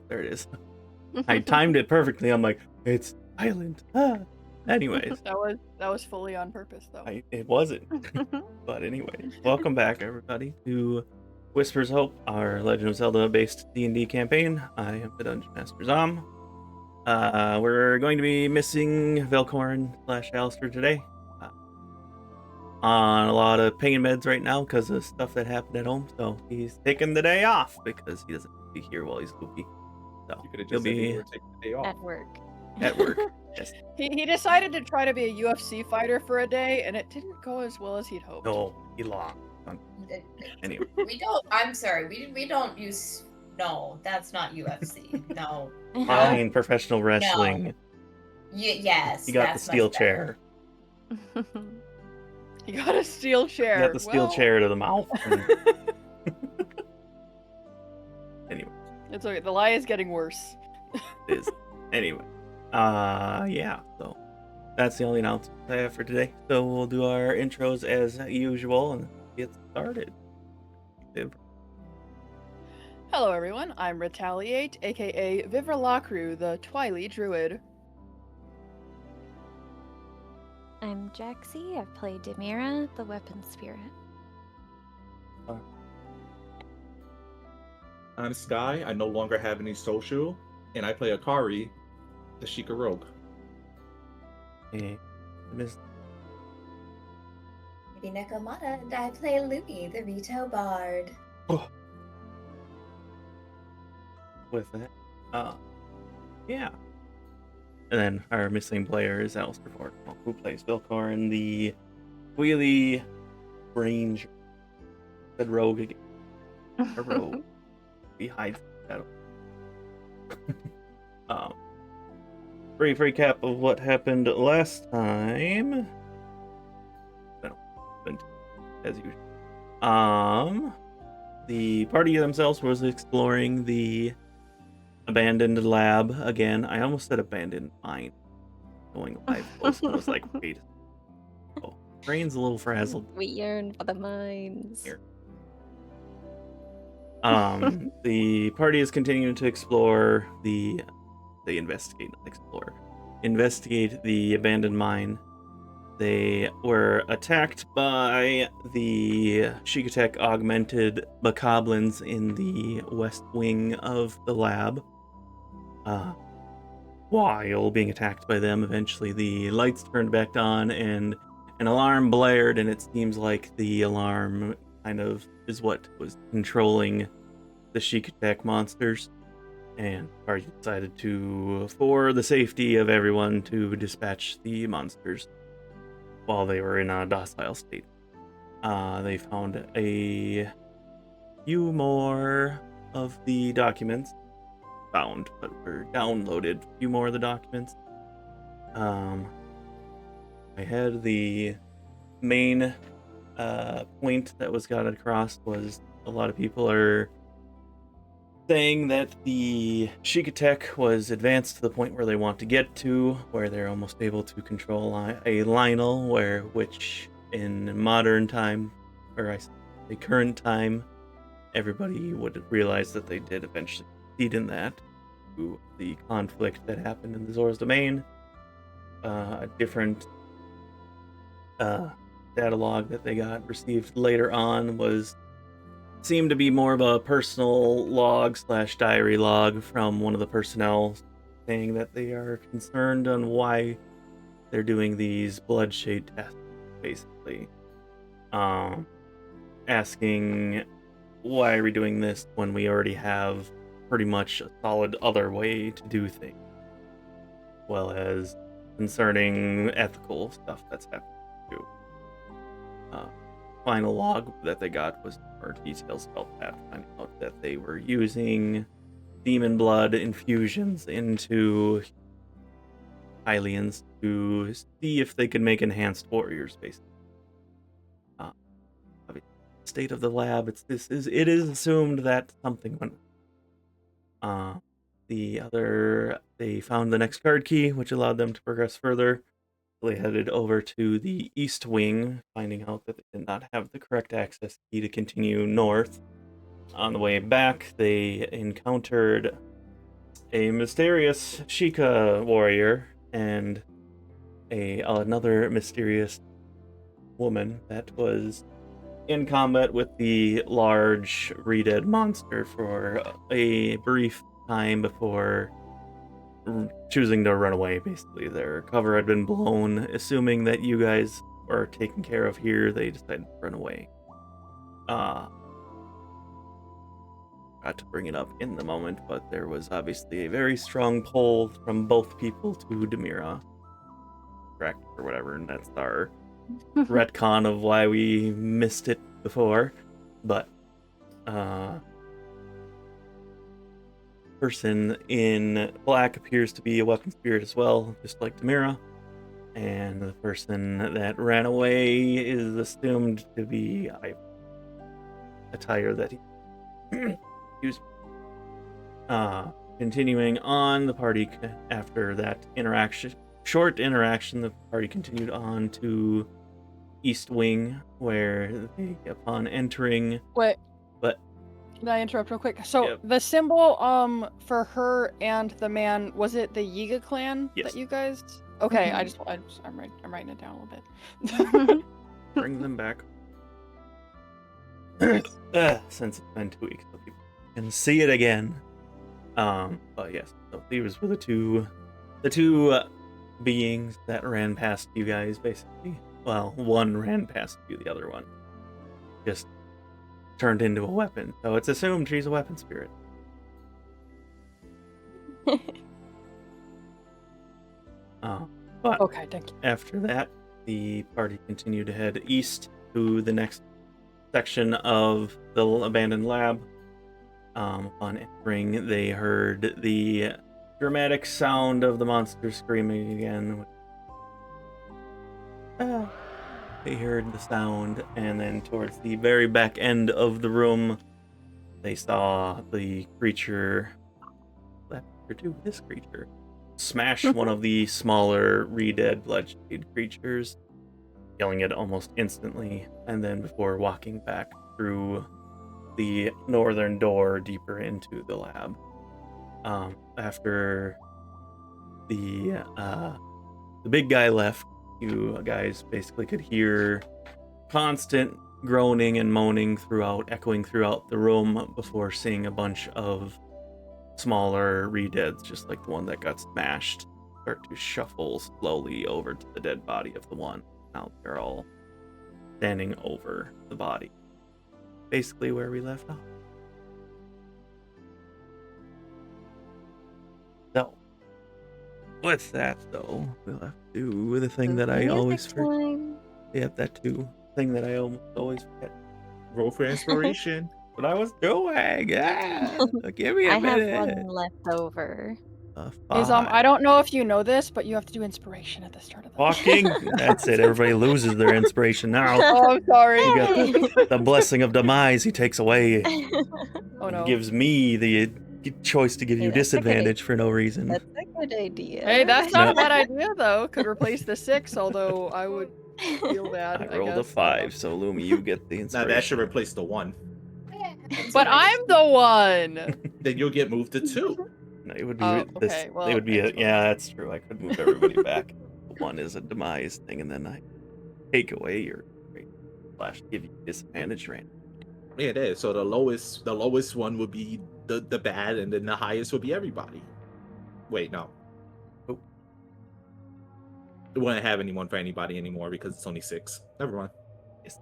there it is. I timed it perfectly. I'm like, it's silent. Anyways. That was fully on purpose, though. It wasn't. But anyway, welcome back, everybody, to Whispers of Hope, our Legend of Zelda-based D&D campaign. I am the Dungeon Master Zom. We're going to be missing Velkorin / Alistair today. On a lot of pain meds right now because of stuff that happened at home, so he's taking the day off because he doesn't be here while he's loopy. So you could have just said you were taking the day off. At work. At work. Yes. He decided to try to be a UFC fighter for a day, and it didn't go as well as he'd hoped. No, he lost. Anyway. We don't. I'm sorry. We don't use. No, that's not UFC. No. I mean professional wrestling. No. Yes. He got the steel chair. He got a steel chair. He got the steel chair to the mouth. Anyway. It's okay. The lie is getting worse. It is. Anyway. Yeah. So that's the only announcement I have for today. So we'll do our intros as usual and get started. Hello, everyone. I'm Rhettaliate, aka Vivra, the Twili druid. I'm Jaxi. I play Demira, the weapon spirit. I'm Sky. I no longer have any social, and I play Akari, the Shiekah rogue. Hey, Miss NibiNekomata, and I play Lumi, the Rito bard. Oh. With that, yeah. And then our missing player is AlistairForgall, who plays Velkorin, the Twili ranger. Said rogue again. A rogue. He hides the shadow. Brief recap of what happened last time. No, as usual. The party themselves was exploring the abandoned lab again. I almost said abandoned mine. Going live close, I was like, wait. Oh, brain's a little frazzled. We yearn for the mines. Here. The party is continuing to explore investigate the abandoned mine. They were attacked by the Shiekah augmented bokoblins in the west wing of the lab. While being attacked by them, eventually the lights turned back on and an alarm blared, and it seems like the alarm kind of is what was controlling the Shiekah monsters. And the party decided to, for the safety of everyone, to dispatch the monsters while they were in a docile state. They found a few more of the documents. Found, but were downloaded. A few more of the documents. I had the main point that was got across was a lot of people are saying that the Shiekah was advanced to the point where they want to get to, where they're almost able to control a Lionel, which in modern time, or I say current time, everybody would realize that they did eventually succeed in that. To the conflict that happened in the Zora's Domain, a different data log that they got received later on seemed to be more of a personal log / diary log from one of the personnel saying that they are concerned on why they're doing these bloodshed tests, basically. Asking why are we doing this when we already have pretty much a solid other way to do things, as well as concerning ethical stuff that's happening too. Final log that they got was more details about that, finding out that they were using demon blood infusions into Hylians to see if they could make enhanced warriors, basically. State of the lab, it is assumed that something went. They found the next card key, which allowed them to progress further. They headed over to the east wing, finding out that they did not have the correct access key to continue north. On the way back, they encountered a mysterious Shiekah warrior and another mysterious woman that was in combat with the large re-dead monster for a brief time before choosing to run away. Basically, their cover had been blown. Assuming that you guys are taken care of here, they decided to run away. Got to bring it up in the moment, but there was obviously a very strong pull from both people to Demira. Correct, or whatever, and that's our retcon of why we missed it before. But person in black appears to be a weapon spirit as well, just like Demira. And the person that ran away is assumed to be attire that he used. Continuing on, the party after that short interaction, the party continued on to East Wing, where they, upon entering. Wait. But can I interrupt real quick? So yep. the symbol for her and the man, was it the Yiga clan Yes. that you guys? Okay, Mm-hmm. I'm writing it down a little bit. Bring them back. Since it's been 2 weeks, so people can see it again. But yes, so these were the two beings that ran past you guys, basically. Well, one ran past you, the other one just turned into a weapon. So it's assumed she's a weapon spirit. But Okay, thank you. after that, the party continued to head east to the next section of the abandoned lab. Upon entering, they heard the dramatic sound of the monster screaming again. They heard the sound, and then towards the very back end of the room, they saw the creature. This creature smash one of the smaller re-dead bloodshade creatures, killing it almost instantly, and then before walking back through the northern door deeper into the lab. After the big guy left, you guys basically could hear constant groaning and moaning echoing throughout the room before seeing a bunch of smaller re-deads, just like the one that got smashed, start to shuffle slowly over to the dead body of the one. Now they're all standing over the body. Basically where we left off. So, what's that though? We'll have to do the thing that I always forget. Yep, that too. Thing that I always forget. Roll for inspiration. What I was doing. Give me a I minute. have one left over. I don't know if you know this, but you have to do inspiration at the start of the Fucking. That's it. Everybody loses their inspiration now. Oh, I'm sorry. You got the blessing of demise he takes away. Oh no. He gives me the choice to give you Hey, that's okay. disadvantage for no reason. That's a good idea. Hey, that's not No. a bad idea though. Could replace the 6, although I would feel bad. I rolled a guess. 5, so Lumi, you get the Now inspiration. that should replace the 1. But I'm the one. Then you'll get moved to 2. No, it would be Oh, this. okay, well, it would be thanks, yeah, that's true. I could move everybody back. One is a demise thing, and then I take away your / give you disadvantage random. Yeah, it is. So the lowest one would be the bad, and then the highest would be everybody. Wait, no. Oh. It wouldn't have anyone for anybody anymore because it's only 6. Never mind. Yes.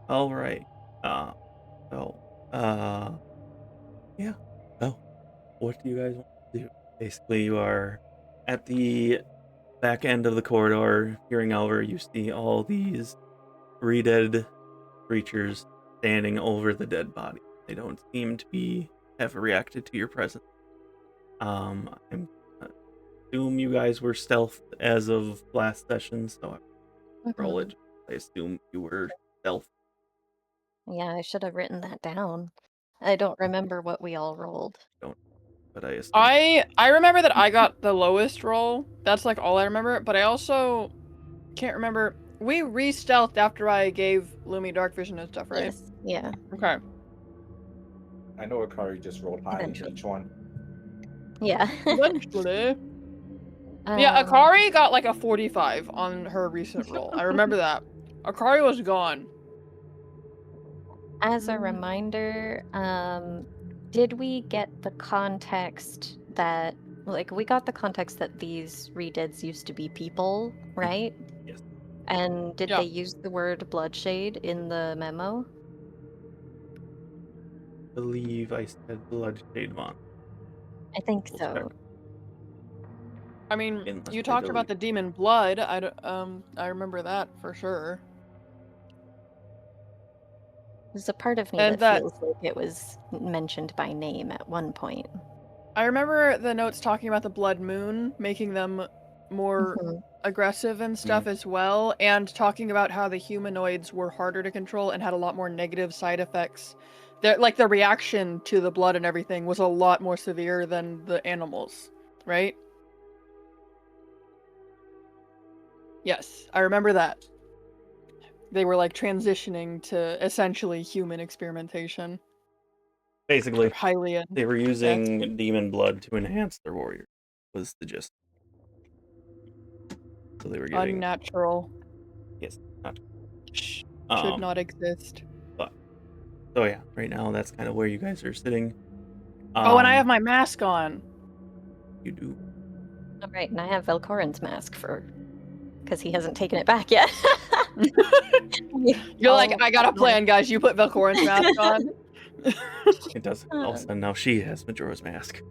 All right. Yeah. Oh, what do you guys want to do? Basically, you are at the back end of the corridor, peering over. You see all these re-dead creatures standing over the dead body. They don't seem to have reacted to your presence. I assume you guys were stealth as of last session, so I roll it. I assume you were stealth. Yeah, I should have written that down. I don't remember what we all rolled. But I assume I remember that I got the lowest roll. That's like all I remember. But I also can't remember. We re-stealthed after I gave Lumi dark vision and stuff, right? Yes. Yeah. Okay. I know Akari just rolled high in Eventually. each one. Yeah. Eventually. Yeah, Um, Akari got like a 45 on her recent roll. I remember that. Akari was gone. As a reminder, did we get the context that, like, we got the context that these Redids used to be people, right? Yes. And did Yeah. they use the word bloodshade in the memo? I believe I said Bloodshade Monster. I think We'll so. check. I mean, Unless you they talked about delete. the demon blood. I remember that for sure. There's a part of me And that that feels like it was mentioned by name at one point. I remember the notes talking about the blood moon, making them more Mhm. aggressive and stuff as well, and talking about how the humanoids were harder to control and had a lot more negative side effects. Like the reaction to the blood and everything was a lot more severe than the animals, right? Yes, I remember that. They were like transitioning to essentially human experimentation. Basically, Highly they were using demon blood to enhance their warrior. Was the gist. So they were getting unnatural. yes, not Should not exist. But so yeah, right now that's kind of where you guys are sitting. Oh, and I have my mask on. You do. All right, and I have Velkorin's mask because he hasn't taken it back yet. You're like, I got a plan, guys. You put Velkorin's mask on. It does. All of a sudden now she has Majora's Mask.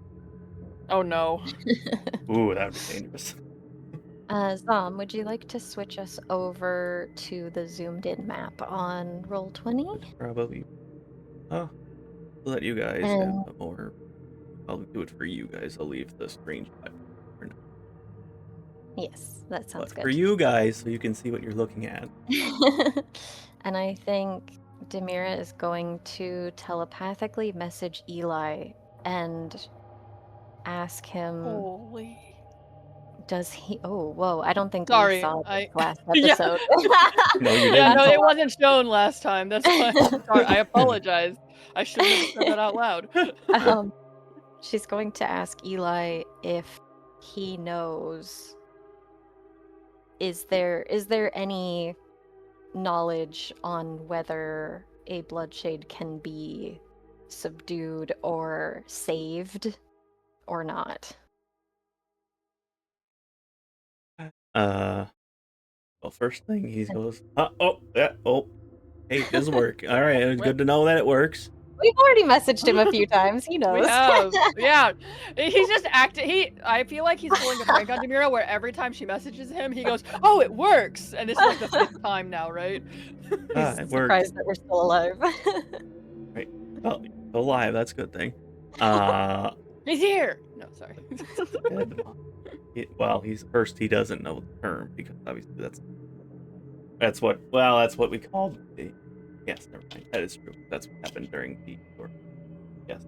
Oh no. Ooh, that would be dangerous. Zom, would you like to switch us over to the zoomed in map on Roll20? Probably. Oh, I'll let you guys have And or I'll do it for you guys. I'll leave the screenshot for now. yes, that sounds But good. for you guys, so you can see what you're looking at. And I think Demira is going to telepathically message Eli and ask him, Holy. does he? Oh, whoa! I don't think Sorry, we saw this last Yeah. episode. No, you Yeah, didn't. no, it wasn't shown last time. That's why. Sorry, I apologize. I shouldn't have said that out loud. She's going to ask Eli if he knows. Is there any knowledge on whether a bloodshade can be subdued or saved or not? Well, first thing he goes, hey, it does work. All right, it's good to know that it works. We've already messaged him a few times. He knows. We have. Yeah. He's just acting. I feel like he's pulling a prank on Demira where every time she messages him, he goes, oh, it works. And this is like the 5th time now, right? He's It works. surprised that we're still alive. Right. Well, still alive. That's a good thing. He's here. No, sorry. Well, he doesn't know the term because obviously that's what we called the. Yes, never mind. That is true. That's what happened during the tour. Yes.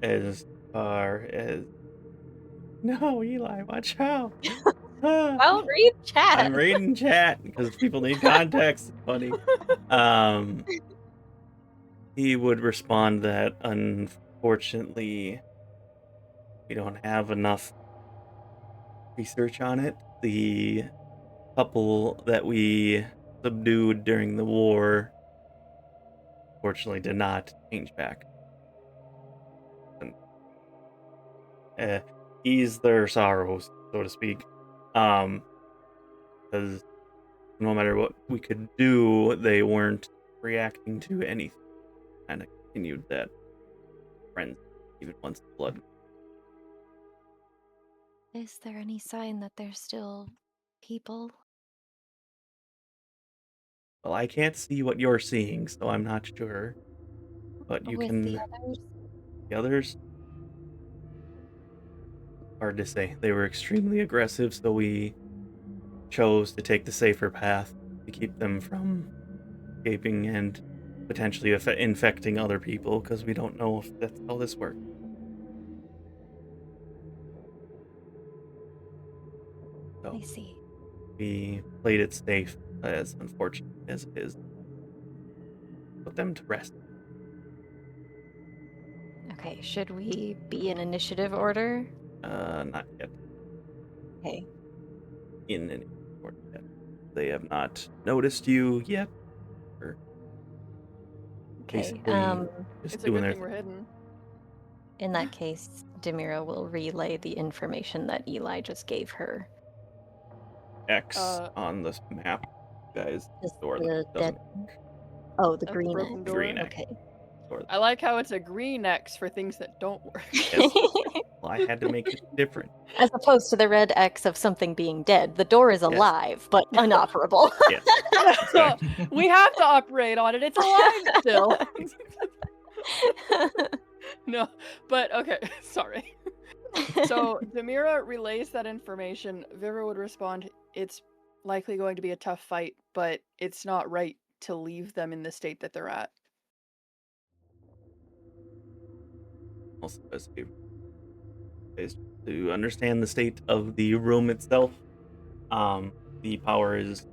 As far as no, Eli, watch out. Don't read chat. I'm reading chat because people need context. It's funny. He would respond that unfortunately we don't have enough research on it. The couple that we subdued during the war fortunately did not change back. And ease their sorrows, so to speak. Because no matter what we could do, they weren't reacting to anything. Kind of continued that frenzy even once the blood. Is there any sign that they're still people? Well, I can't see what you're seeing, so I'm not sure. But you With can. the others? The others? Hard to say. They were extremely aggressive, so we chose to take the safer path to keep them from escaping and potentially infecting other people, because we don't know if that's how this works. So I see. we played it safe, as unfortunate as it is. Put them to rest. Okay, should we be in initiative order? Not yet. Okay. In any order yet. They have not noticed you yet. Or Okay. basically just It's a doing good their thing we're hidden. In that case, Demira will relay the information that Eli just gave her. X Uh, on the map, guys. Just Door the that doesn't dead- work. Oh, the That's the green broken X. door? Green X. Okay. Door I like how it's a green X for things that don't work. Yes. Well, I had to make it different. As opposed to the red X of something being dead. The door is alive, but inoperable. Yes. Exactly. We have to operate on it. It's alive still. No, but okay, sorry. So Demira relays that information. Vivra would respond, it's likely going to be a tough fight, but it's not right to leave them in the state that they're at. Also, as is to understand the state of the room itself, the power is,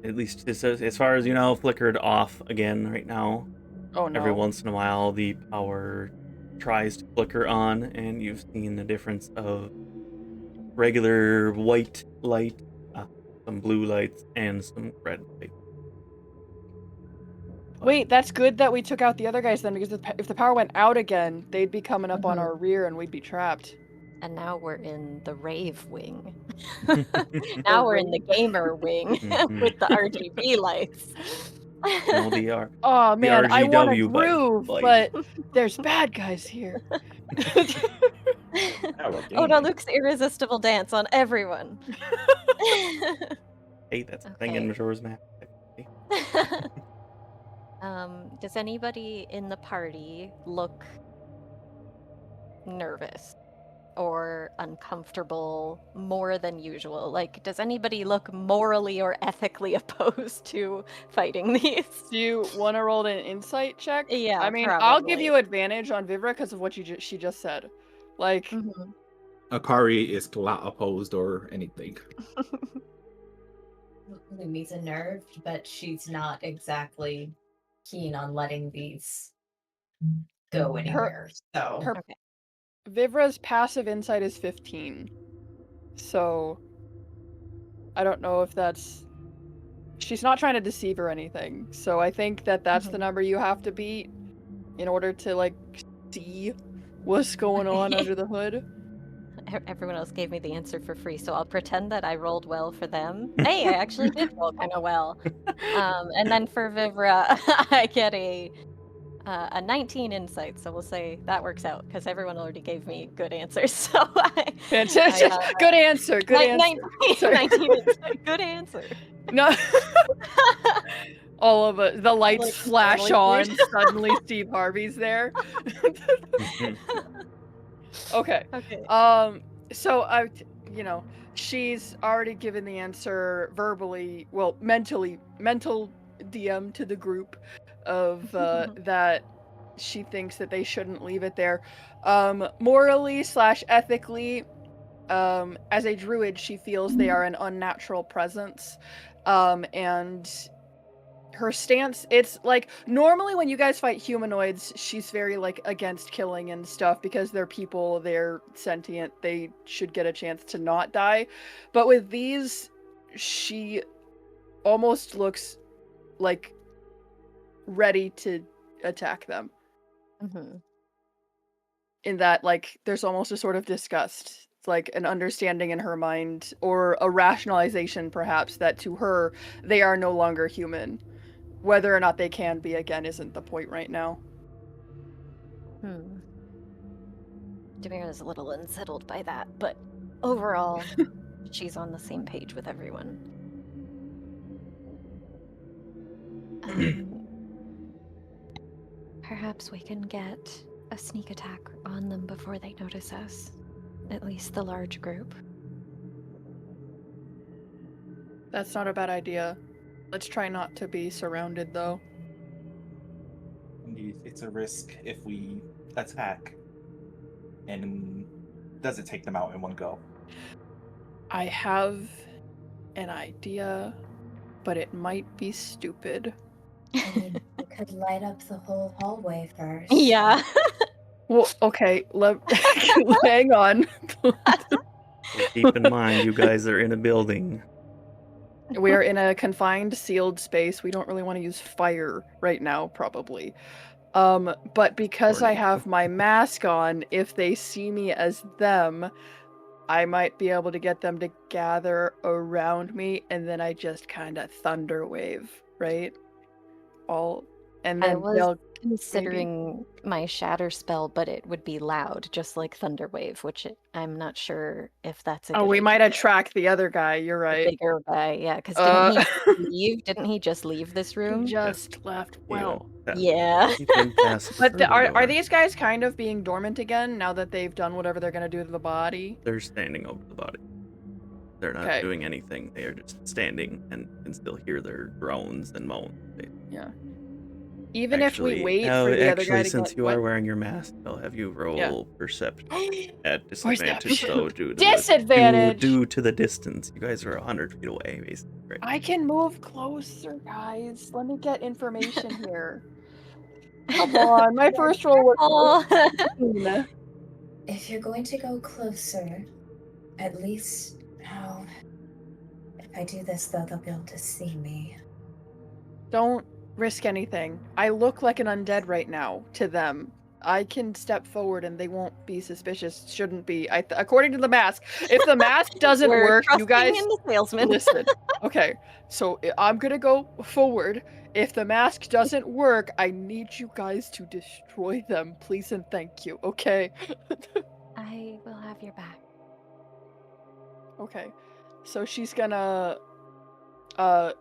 at least as far as you know, flickered off again right now. Oh no. Every once in a while, the power tries to flicker on, and you've seen the difference of regular white light, some blue lights, and some red light. Wait, that's good that we took out the other guys then, because if the power went out again, they'd be coming up on Mhm. our rear and we'd be trapped. And now we're in the rave wing. Now we're in the gamer wing with the RGB lights. No, the R. Oh man, I want to RGW groove, light. but there's bad guys here. Oh no, Luke's irresistible dance on everyone. Hey, that's a thing Okay. in Majora's Mask. Does anybody in the party look nervous or uncomfortable more than usual? Like, does anybody look morally or ethically opposed to fighting these? Do you want to roll an insight check? Yeah, I mean, I'll give probably. you advantage on Vivra because of what she just said. Like, Mhm. Akari is not opposed or anything. Lumi's unnerved, but she's not exactly keen on letting these go anywhere. So her Okay. Vivra's passive insight is 15. So I don't know if that's. She's not trying to deceive or anything. So I think that that's the number you have to beat in order to like see what's going on under the hood. Everyone else gave me the answer for free, so I'll pretend that I rolled well for them. Hey, I actually did roll kind of well. And then for Vivra, I get a 19 insight, so we'll say that works out because everyone already gave me good answers. So Fantastic. Good answer. Good answer. 19 insight. Good answer. No. All of it. The lights Like, flash family on. feud. Suddenly, Steve Harvey's there. Okay. Okay. So she's already given the answer verbally, well, mental DM to the group of that she thinks that they shouldn't leave it there. Morally / ethically, as a druid, she feels they are an unnatural presence. And her stance, it's like normally when you guys fight humanoids, she's very like against killing and stuff because they're people, they're sentient, they should get a chance to not die. But with these, she almost looks like ready to attack them. In that, like, there's almost a sort of disgust. It's like an understanding in her mind, or a rationalization perhaps, that to her, they are no longer human. Whether or not they can be again isn't the point right now. Demira is a little unsettled by that, but overall, she's on the same page with everyone. Perhaps we can get a sneak attack on them before they notice us. At least the large group. That's not a bad idea. Let's try not to be surrounded, though. Indeed, it's a risk if we attack. And does it take them out in one go? I have an idea, but it might be stupid. I mean, we could light up the whole hallway first. Yeah. Well, okay, hang on. Keep in mind, you guys are in a building. We are in a confined, sealed space. We don't really want to use fire right now, probably. But because I have my mask on, if they see me as them, I might be able to get them to gather around me, and then I just kind of thunder wave, right? And I then was they'll considering my shatter spell, but it would be loud, just like Thunderwave, which I'm not sure if that's a good we idea. might attract the other guy. You're The right. bigger guy, yeah, because didn't he just leave this room? He just left. Well, yeah. He went past the but further are door. these guys kind of being dormant again now that they've done whatever they're gonna do to the body? They're standing over the body. They're not doing anything. They are just standing and can still hear their groans and moans. Yeah. Even if we wait for the other guy to since get you are wearing your mask, I'll have you roll perception at disadvantage. So due to the distance, you guys are 100 feet away, basically. Right? I can move closer, guys. Let me get information here. Come on, my first roll was 15. If you're going to go closer, at least now, if I do this, they'll be able to see me. Don't risk anything. I look like an undead right now to them. I can step forward and they won't be suspicious. Shouldn't be. According to the mask. If the mask doesn't work, you guys in the salesman. Listen. Okay, so I'm gonna go forward. If the mask doesn't work, I need you guys to destroy them, please and thank you. Okay. I will have your back. Okay, so she's gonna.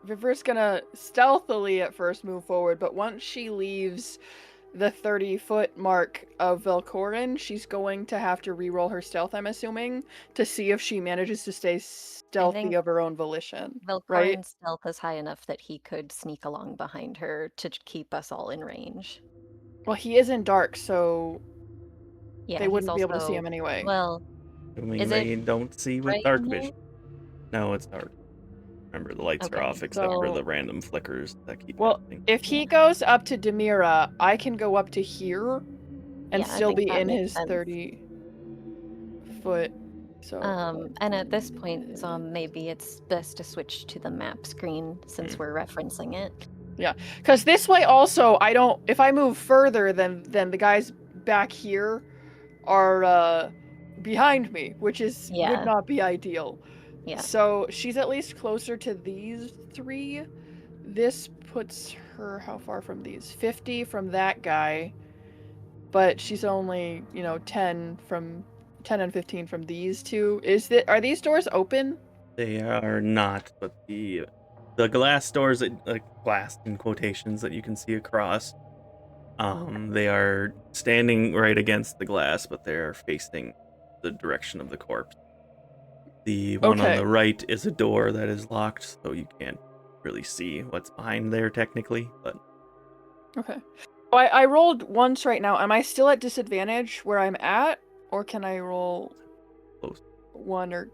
Vivra's gonna stealthily at first move forward, but once she leaves the 30-foot mark of Velkorin, she's going to have to re-roll her stealth, I'm assuming, to see if she manages to stay stealthy of her own volition. Velkorin's stealth is high enough that he could sneak along behind her to keep us all in range. Well, he is in dark, so yeah, they wouldn't be able to see him anyway. Well, they don't see with dark vision. No, it's dark. Remember, the lights are off except for the random flickers that keep happening. If he goes up to Demira, I can go up to here and still be in his 30-foot. So and at this point, maybe it's best to switch to the map screen since we're referencing it. Yeah, because this way also, if I move further, then the guys back here are behind me, which would not be ideal. Yeah. So she's at least closer to these three. This puts her how far from these? 50 from that guy. But she's only, 10 and 15 from these two. Are these doors open? They are not, but the glass doors, glass in quotations, that you can see across, they are standing right against the glass, but they are facing the direction of the corpse. The one on the right is a door that is locked, so you can't really see what's behind there technically, but... Okay. I rolled once right now. Am I still at disadvantage where I'm at? Or can I roll close? One or...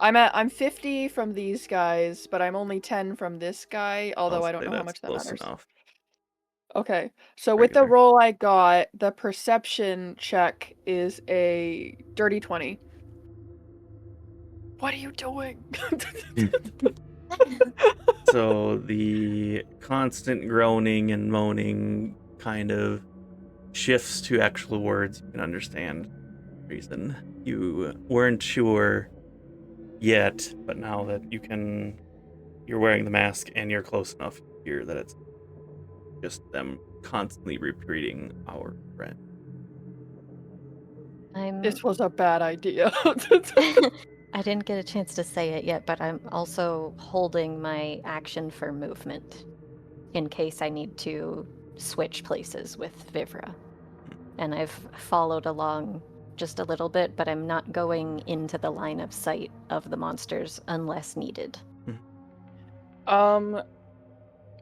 I'm 50 from these guys, but I'm only 10 from this guy, although I don't know how much that matters. Enough. Okay, so with the roll I got, the perception check is a dirty 20. What are you doing? So the constant groaning and moaning kind of shifts to actual words you can understand. Reason you weren't sure yet, but now that you're wearing the mask and you're close enough here that it's just them constantly repeating our friend. This was a bad idea. I didn't get a chance to say it yet, but I'm also holding my action for movement in case I need to switch places with Vivra. And I've followed along just a little bit, but I'm not going into the line of sight of the monsters unless needed.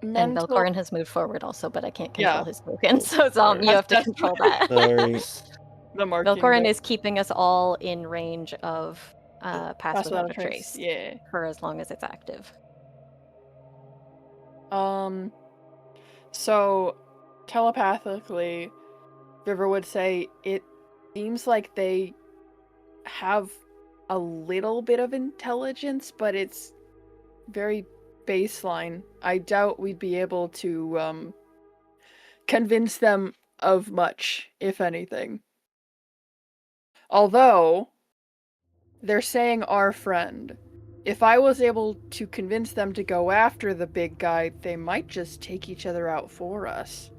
And Velkorin has moved forward also, but I can't control his movement, so you have to control that. Sorry. Velkorin is keeping us all in range of pass without a trace. Yeah. For as long as it's active. So telepathically, Vivra would say it seems like they have a little bit of intelligence, but it's very baseline. I doubt we'd be able to convince them of much, if anything. Although, they're saying our friend. If I was able to convince them to go after the big guy, they might just take each other out for us.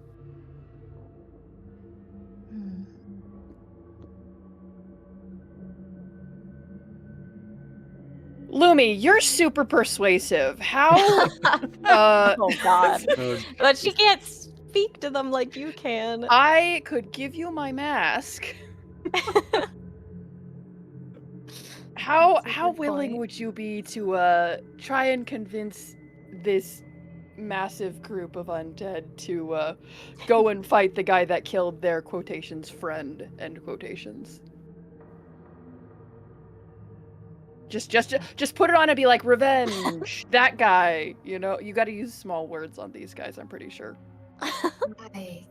Lumi, you're super persuasive. How? Oh god. Oh, But she can't speak to them like you can. I could give you my mask. How That's a good willing point. would you be to try and convince this massive group of undead to go and fight the guy that killed their quotations friend, end quotations? Just put it on and be like, revenge, that guy. You know, you got to use small words on these guys, I'm pretty sure. I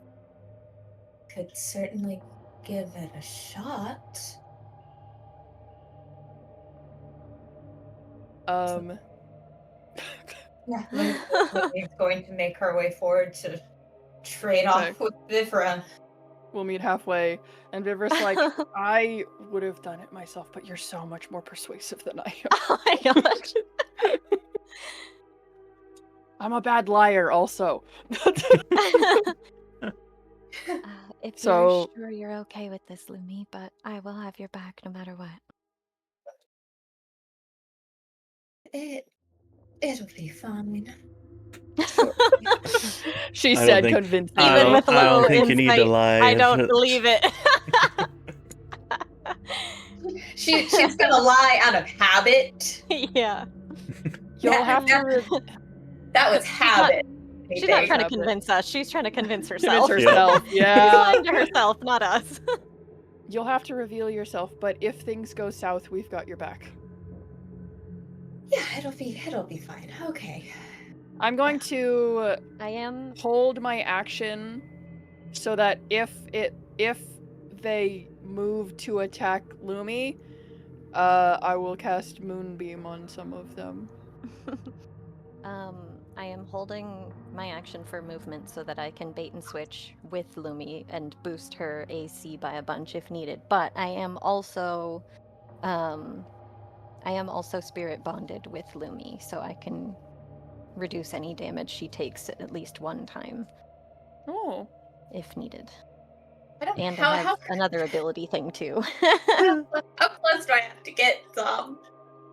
could certainly give it a shot. Yeah, Lumi's going to make her way forward to trade off with Vivra. We'll meet halfway. And Vivra's like, I would have done it myself, but you're so much more persuasive than I am. Oh my gosh. I'm a bad liar also. If So- you're sure you're okay with this, Lumi, but I will have your back no matter what. It'll be fine. She I don't said think- convincing. I Even don't- with I don't low think you need to insight, lie. I don't believe it. She's gonna lie out of habit. Yeah. You'll have to That was habit. She's not trying to Habit. convince us. She's trying to convince convince herself. herself. She's Yeah. lying to herself, not us. You'll have to reveal yourself, but if things go south, we've got your back. Yeah, it'll be fine. Okay. I'm going to I am. hold my action so that if they move to attack Lumi, I will cast Moonbeam on some of them. I am holding my action for movement so that I can bait and switch with Lumi and boost her AC by a bunch if needed. But I am also spirit bonded with Lumi, so I can reduce any damage she takes at least one time Oh. if needed. And I have another ability thing too. how close do I have to get, Tom?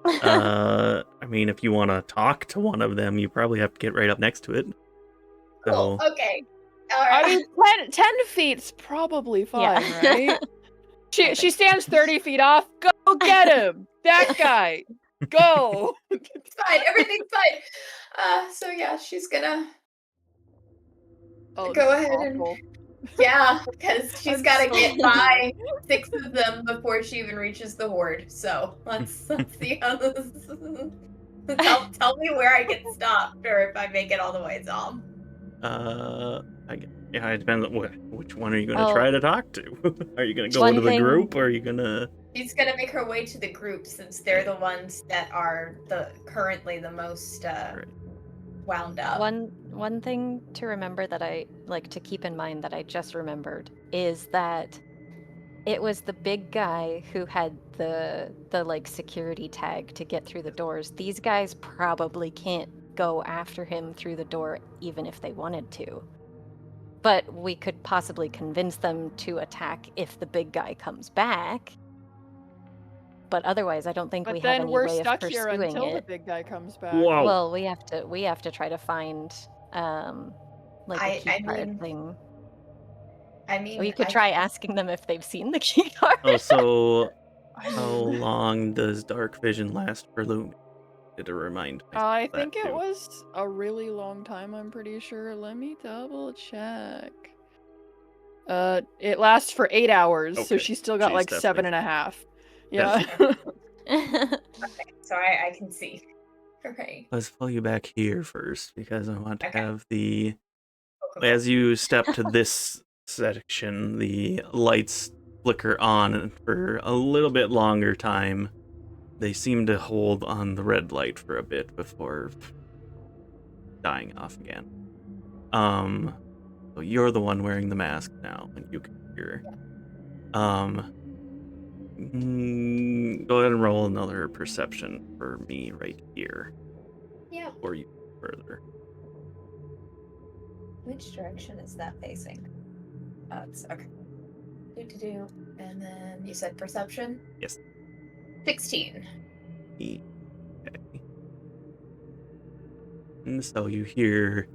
I mean, if you want to talk to one of them, you probably have to get right up next to it. So, Cool. Okay. All I right. mean, 10 feet's probably fine, Yeah. right? She stands 30 feet off. Go get him! That guy! Go! It's fine. Everything's fine. So yeah, she's gonna Oh, go this is ahead and awful. because she's I'm got to so get by 6 of them before she even reaches the horde. So let's see how this. Tell me where I get stopped, or if I make it all the way, Tom. yeah, it depends on which one are you going to Oh. try to talk to? Are you going to go One into the thing- group, or are you going to... She's gonna make her way to the group since they're the ones that are currently the most wound up. One thing to remember that I like to keep in mind that I just remembered is that it was the big guy who had the like security tag to get through the doors. These guys probably can't go after him through the door even if they wanted to. But we could possibly convince them to attack if the big guy comes back. But otherwise, I don't think But we have then any we're way of stuck here pursuing until the it. big guy comes back. Whoa. Well, we have to try to find like a key card thing. I mean, Or you could try asking them if they've seen the key card. Oh, so how long does dark vision last for Lumi? To remind myself I that think it too. was a really long time, I'm pretty sure. Let me double check. It lasts for 8 hours, so Okay. she's still got She's like definitely- 7.5. Yeah. Okay, so I can see. Right. Let's pull you back here first because I want to Okay. have the Cool. as you step to this section, the lights flicker on for a little bit longer time. They seem to hold on the red light for a bit before dying off again. So you're the one wearing the mask now, and you can hear. Go ahead and roll another perception for me right here. Yeah. Or you further. Which direction is that facing? Oh, it's okay. Do. And then you said perception? Yes. 16. Okay. And so you hear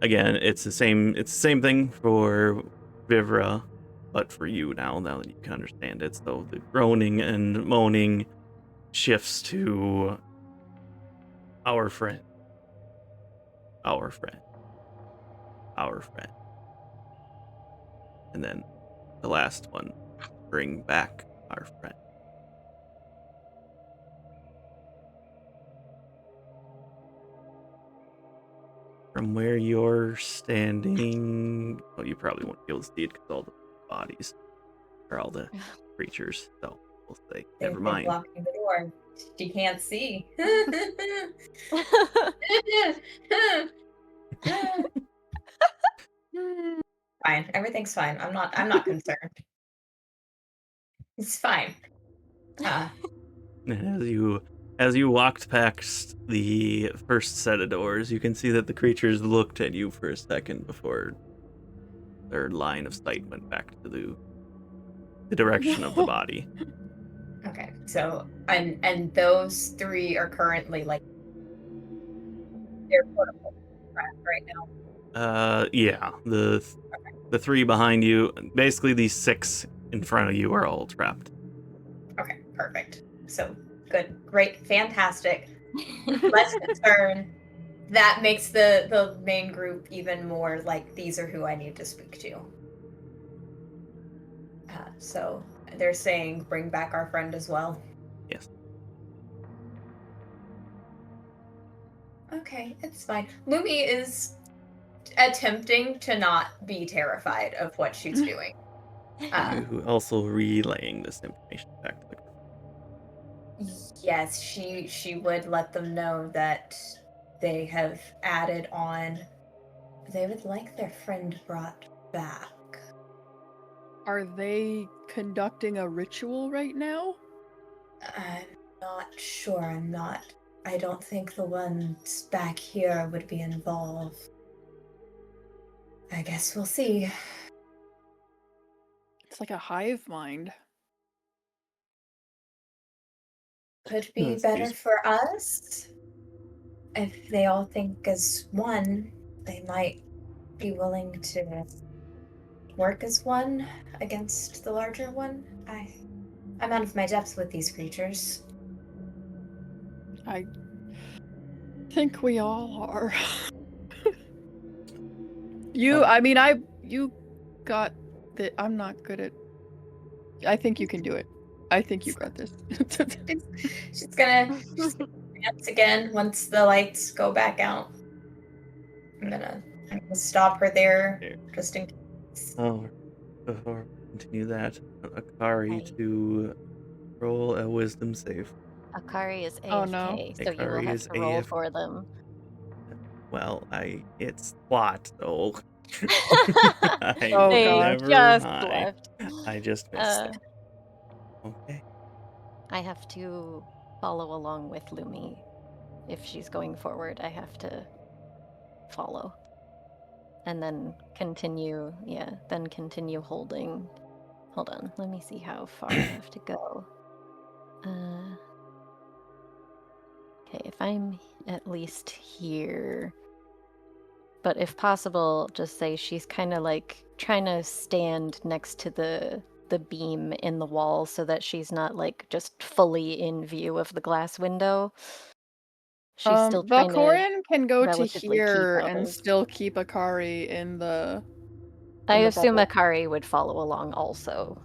again, it's the same thing for Vivra, but for you now that you can understand it. So the groaning and moaning shifts to our friend. Our friend. Our friend. And then the last one, bring back our friend. From where you're standing, well, you probably won't be able to see it because all the bodies are all the creatures. So we'll say, never mind. Blocking the door. She can't see. Fine. Everything's fine. I'm not concerned. It's fine. As you walked past the first set of doors, you can see that the creatures looked at you for a second before their line of sight went back to the direction of the body. Okay. So and those three are currently like they're portable right now. Yeah. The three behind you, basically these six in front of you are all trapped. Okay, perfect. So good, great, fantastic. Less concern. That makes the main group even more like these are who I need to speak to. So they're saying bring back our friend as well. Yes. Okay, it's fine. Lumi is attempting to not be terrified of what she's doing. Who also relaying this information back to the group. Yes, she would let them know that they have added on. They would like their friend brought back. Are they conducting a ritual right now? I'm not sure. I don't think the ones back here would be involved. I guess we'll see. It's like a hive mind. Could be better for us. If they all think as one, they might be willing to work as one against the larger one. I'm out of my depth with these creatures. I think we all are. You got that. I'm not good at. I think you can do it. I think you got this. She's gonna dance again once the lights go back out. I'm gonna stop her there just in case. Oh, before we continue that, Akari to roll a wisdom save. Akari is AFK, Oh, no. so you will Akari have is to roll AFK. for them. Well, it's plot though. Oh, They God. never just mind. left. I just missed it. Okay. I have to follow along with Lumi. If she's going forward, I have to follow. And then continue, continue holding. Hold on, let me see how far I have to go. Okay, if I'm at least here. But if possible, just say she's kind of like trying to stand next to the beam in the wall so that she's not like just fully in view of the glass window. She's still trying to Velkorin can go to relatively keep here out and of- still keep Akari in the. I the assume bubble. Akari would follow along also.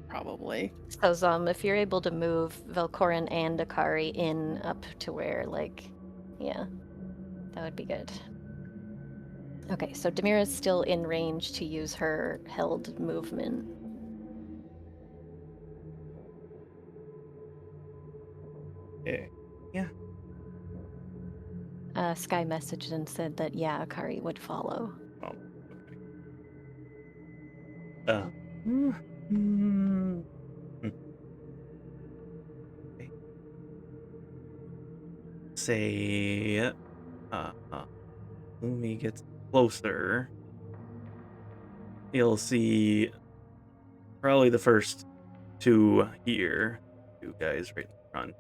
Probably. So, if you're able to move Velkorin and Akari in up to where, like, yeah, that would be good. Okay, so Demira's still in range to use her held movement. Okay. Yeah. Sky messaged and said that, yeah, Akari would follow. Oh, okay. Hmm. Okay. Say, Lumi gets closer. You'll see probably the first two here. Two guys right in front.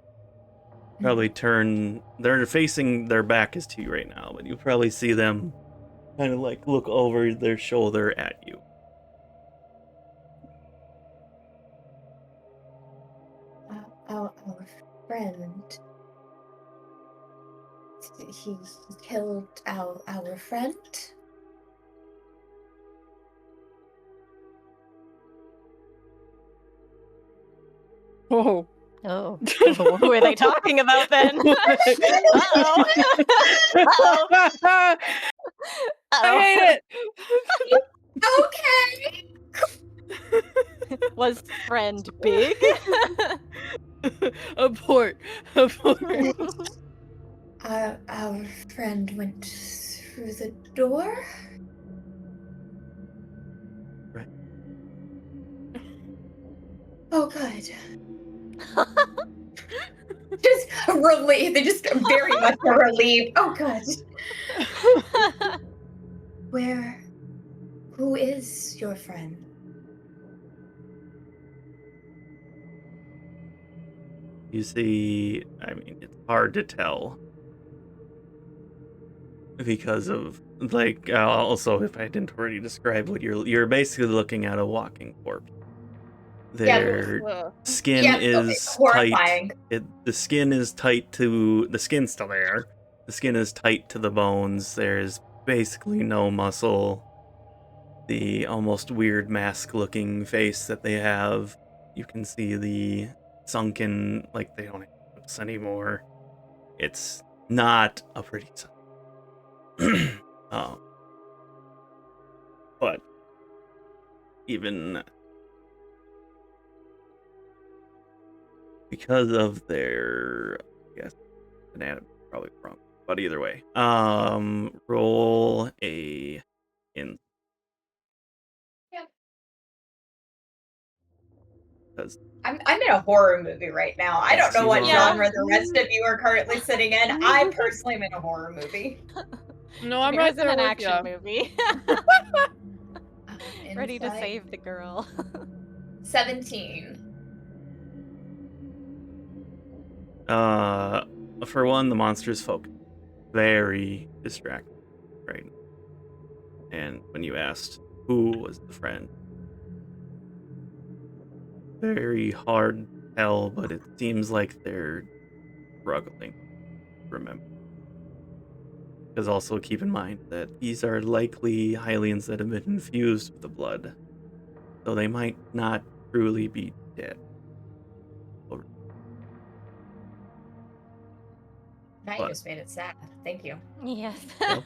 Probably turn. They're facing. Their back is to you right now, but you probably see them kind of like look over their shoulder at you. Our friend. He killed our friend. Oh. Oh, who are they talking about then? Uh-oh. Uh-oh. I hate Okay. Was friend big? it. Abort. Abort. Our friend went through the door. Right. Oh, good. Just a relief. They just very much a relief. Oh, good. Who is your friend? You see, I mean, it's hard to tell because of like also if I didn't already describe what you're basically looking at a walking corpse. Their skin is horrifying. tight. The skin is tight to the skin's still there. The skin is tight to the bones. There's basically no muscle. The almost weird mask-looking face that they have. You can see the sunken, like they don't have lips anymore. It's not a pretty sight. But even because of their, I guess, anatomy, probably wrong. But either way, roll a in. Yep. Because I'm in a horror movie right now. I don't know what genre the rest of you are currently sitting in. I personally am in a horror movie. No, I'm right there in an with action ya. movie. Ready to Insight. save the girl. 17. For one, the monster's focus very distracting, right? And when you asked who was the friend, very hard to tell, but it seems like they're struggling to remember. Because also keep in mind that these are likely Hylians that have been infused with the blood, so they might not truly be dead. Now you But- just made it sad. Thank you. Yes. Yep.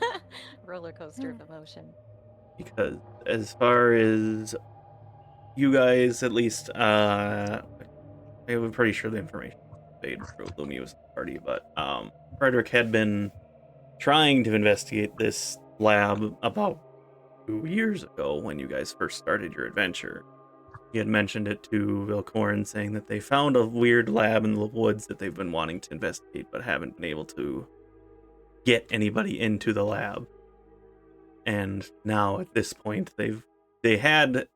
Roller coaster of emotion. Because as far as you guys, at least, I'm pretty sure the information conveyed through Lumi was the party, but Frederick had been trying to investigate this lab about 2 years ago when you guys first started your adventure. He had mentioned it to Velkorin, saying that they found a weird lab in the woods that they've been wanting to investigate, but haven't been able to get anybody into the lab. And now at this point, they had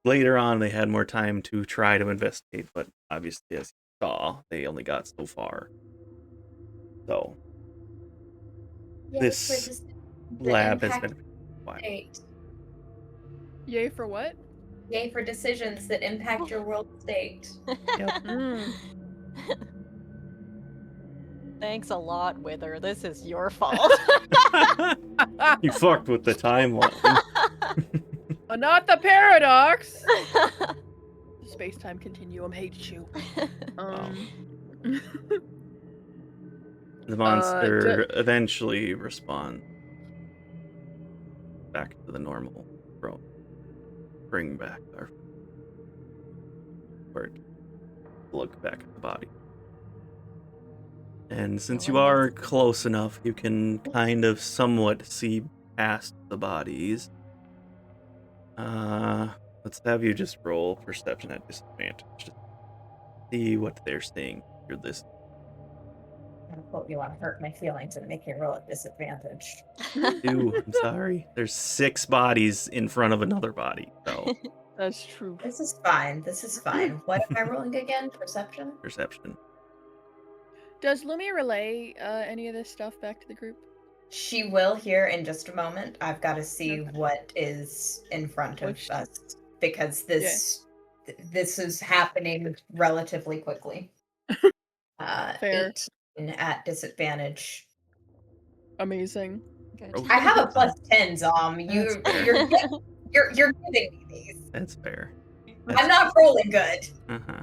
later on they had more time to try to investigate, but obviously, as you saw, they only got so far. So this lab has been wild. Yay for what? Yay for decisions that impact your world state. Yep. Thanks a lot, Wither. This is your fault. You fucked with the timeline. Not the paradox. Space-time continuum hates you. The monster eventually responds. back to the normal throne. Bring back our word. Look back at the body. And since you are close enough, you can kind of somewhat see past the bodies. Let's have you just roll perception at disadvantage to see what they're seeing through this. I hope you want to hurt my feelings and make me roll at disadvantage. Ew, I'm sorry. There's 6 bodies in front of another body, so That's true. This is fine. This is fine. What am I rolling again? Perception? perception. Does Lumi relay any of this stuff back to the group? She will here in just a moment. I've got to see Okay. what is in front of Which- us because this is happening relatively quickly. Fair. 18 at disadvantage. Amazing. Good. Oh. I have a +10, Zom. That's fair. You're giving me these. That's fair. I'm not rolling good. Uh-huh.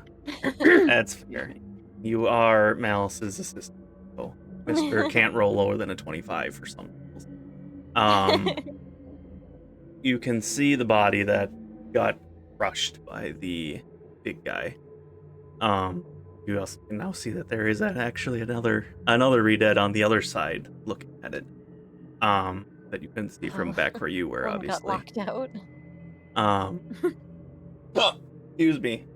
That's fair. You are Malice's assistant, so Mr. can't roll lower than a 25 for some people. You can see the body that got crushed by the big guy. You also can now see that there is actually another Redead on the other side looking at it. That you couldn't see from back where you were, One obviously. got locked out. Oh, excuse me.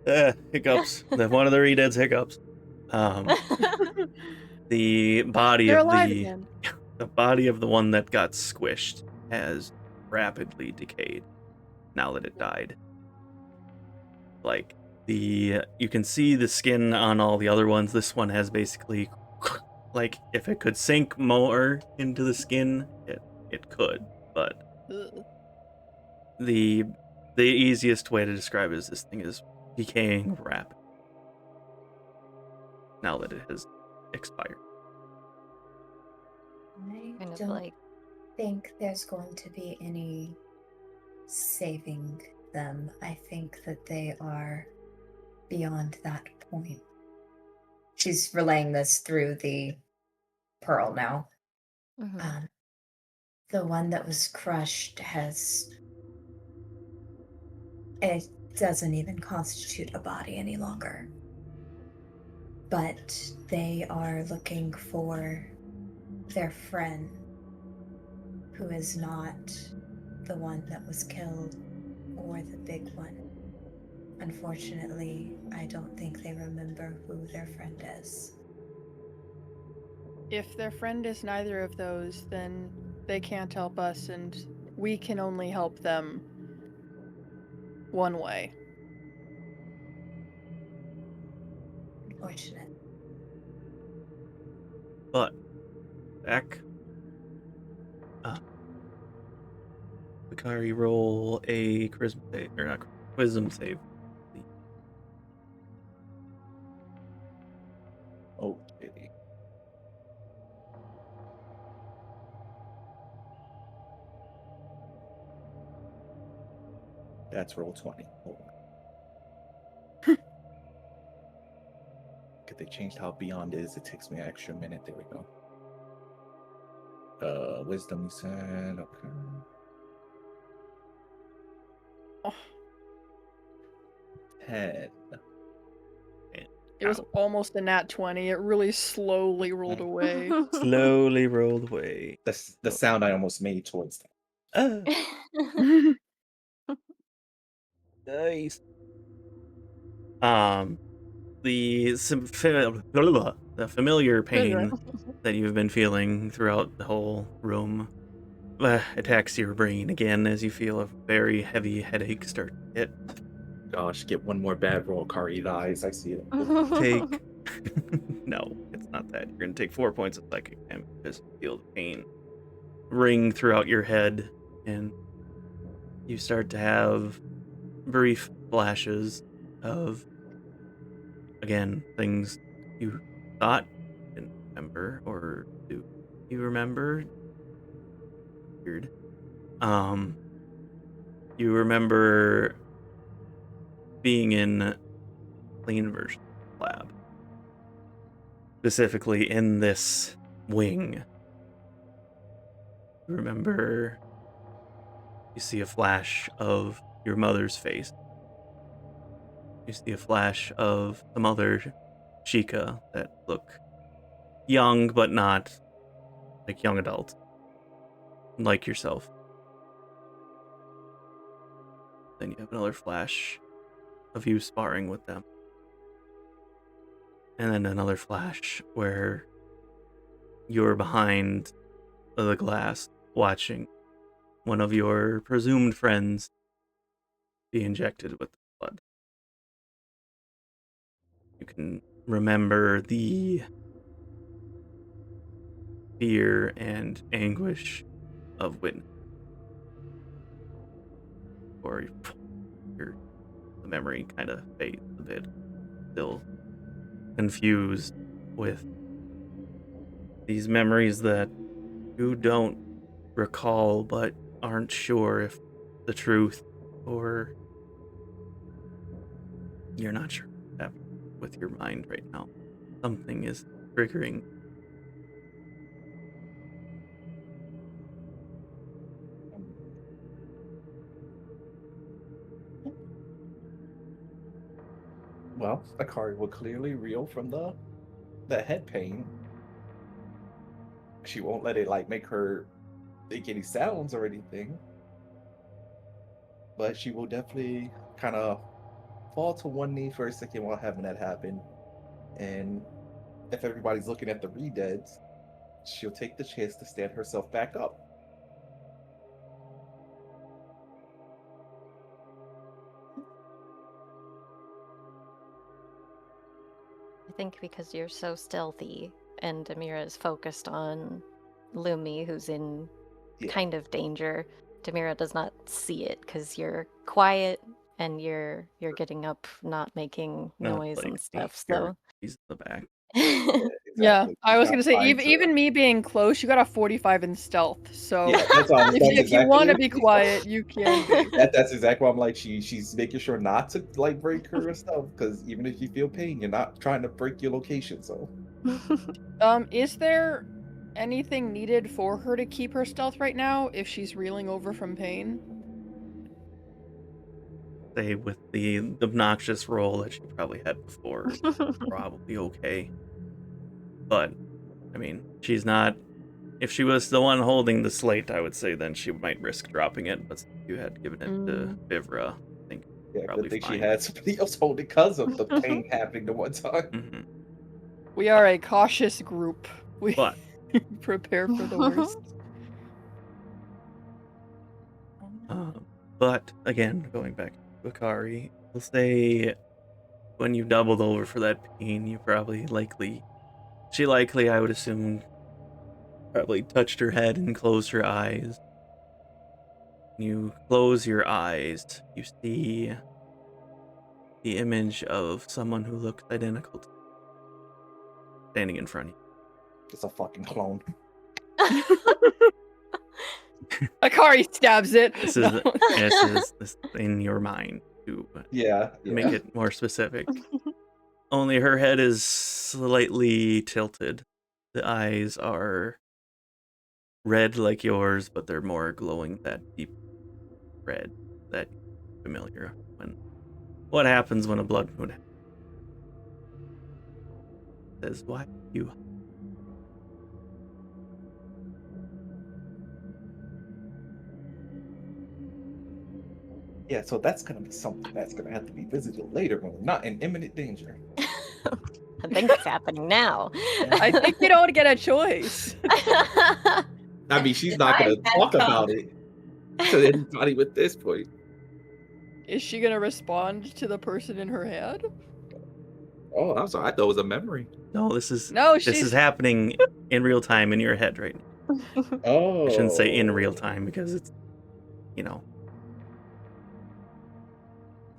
Hiccups. One of the Redead's hiccups. The body They're of alive the again. the body of the one that got squished has rapidly decayed now that it died. Like you can see the skin on all the other ones. This one has basically, like, if it could sink more into the skin, it could, but Ugh. the easiest way to describe it is this thing is decaying rapidly now that it has expired. I Kind of don't like think there's going to be any saving them. I think that they are beyond that point. She's relaying this through the pearl now. mhm. The one that was crushed it doesn't even constitute a body any longer. But they are looking for their friend, who is not the one that was killed or the big one. Unfortunately, I don't think they remember who their friend is. If their friend is neither of those, then they can't help us, and we can only help them one way. Unfortunate. But back, Akari, roll a charisma save, or not wisdom save. Okay. That's roll 20. Hold on. If they changed how beyond is, it takes me an extra minute. There we go. Wisdom, you said. Okay. Oh, 10. it was almost a nat 20. It really slowly rolled away. Slowly rolled away. That's the sound I almost made towards that. Nice. The familiar pain that you've been feeling throughout the whole room attacks your brain again as you feel a very heavy headache start to hit. Gosh, get one more bad roll, Kari dies. I see it. Take no, it's not that. You're gonna take 4 points of psychic damage as you feel the pain ring throughout your head, and you start to have brief flashes of, again, things you thought you didn't remember, or do you remember? Weird. You remember being in clean version lab, specifically in this wing. You remember You see a flash of your mother's face. You see a flash of some other Shiekah that look young, but not like young adult, like yourself. Then you have another flash of you sparring with them. And then another flash where you're behind the glass watching one of your presumed friends be injected with blood. You can remember the fear and anguish of witness. Or the memory kind of fades a bit. Still confused with these memories that you don't recall but aren't sure if the truth, or you're not sure what's happening with your mind right now. Something is triggering. Well, Akari will clearly reel from the head pain. She won't let it like make her make any sounds or anything. But she will definitely kind of fall to one knee for a second while having that happen. And if everybody's looking at the re-deads, she'll take the chance to stand herself back up. I think because you're so stealthy and Demira is focused on Lumi, who's in kind of danger, Demira does not see it because you're quiet and you're getting up, not making noise Like and stuff. scared. So He's in the back. Yeah, I was She's gonna say not trying to- even me being close, you got a 45 in stealth. So Yeah, that's all. if you want to be quiet, you can be. That's exactly why I'm like she's making sure not to like break her stuff, because even if you feel pain, you're not trying to break your location. So, Is there anything needed for her to keep her stealth right now if she's reeling over from pain? Say with the obnoxious roll that she probably had before, probably okay. But I mean, she's not. If she was the one holding the slate, I would say then she might risk dropping it. But since you had given it to Vivra, I think yeah, probably good thing fine. she had somebody else holding because of the pain happening the one time. Mm-hmm. We are a cautious group. We But prepare for the worst. But again, going back to Akari, we'll say when you doubled over for that pain, you she likely, I would assume, probably touched her head and closed her eyes. You close your eyes, you see the image of someone who looks identical to you standing in front of you. It's a fucking clone. Akari stabs it. This is in your mind to make it more specific. Only her head is slightly tilted. The eyes are red like yours, but they're more glowing that deep red that you're familiar when. What happens when a blood moon says, why you? Yeah, so that's gonna be something that's gonna have to be visited later when we're not in imminent danger. I think it's happening now. I think you don't get a choice. I mean, she's not gonna talk about it to anybody with this point. Is she gonna respond to the person in her head? Oh, I'm sorry. I thought it was a memory. No, this is she's happening in real time in your head right now. Oh, I shouldn't say in real time because it's, this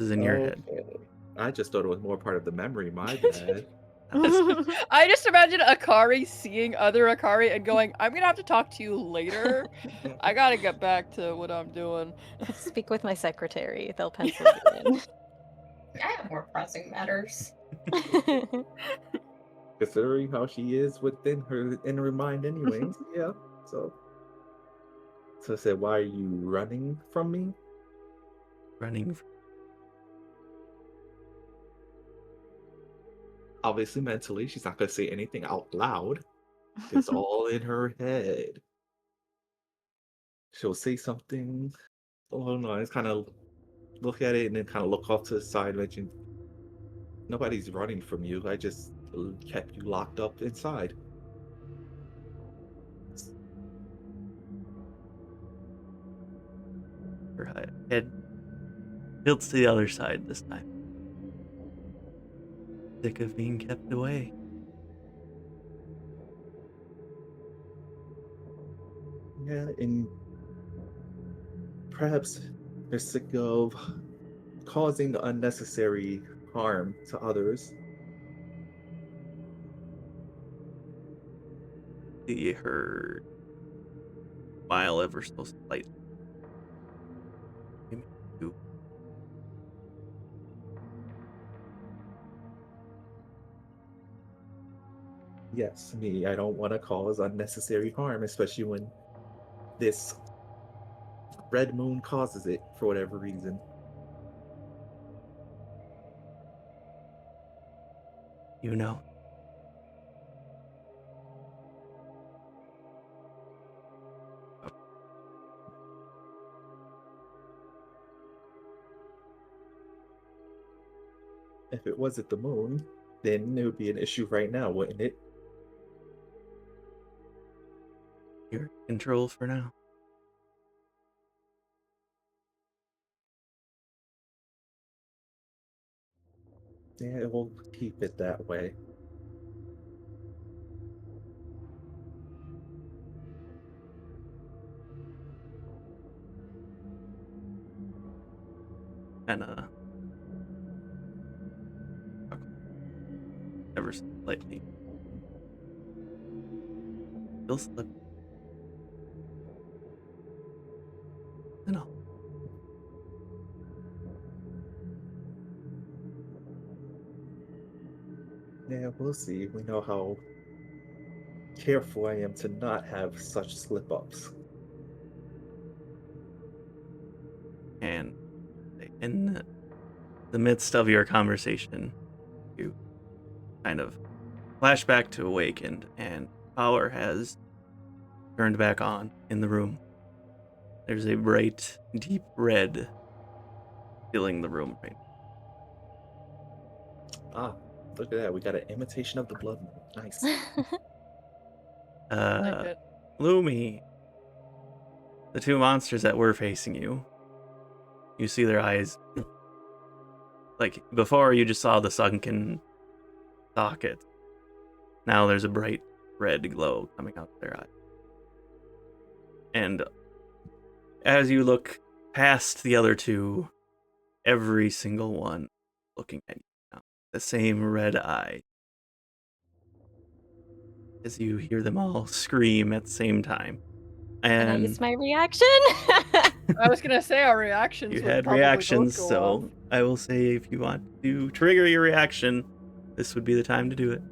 is in your head. I just thought it was more part of the memory. My bad. I just imagine Akari seeing other Akari and going, I'm gonna have to talk to you later. I gotta get back to what I'm doing. Speak with my secretary. They'll pencil you in. I have more pressing matters. Considering how she is within her mind anyways. Yeah. So So I said, why are you running from me? Running. Obviously, mentally, she's not going to say anything out loud. It's all in her head. She'll say something along the lines, kind of look at it, and then kind of look off to the side, mention, nobody's running from you. I just kept you locked up inside. Her head tilts to the other side this time. Sick of being kept away. Yeah, and perhaps they're sick of causing unnecessary harm to others. See her smile ever so slightly. Yes, me. I don't want to cause unnecessary harm, especially when this red moon causes it for whatever reason. You know. If it wasn't the moon, then it would be an issue right now, wouldn't it? You're in control for now. Yeah, we'll keep it that way. Kinda ever so slightly. Still slip. No. Yeah, we'll see. We know how careful I am to not have such slip-ups. And in the midst of your conversation, you kind of flash back to awakened, and power has turned back on in the room. There's a bright, deep red filling the room right now. Ah, look at that. We got an imitation of the blood moon. Nice. Like it. Lumi, the two monsters that were facing you, you see their eyes. Like, before you just saw the sunken socket. Now there's a bright red glow coming out of their eyes. And as you look past the other two, every single one looking at you now. The same red eye. As you hear them all scream at the same time. Can I And use my reaction? I was gonna say our reactions. you would had probably reactions, both go so off. I will say if you want to trigger your reaction, this would be the time to do it.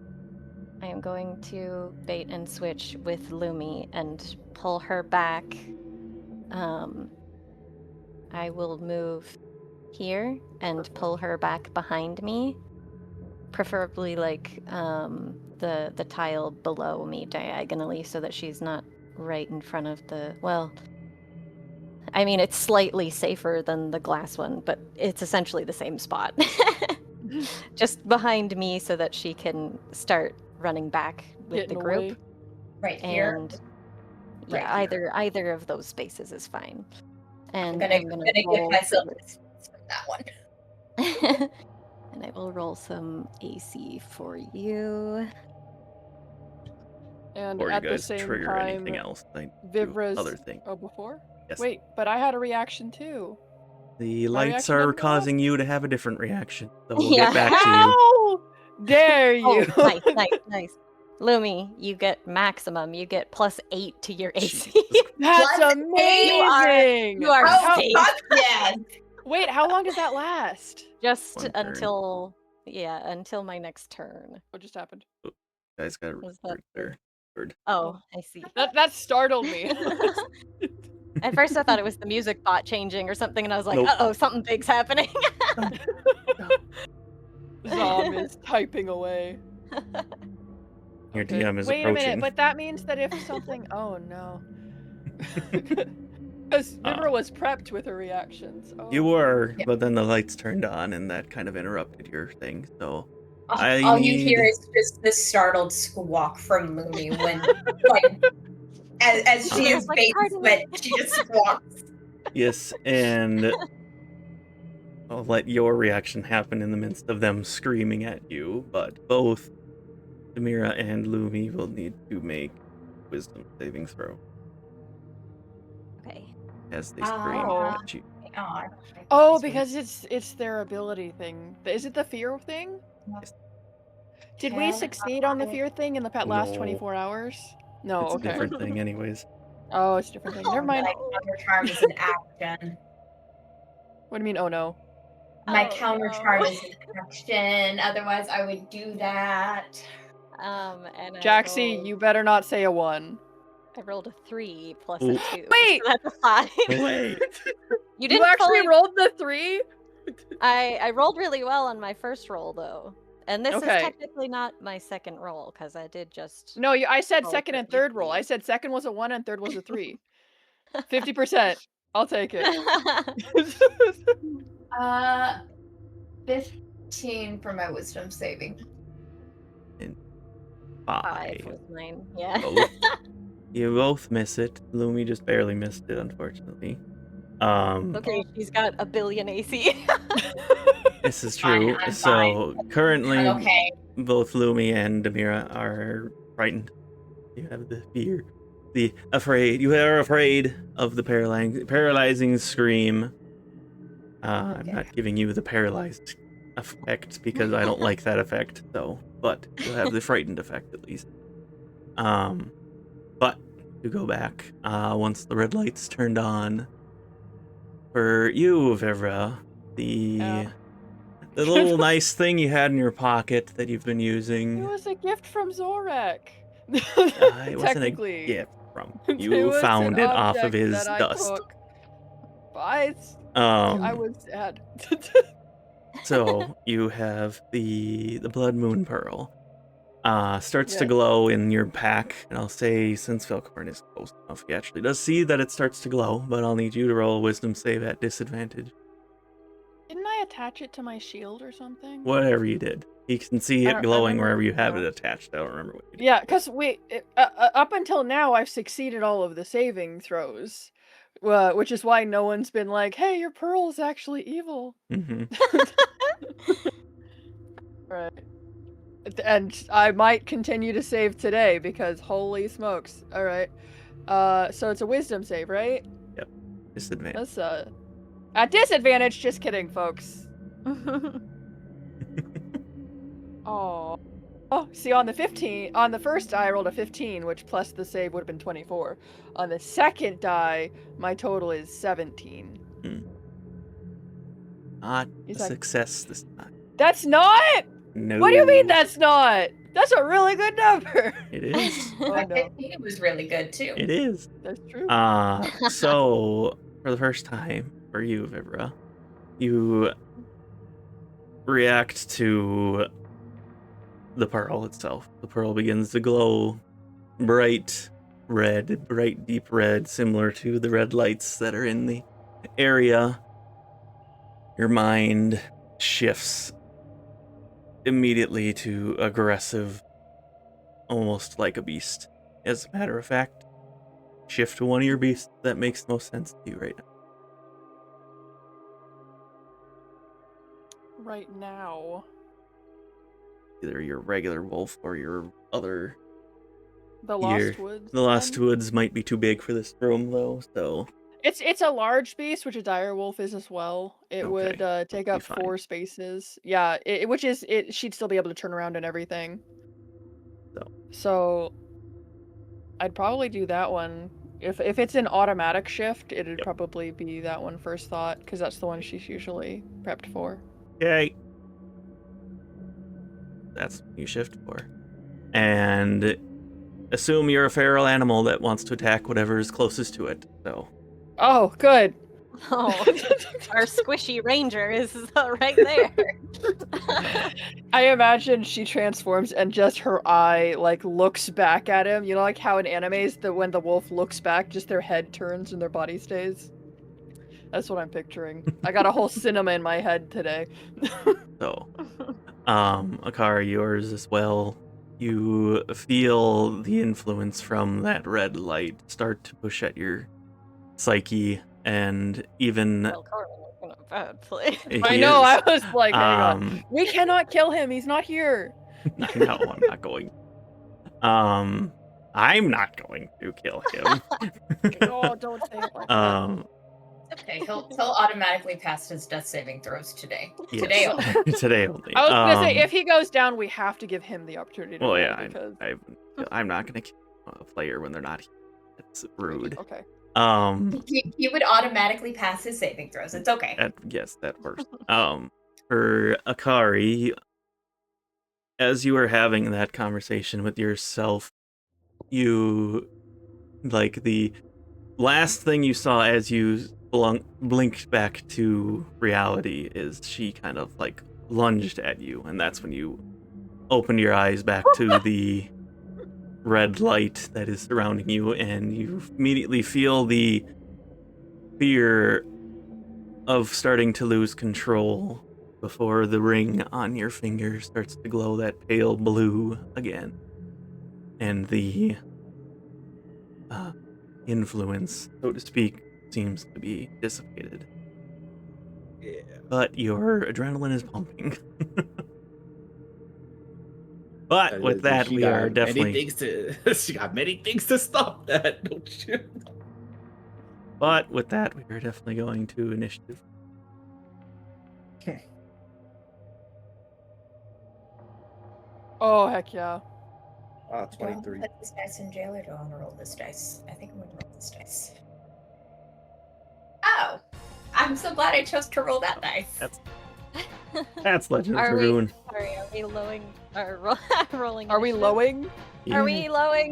I am going to bait and switch with Lumi and pull her back. I will move here and pull her back behind me, preferably like the tile below me diagonally, so that she's not right in front of the. Well, I mean, it's slightly safer than the glass one, but it's essentially the same spot. Just behind me, so that she can start running back with Getting the group. away. Right here. And Right yeah, here. either of those spaces is fine. And I'm gonna give roll myself distance from that one. and I will roll some AC for you. And Or you at the guys same trigger time, anything else. I do Vivra's other thing. Oh, before? Yes. Wait, but I had a reaction too. The My lights reaction are doesn't go off? causing you to have a different reaction. So we'll Yeah. get back to you. How dare you? Oh, nice. Lumi, you get maximum. You get +8 to your AC. Jesus. That's Plus amazing. You are Oh, safe. fuck yeah! Wait, how long does that last? Just One turn. until my next turn. What just happened? Guys got Was that there. Bird. Oh, I see. That startled me. At first, I thought it was the music bot changing or something, and I was like, Nope. "Uh-oh, something big's happening." Zom is typing away. Your Okay. DM is Wait a minute, approaching. but that means that if something... Oh, no. Because Vivra was prepped with her reactions. Oh. You were, Yeah. but then the lights turned on, and that kind of interrupted your thing. So All you hear is just the startled squawk from Lumi when, like, as she is Like, bait and "Pardon switch, me." she just squawks. yes, and I'll let your reaction happen in the midst of them screaming at you. But both Demira and Lumi will need to make wisdom saving throw Okay. as they scream at you. Oh, because it's their ability thing. Is it the fear thing? Yes. Did we succeed on the fear thing in the last No. 24 hours? No, It's a okay. different thing, anyways. Oh, it's a different thing. Never mind. My counter charm is an action. What do you mean, oh no? My Oh, counter no. charm is an action. Otherwise, I would do that. And Jaxi, you better not say a 1. I rolled a 3 plus Ooh. a 2. Wait! So that's a 5. Wait. You You actually rolled the 3? I rolled really well on my first roll, though. And this Okay. is technically not my second roll, because I did just... No, I said Oh, second and okay. third roll. I said second was a 1 and third was a 3. 50%. I'll take it. 15 for my wisdom saving. 5 5. was mine. Yeah. Both. You both miss it. Lumi just barely missed it, unfortunately. Okay, she's got a billion AC. This is true. I'm So currently, Okay. both Lumi and Demira are frightened. You have the fear, the afraid. You are afraid of the paralyzing scream. I'm not giving you the paralyzed effect because I don't like that effect, though. But you'll have the frightened effect at least. But to go back, once the red lights turned on, for you, Vivra, the little nice thing you had in your pocket that you've been using. It was a gift from Zorek. It wasn't a Technically. gift from It you. was Found an it off of object his that I dust. took. I was sad. So you have the blood moon pearl. Starts to Yeah. glow in your pack, and I'll say since Velkorin is close enough, he actually does see that it starts to glow, but I'll need you to roll a wisdom save at disadvantage. Didn't I attach it to my shield or something? Whatever you did. You can see I it don't glowing remember. wherever you have No. it attached. I don't remember what you did. Yeah, because up until now, I've succeeded all of the saving throws, which is why no one's been like, "Hey, your pearl is actually evil." Right. And I might continue to save today because holy smokes! All right. So it's a wisdom save, right? Yep. Disadvantage. That's at disadvantage. Just kidding, folks. Oh. Oh, see, on the first die, I rolled a 15, which plus the save would have been 24. On the second die, my total is 17. Not He's a like, success this time. That's not? No. What do you mean that's not? That's a really good number. It is. Oh, My no. 15 was really good too. It is. That's true. So for the first time for you, Vivra, you react to the pearl itself. The pearl begins to glow bright red, bright deep red, similar to the red lights that are in the area. Your mind shifts immediately to aggressive, almost like a beast. As a matter of fact, shift to one of your beasts that makes the most sense to you right now. Right now. Either your regular wolf or your other. The Lost Woods. The Lost one? Woods might be too big for this room, though, so. It's a large beast, which a dire wolf is as well. It would take up 4 spaces. Yeah, she'd still be able to turn around and everything. So I'd probably do that one. If it's an automatic shift, it'd probably be that one first thought, because that's the one she's usually prepped for. Okay. That's what you shift for. And assume you're a feral animal that wants to attack whatever is closest to it. So Oh, good. Oh, our squishy ranger is right there. I imagine she transforms and just her eye like looks back at him. You know, like how in animes that when the wolf looks back, just their head turns and their body stays. That's what I'm picturing. I got a whole cinema in my head today. So, Akari, yours as well. You feel the influence from that red light start to push at your psyche, and even Velkorin is in a bad place. I he know, is. I was like, hang on. We cannot kill him, he's not here. No, I'm not going. I'm not going to kill him. Oh, don't say it like that. Okay, he'll automatically pass his death saving throws today. Yes. Today only. Today only. I was gonna say, if he goes down, we have to give him the opportunity to Well, roll, yeah, because... I'm not gonna kill a player when they're not here. That's rude. Okay. He would automatically pass his saving throws. It's okay. That works. For Akari, as you were having that conversation with yourself, you, like, the last thing you saw as you blinked back to reality is she kind of, like, lunged at you, and that's when you opened your eyes back to the red light that is surrounding you, and you immediately feel the fear of starting to lose control before the ring on your finger starts to glow that pale blue again, and the influence, so to speak, seems to be dissipated. Yeah. But your adrenaline is pumping. But with that, we are definitely... She got many things to stop that, don't you? But with that, we are definitely going to initiative. Oh, heck yeah. 23. Do I put this dice in jail or do I want to roll this dice? I think I'm going to roll this dice. Oh! I'm so glad I chose to roll that dice. That's Legend of Dragoon. Sorry, are we lowing rolling? Are we initiative? lowing? Are we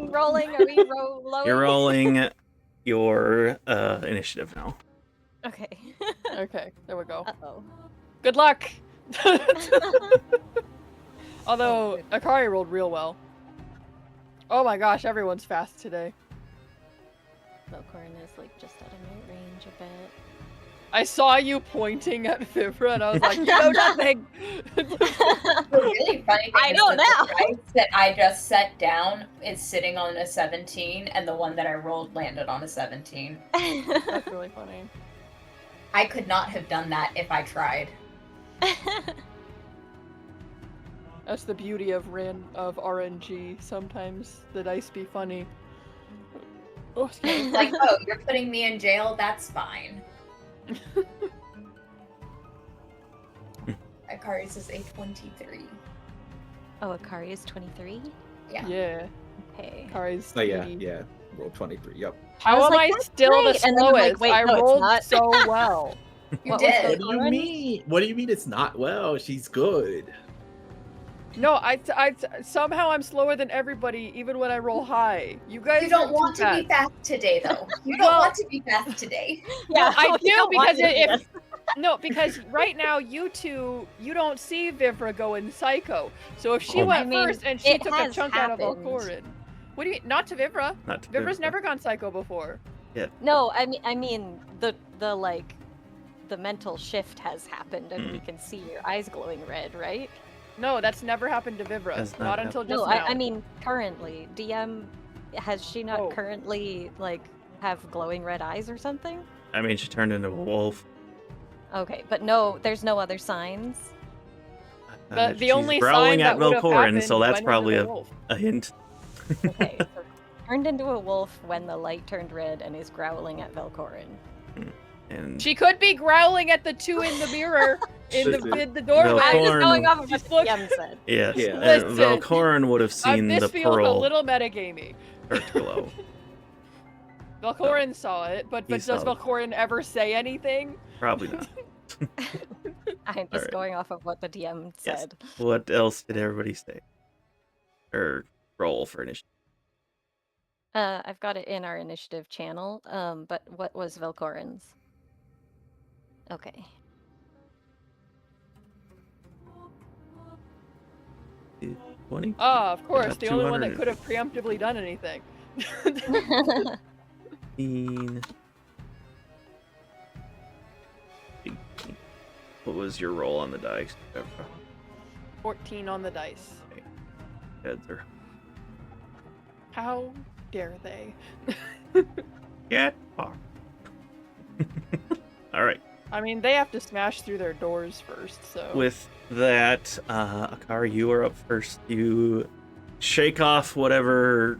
rolling? Are we lowing? You're rolling your initiative now. Okay. Okay, there we go. Uh-oh. Good luck! Although, Akari rolled real well. Oh my gosh, everyone's fast today. Velkorin is like just out of my range a bit. I saw you pointing at Vivra and I was like, you know nothing! The really funny thing I is know that now. the dice that I just set down is sitting on a 17, and the one that I rolled landed on a 17. That's really funny. I could not have done that if I tried. That's the beauty of RNG. Sometimes the dice be funny. Oh, excuse me. Like, oh, you're putting me in jail? That's fine. Akari says a 23. Oh, Akari is 23? Yeah. Yeah. Okay. Akari's Oh, yeah, 80. yeah. Roll 23, yep. How was am like, I that's still the great, and then I'm slowest? like, wait, I no, it's rolled not. so well. You What was did. What do you mean? What do you mean it's not well? She's good. No, I somehow I'm slower than everybody, even when I roll high. You guys You don't are want too to be fast. fast today, though. You don't Well- want to be fast today. No, I we do don't want because you to if no, because right now you two, you don't see Vivra going psycho. So if she Oh. went I mean, first and she it took a has chunk out of happened. Velkorin, what do you mean? Not to Vivra. Not to Vivra's Vivra. never gone psycho before. No, I mean the like the mental shift has happened and we can see your eyes glowing red, right? No, that's never happened to Vivra. Has not Not until just No, now. I mean currently. DM has she not Oh. currently like have glowing red eyes or something? I mean, she turned into a wolf. Okay, but no, there's no other signs. the She's only growling sign at that would have Velkorin, happened so that's when probably into the wolf. a hint. Okay, so turned into a wolf when the light turned red and is growling at Velkorin. And She could be growling at the two in the mirror in the doorway. I'm just going Velkorin- off of what Just the look- DM said. yes, Yeah. and Listen, Velkorin would have seen this the feels a pearl little metagamey. start to glow. Velkorin saw it, but He does saw it. Velkorin ever say anything? Probably not. I'm just Alright. going off of what the DM Yes. said. What else did everybody say? Or roll for initiative? I've got it in our initiative channel. But what was Velkorin's? Okay. Is 20? Ah, of course, got the only one that 200. could have preemptively done anything. 18. What was your roll on the dice? 14 on the dice. Heads are. How dare they? Get fucked. All right. I mean, they have to smash through their doors first, so... With that, Akari, you are up first. You shake off whatever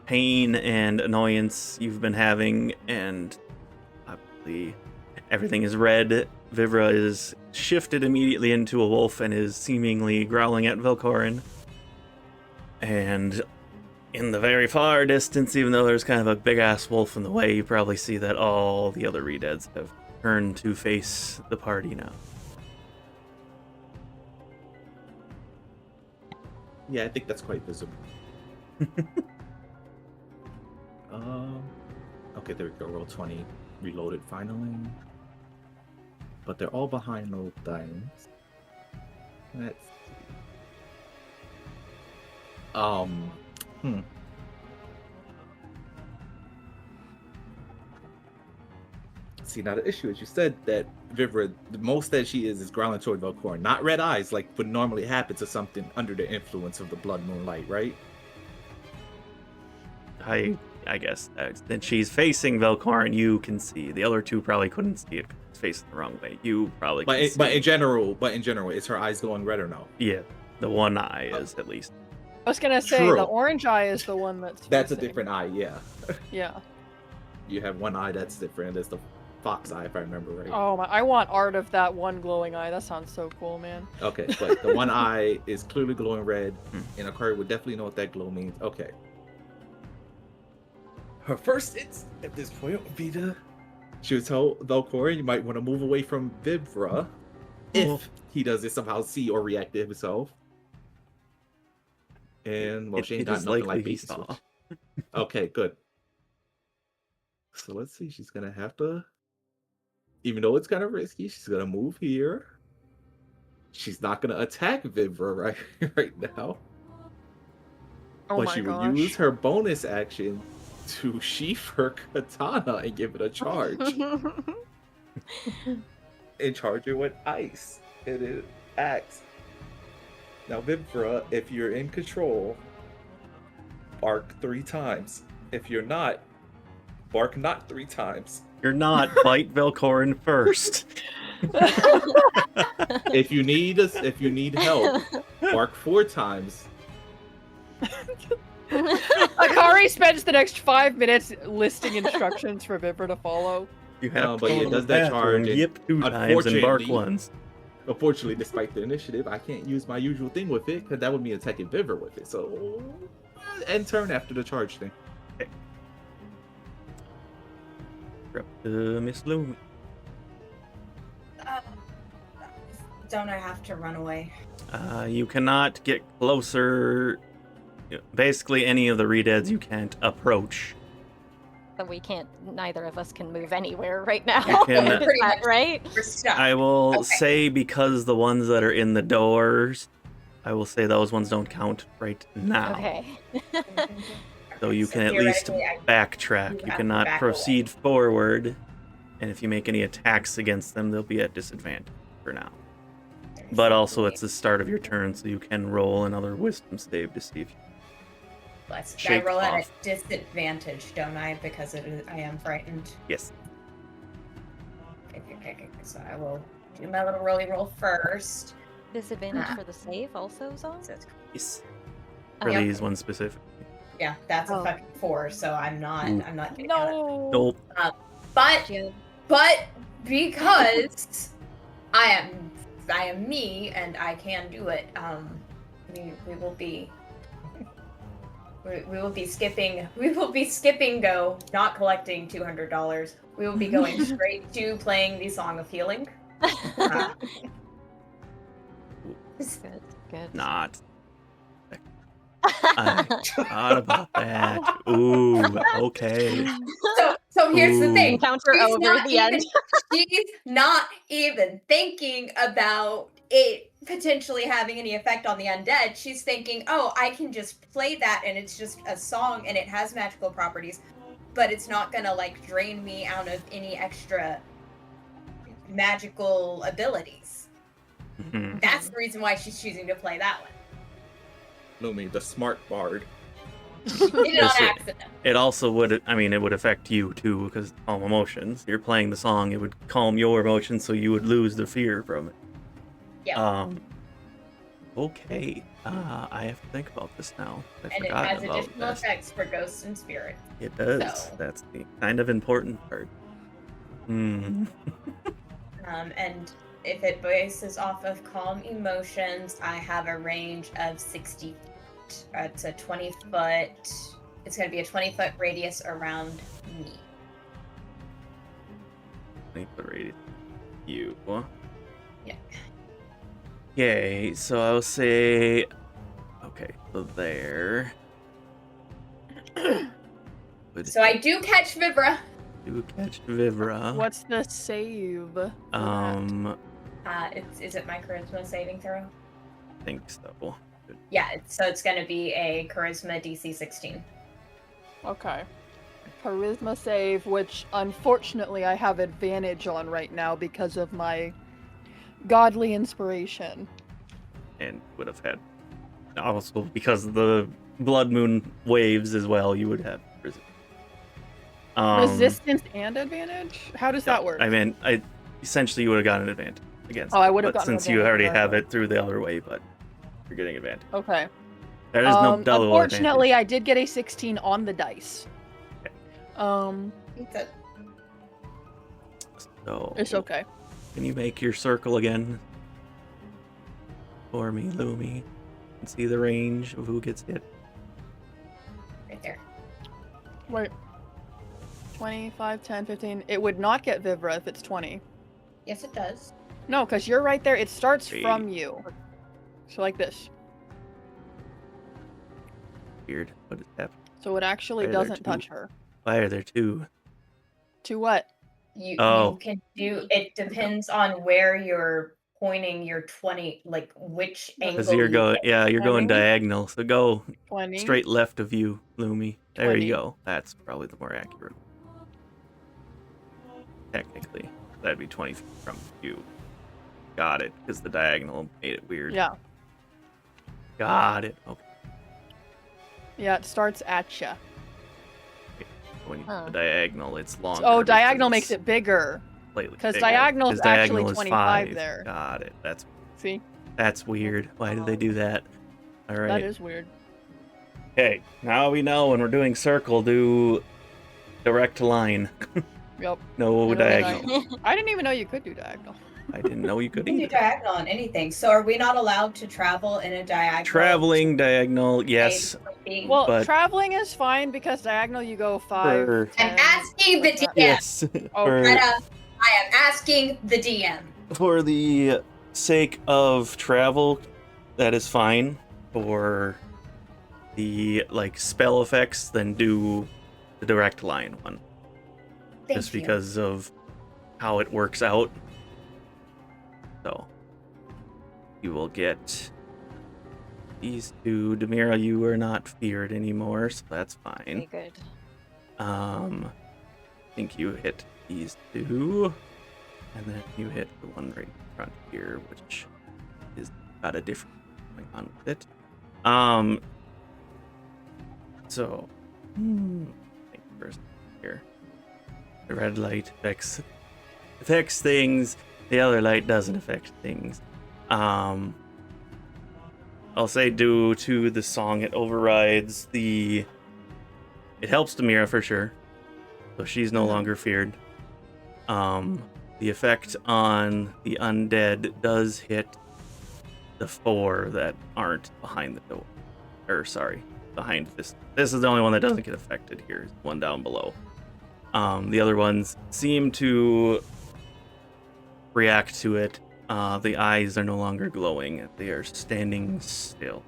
pain and annoyance you've been having, and obviously everything is red. Vivra is shifted immediately into a wolf and is seemingly growling at Velkorin. And in the very far distance, even though there's kind of a big-ass wolf in the way, you probably see that all the other Redeads have turned to face the party now. Yeah, I think that's quite visible. Okay, there we go. Roll 20. Reloaded finally. But they're all behind those dimes. Let's see. See, now the issue is you said that Vivra, the most that she is growling toward Velkorin. Not red eyes like would normally happen to something under the influence of the blood moonlight, right? I guess then she's facing Velkorin. You can see the other two probably couldn't see it. It's facing the wrong way. You probably. Can see. But in general, is her eyes glowing red or no? Yeah, the one eye is at least. I was gonna say, True. the orange eye is the one that's That's a facing. different eye, yeah. Yeah. You have one eye that's different. There's the fox eye, if I remember right. Oh my, I want art of that one glowing eye. That sounds so cool, man. Okay, but the one eye is clearly glowing red, and Akari would definitely know what that glow means. Okay. Her first instinct at this point would be to... She would tell Velkorin, you might want to move away from Vivra if he doesn't somehow see or react to himself. And, well, she ain't got nothing like bait and switch. Okay, good. So let's see, she's gonna have to... Even though it's kind of risky, she's gonna move here. She's not gonna attack Vivra right now. Oh But my she gosh. would use her bonus action to sheath her katana and give it a charge. And charge it with ice. And it acts. Now, Vivra, if you're in control, bark 3 times. If you're not, bark not 3 times. You're not. Bite Velkorin first. If you need help, bark 4 times. Akari spends the next 5 minutes listing instructions for Vivra to follow. You have but to yeah, go to does the that bathroom, charge, and yip 2 times and bark once. Unfortunately, despite the initiative, I can't use my usual thing with it, because that would mean attacking Vivra with it. So, end turn after the charge thing. Okay. Up to Miss Lumi. Don't I have to run away? You cannot get closer. Basically, any of the Redeads you can't approach. But we can't, neither of us can move anywhere right now. You can- Is that right? We're stuck. I will Okay. say, because the ones that are in the doors, I will say those ones don't count right now. Okay. So you can at least theoretically, backtrack. You have to cannot back proceed forward, and if you make any attacks against them, they'll be at disadvantage for now. But also, it's the start of your turn, so you can roll another wisdom save to see if you I shake roll at off. a disadvantage, don't I? Because I am frightened. Yes. Okay. So I will do my little roll first. Disadvantage for the save also, Zon? So it's, Yes. For Yep. these ones specifically. yeah, that's Oh. a fucking 4. So I'm not. Ooh. I'm not. getting on it. No. Nope. But because I am me and I can do it. We will be. We will be skipping. We will be skipping go, not collecting $200. We will be going straight to playing the Song of Healing. Good. Not. I forgot about that. Ooh, okay. So here's the thing. Encounter She's over not the end. She's not even thinking about it potentially having any effect on the undead. She's thinking, oh, I can just play that and it's just a song and it has magical properties, but it's not gonna like drain me out of any extra magical abilities. Mhm. That's the reason why she's choosing to play that one. Lumi, the smart bard. She did it on Listen, accident. It also would, I mean, it would affect you too, because calm emotions. You're playing the song, it would calm your emotions, so you would lose the fear from it. Yeah. Okay. I have to think about this now. I've And it forgotten has about additional that. effects for ghosts and spirits. It does. So- That's the kind of important part. Hmm. And if it bases off of calm emotions, I have a range of 60 feet. It's a 20-foot. It's going to be a 20-foot radius around me. 20-foot radius. You. Yeah. Yay. So I'll say. Okay. So there. So I do catch Vivra. Do catch Vivra. What's the save? for that? Is it my charisma saving throw? I think so. Yeah. So it's going to be a charisma DC 16. Okay. Charisma save, which unfortunately I have advantage on right now because of my godly inspiration. And would have had also because of the blood moon waves as well. You would have Resistance and advantage? How does that work? I mean, essentially you would have gotten an advantage against. Oh, I it, would have but gotten an since you already advantage have regardless. it through the other way, but you're getting advantage. Okay. There is no double Unfortunately, advantage. I did get a 16 on the dice. It's a- So It's okay. can you make your circle again for me, Lumi, and see the range of who gets hit? right there. Wait. 25, 10, 15. It would not get Vivra if it's 20. Yes, it does. No, because you're right there. It starts Wait. from you. So like this. Weird. What is happening? So it actually Are there doesn't two? touch her. Why are there two? To what? You Oh. can do it. Depends on where you're pointing your 20, like which angle. Because you're going, yeah, you're going 20? diagonal. So go 20? straight left of you, Lumi. There 20. you go. That's probably the more accurate. Technically, that'd be 20 feet from you. Got it, because the diagonal made it weird. Yeah. Got it. Okay. Yeah, it starts at ya. When you Huh. the diagonal, it's longer. Oh, because diagonal makes it's it bigger. slightly 'cause bigger. diagonal is 'Cause actually diagonal is 25 5. there. Got it. See? That's weird. Why did they do that? All right. That is weird. Okay, now we know when we're doing circle, do direct line. Yep. No I know diagonal. I didn't even know you could do diagonal. I didn't know you You could can do either. diagonal on anything. So are we not allowed to travel in a diagonal? Traveling diagonal, yes. Well, But- traveling is fine because diagonal you go 5. For- 10, I'm asking the like that. DM. Yes. Oh, For, I am asking the DM. for the sake of travel, that is fine. For the like spell effects, then do the direct line one. Thank Just you. because of how it works out. So you will get these two. Demira, you are not feared anymore, so that's fine. Okay, good. I think you hit these two, and then you hit the one right in front here, which is got a different thing going on with it. So, think first here. The red light affects things. The other light doesn't affect things. I'll say due to the song, it overrides the. It helps Demira for sure, so she's no longer feared. The effect on the undead does hit the 4 that aren't behind the door. Or sorry, behind this. This is the only one that doesn't get affected here. One down below. The other ones seem to react to it. The eyes are no longer glowing. They are standing still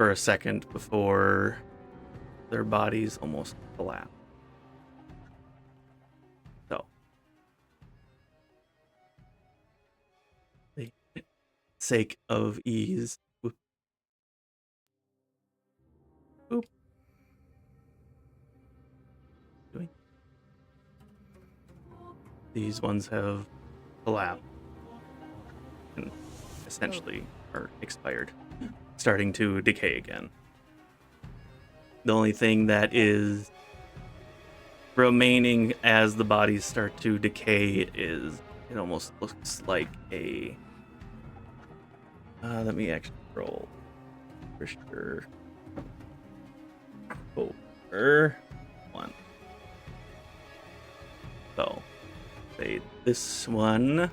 for a second before their bodies almost collapse. So, for the sake of ease, whoop, whoop. These ones have collapsed and essentially are expired, starting to decay again. The only thing that is remaining as the bodies start to decay is it almost looks like a let me actually roll for sure. Over one. So say this one.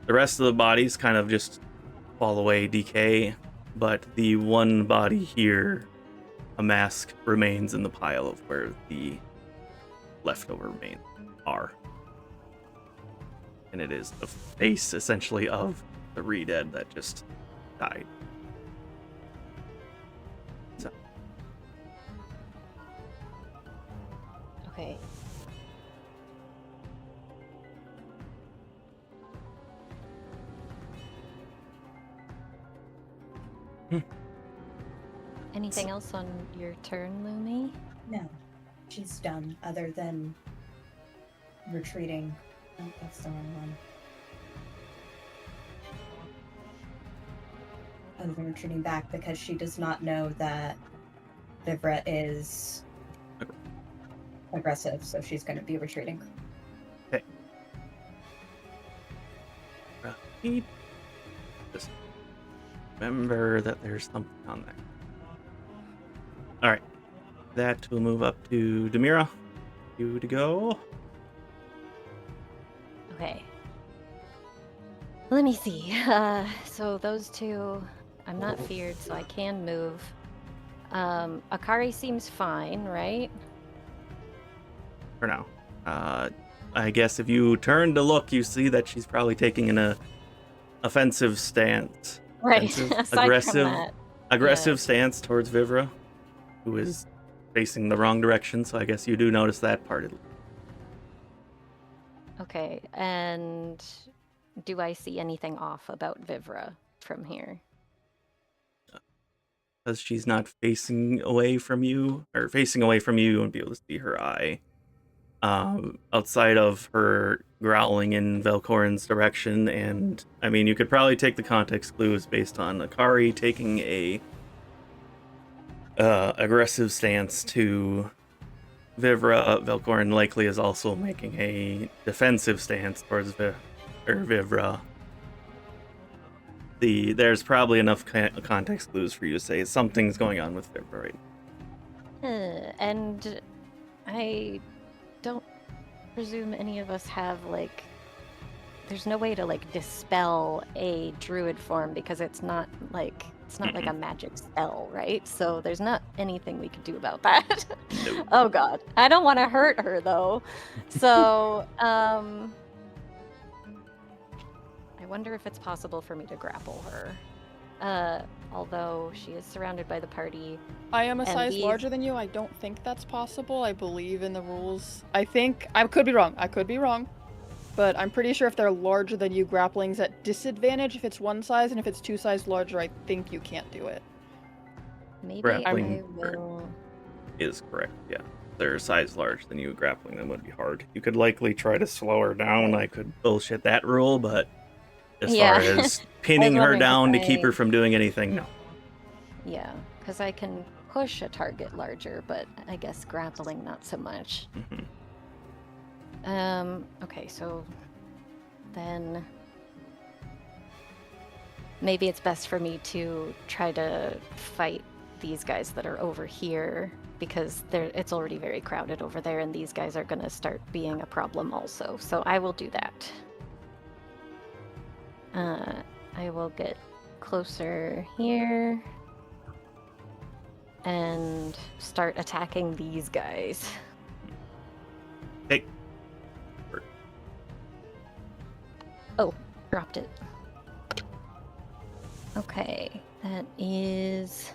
The rest of the bodies kind of just fall away, decay, but the one body here, a mask, remains in the pile of where the leftover remains are. And it is the face, essentially, of the re-dead that just died. So. Okay. Anything else on your turn, Lumi? No, she's done, other than retreating. Oh, that's the wrong one. Other than retreating back because she does not know that Vivra is aggressive, so she's going to be retreating. Okay. Just remember that there's something on there. All right. That will move up to Demira. You to go. Okay. Let me see. So those two, I'm not feared, so I can move. Akari seems fine, right? For now. I guess if you turn to look, you see that she's probably taking an offensive stance. Right. Offensive, Aside from that, aggressive yes. stance towards Vivra, who is facing the wrong direction, so I guess you do notice that part. Okay, and do I see anything off about Vivra from here? Because she's not facing away from you, you won't be able to see her eye. Outside of her growling in Velkorin's direction, and I mean, you could probably take the context clues based on Akari taking a aggressive stance to Vivra. Velkorin likely is also making a defensive stance towards Vivra. There's probably enough context clues for you to say something's going on with Vivra right now. And I don't presume any of us have, like, there's no way to, like, dispel a druid form because it's not like a magic spell, right? So there's not anything we could do about that. Nope. Oh god. I don't want to hurt her though. So, I wonder if it's possible for me to grapple her. Although she is surrounded by the party. I am a And size these- larger than you. I don't think that's possible. I believe in the rules. I think I could be wrong. But I'm pretty sure if they're larger than you, grappling's at disadvantage if it's one size, and if it's two sizes larger, I think you can't do it. Maybe Grappling I will. is correct, yeah. They're a size larger than you, grappling them would be hard. You could likely try to slow her down. I could bullshit that rule, but as Yeah. far as pinning her wondering if down to keep her I- from doing anything, no. Yeah, because I can push a target larger, but I guess grappling not so much. Mhm. Okay, so then maybe it's best for me to try to fight these guys that are over here because it's already very crowded over there and these guys are going to start being a problem also. So I will do that. I will get closer here and start attacking these guys. Hey. Oh, dropped it. Okay, that is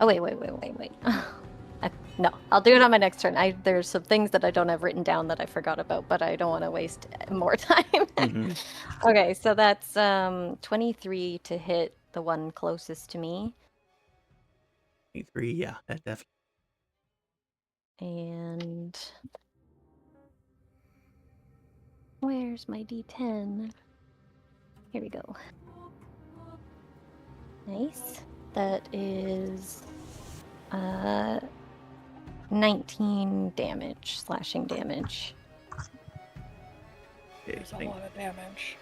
Oh, wait. No, I'll do it on my next turn. There's some things that I don't have written down that I forgot about, but I don't want to waste more time. Mhm. Okay, so that's 23 to hit the one closest to me. 3, yeah, that definitely. And where's my D10? Here we go. Nice. That is 19 damage, slashing damage. Okay, There's a lot of damage.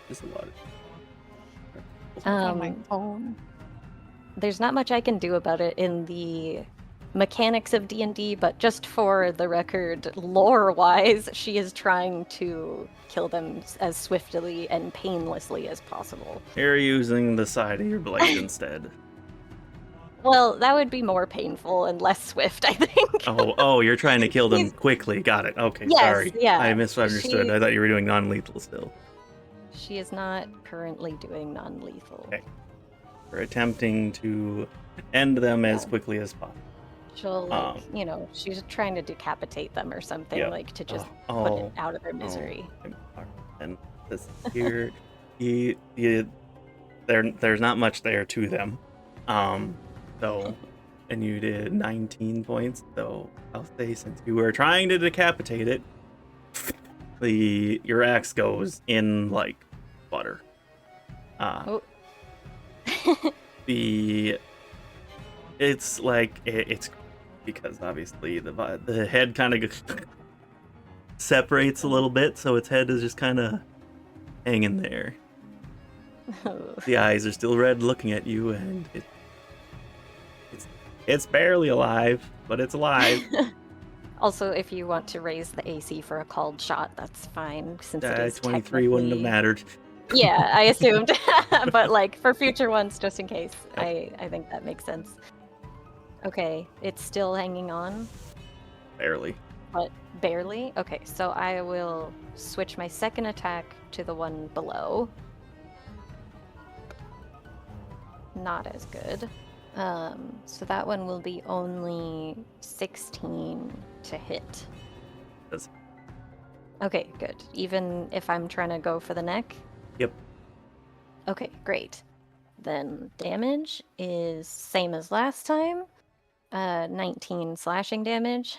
Just a lot of. It's on my phone. There's not much I can do about it in the mechanics of D&D, but just for the record, lore-wise, she is trying to kill them as swiftly and painlessly as possible. You're using the side of your blade instead. Well, that would be more painful and less swift, I think. Oh, you're trying to kill them quickly. Got it. Okay, Yes, sorry. yeah. I misunderstood. I thought you were doing non-lethal still. She is not currently doing non-lethal. Okay. We're attempting to end them as quickly as possible. She'll, she's trying to decapitate them or something, like to just put it out of their misery. And this here, there's not much there to them. So, and you did 19 points. So I'll say since you were trying to decapitate it, your axe goes in like butter. It's like it's because obviously the head kind of separates a little bit, so its head is just kind of hanging there. The eyes are still red, looking at you, and it's barely alive, but it's alive. Also, if you want to raise the AC for a called shot, that's fine. Since it is 23 wouldn't have mattered. Yeah, I assumed. But like for future ones, just in case, I think that makes sense. Okay, it's still hanging on. Barely. But barely? Okay, so I will switch my second attack to the one below. Not as good. So that one will be only 16 to hit. Okay, good. Even if I'm trying to go for the neck? Yep. Okay, great. Then damage is same as last time. 19 slashing damage.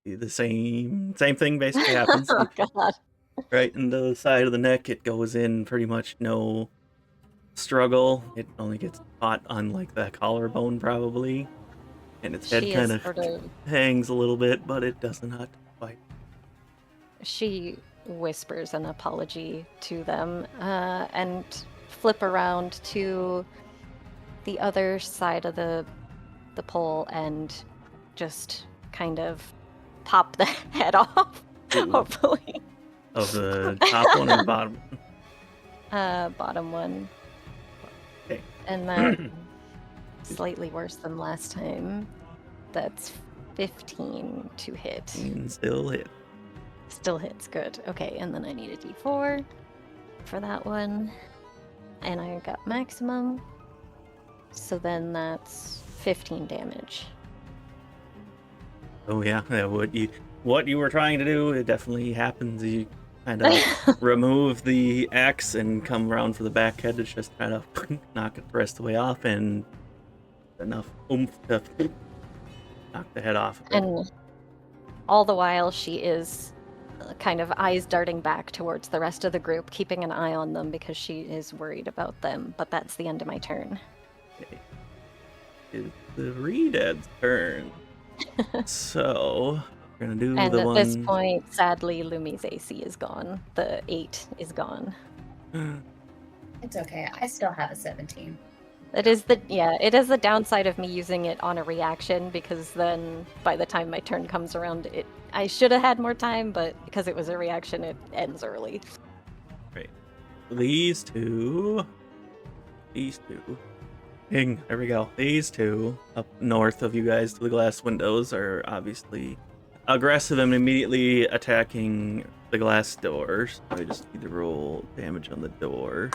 The same thing basically happens. Oh god. Right in the side of the neck, it goes in pretty much no struggle. It only gets caught on like the collarbone probably, and its head kind of hangs a little bit, but it does not bite. She whispers an apology to them and flip around to the other side of the pole and just kind of pop the head off. Ooh. Hopefully. Of the top one or the bottom? Bottom one. Okay. And then slightly worse than last time. That's 15 to hit. Still hit. Still hits, good. Okay, and then I need a d4 for that one. And I got maximum. So then that's 15 damage. Oh yeah, what you were trying to do, it definitely happens. You kind of remove the axe and come around for the back head to just kind of knock it the rest of the way off, and enough oomph to knock the head off. And all the while she is kind of eyes darting back towards the rest of the group, keeping an eye on them because she is worried about them. But that's the end of my turn. Okay. It's the Redead's turn. So we're gonna do and the at one. This point, sadly, Lumi's AC is gone. The 8 is gone. It's okay. I still have a 17. It is the downside of me using it on a reaction, because then by the time my turn comes around, I should have had more time, but because it was a reaction, it ends early. Right. These two. Ping. There we go. These two up north of you guys to the glass windows are obviously aggressive and immediately attacking the glass doors. I just need to roll damage on the door.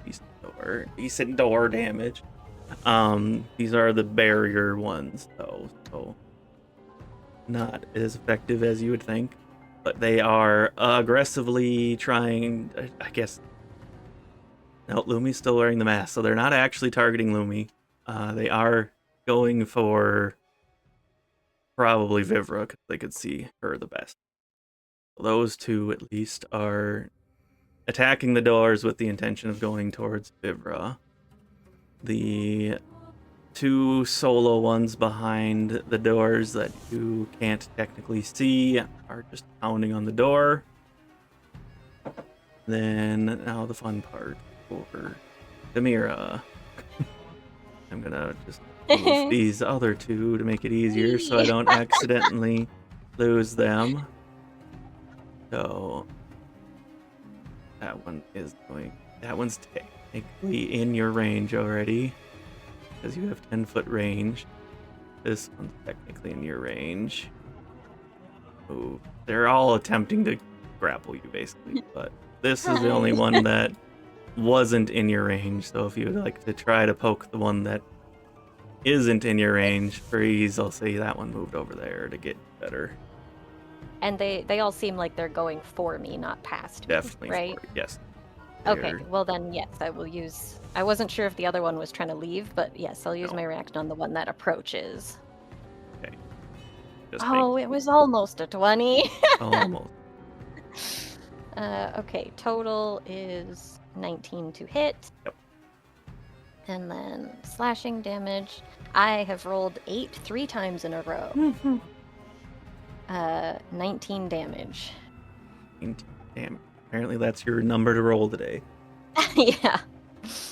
These go or decent door damage. These are the barrier ones, though, so not as effective as you would think. But they are aggressively trying, I guess. No, Lumi's still wearing the mask, so they're not actually targeting Lumi. They are going for probably Vivra, because they could see her the best. Those two, at least, are attacking the doors with the intention of going towards Vivra. The two solo ones behind the doors that you can't technically see are just pounding on the door. Then, now the fun part for Demira. I'm gonna just move these other two to make it easier so I don't accidentally lose them. So that one's technically in your range already, because you have 10-foot range. This one's technically in your range. Ooh, they're all attempting to grapple you, basically, but this is the only one that wasn't in your range, so if you would like to try to poke the one that isn't in your range for ease, I'll say that one moved over there to get better. And they all seem like they're going for me, not past me. Definitely, right? Yes. Okay, well then, yes, I will use... I wasn't sure if the other one was trying to leave, but yes, I'll use my reaction on the one that approaches. Okay. It was almost a 20. Almost. Okay, total is 19 to hit. Yep. And then slashing damage. I have rolled 8 3 times in a row. 19 damage. 19 damage. Apparently that's your number to roll today. Yeah.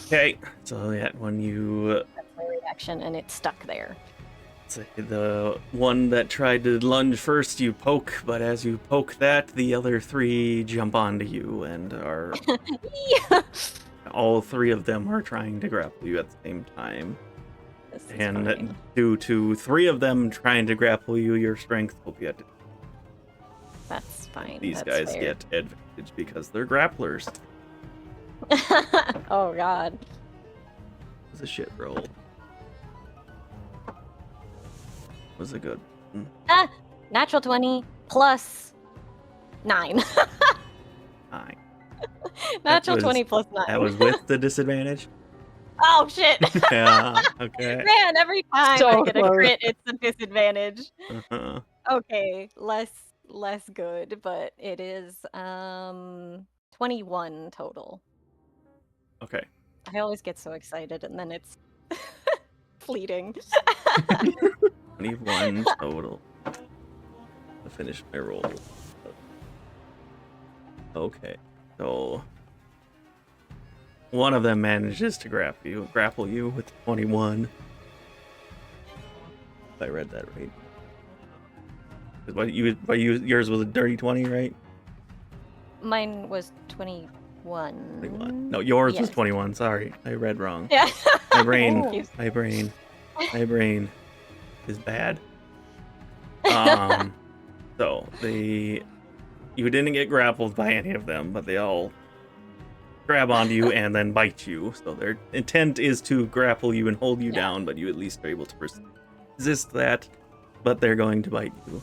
Okay, so that when you... That's my reaction, and it's stuck there. Say the one that tried to lunge first, you poke, but as you poke that, the other three jump onto you and are... Yeah. All three of them are trying to grapple you at the same time. This is And fine. due to three of them trying to grapple you, your strength will be at... That's fine. These That's guys fair. get advantage because they're grapplers. Oh god. It was a shit roll. Was a good one. Natural 20 plus 9. 9. Natural was- 20 plus 9. That was with the disadvantage? Oh shit! Yeah, okay. Man, every time So I get a close. crit, it's a disadvantage. Uh-huh. Okay, less good, but it is 21 total. Okay. I always get so excited and then it's fleeting. 21 total. To finish my roll. Okay, so one of them manages to grapple you with 21. If I read that right. Yours was a dirty 20, right? Mine was 21. 21. No, yours was Yes. 21. Sorry, I read wrong. Yeah. My brain, Oh. my brain is bad. So you didn't get grappled by any of them, but they all grab onto you and then bite you. So their intent is to grapple you and hold you down, but you at least are able to resist that. But they're going to bite you.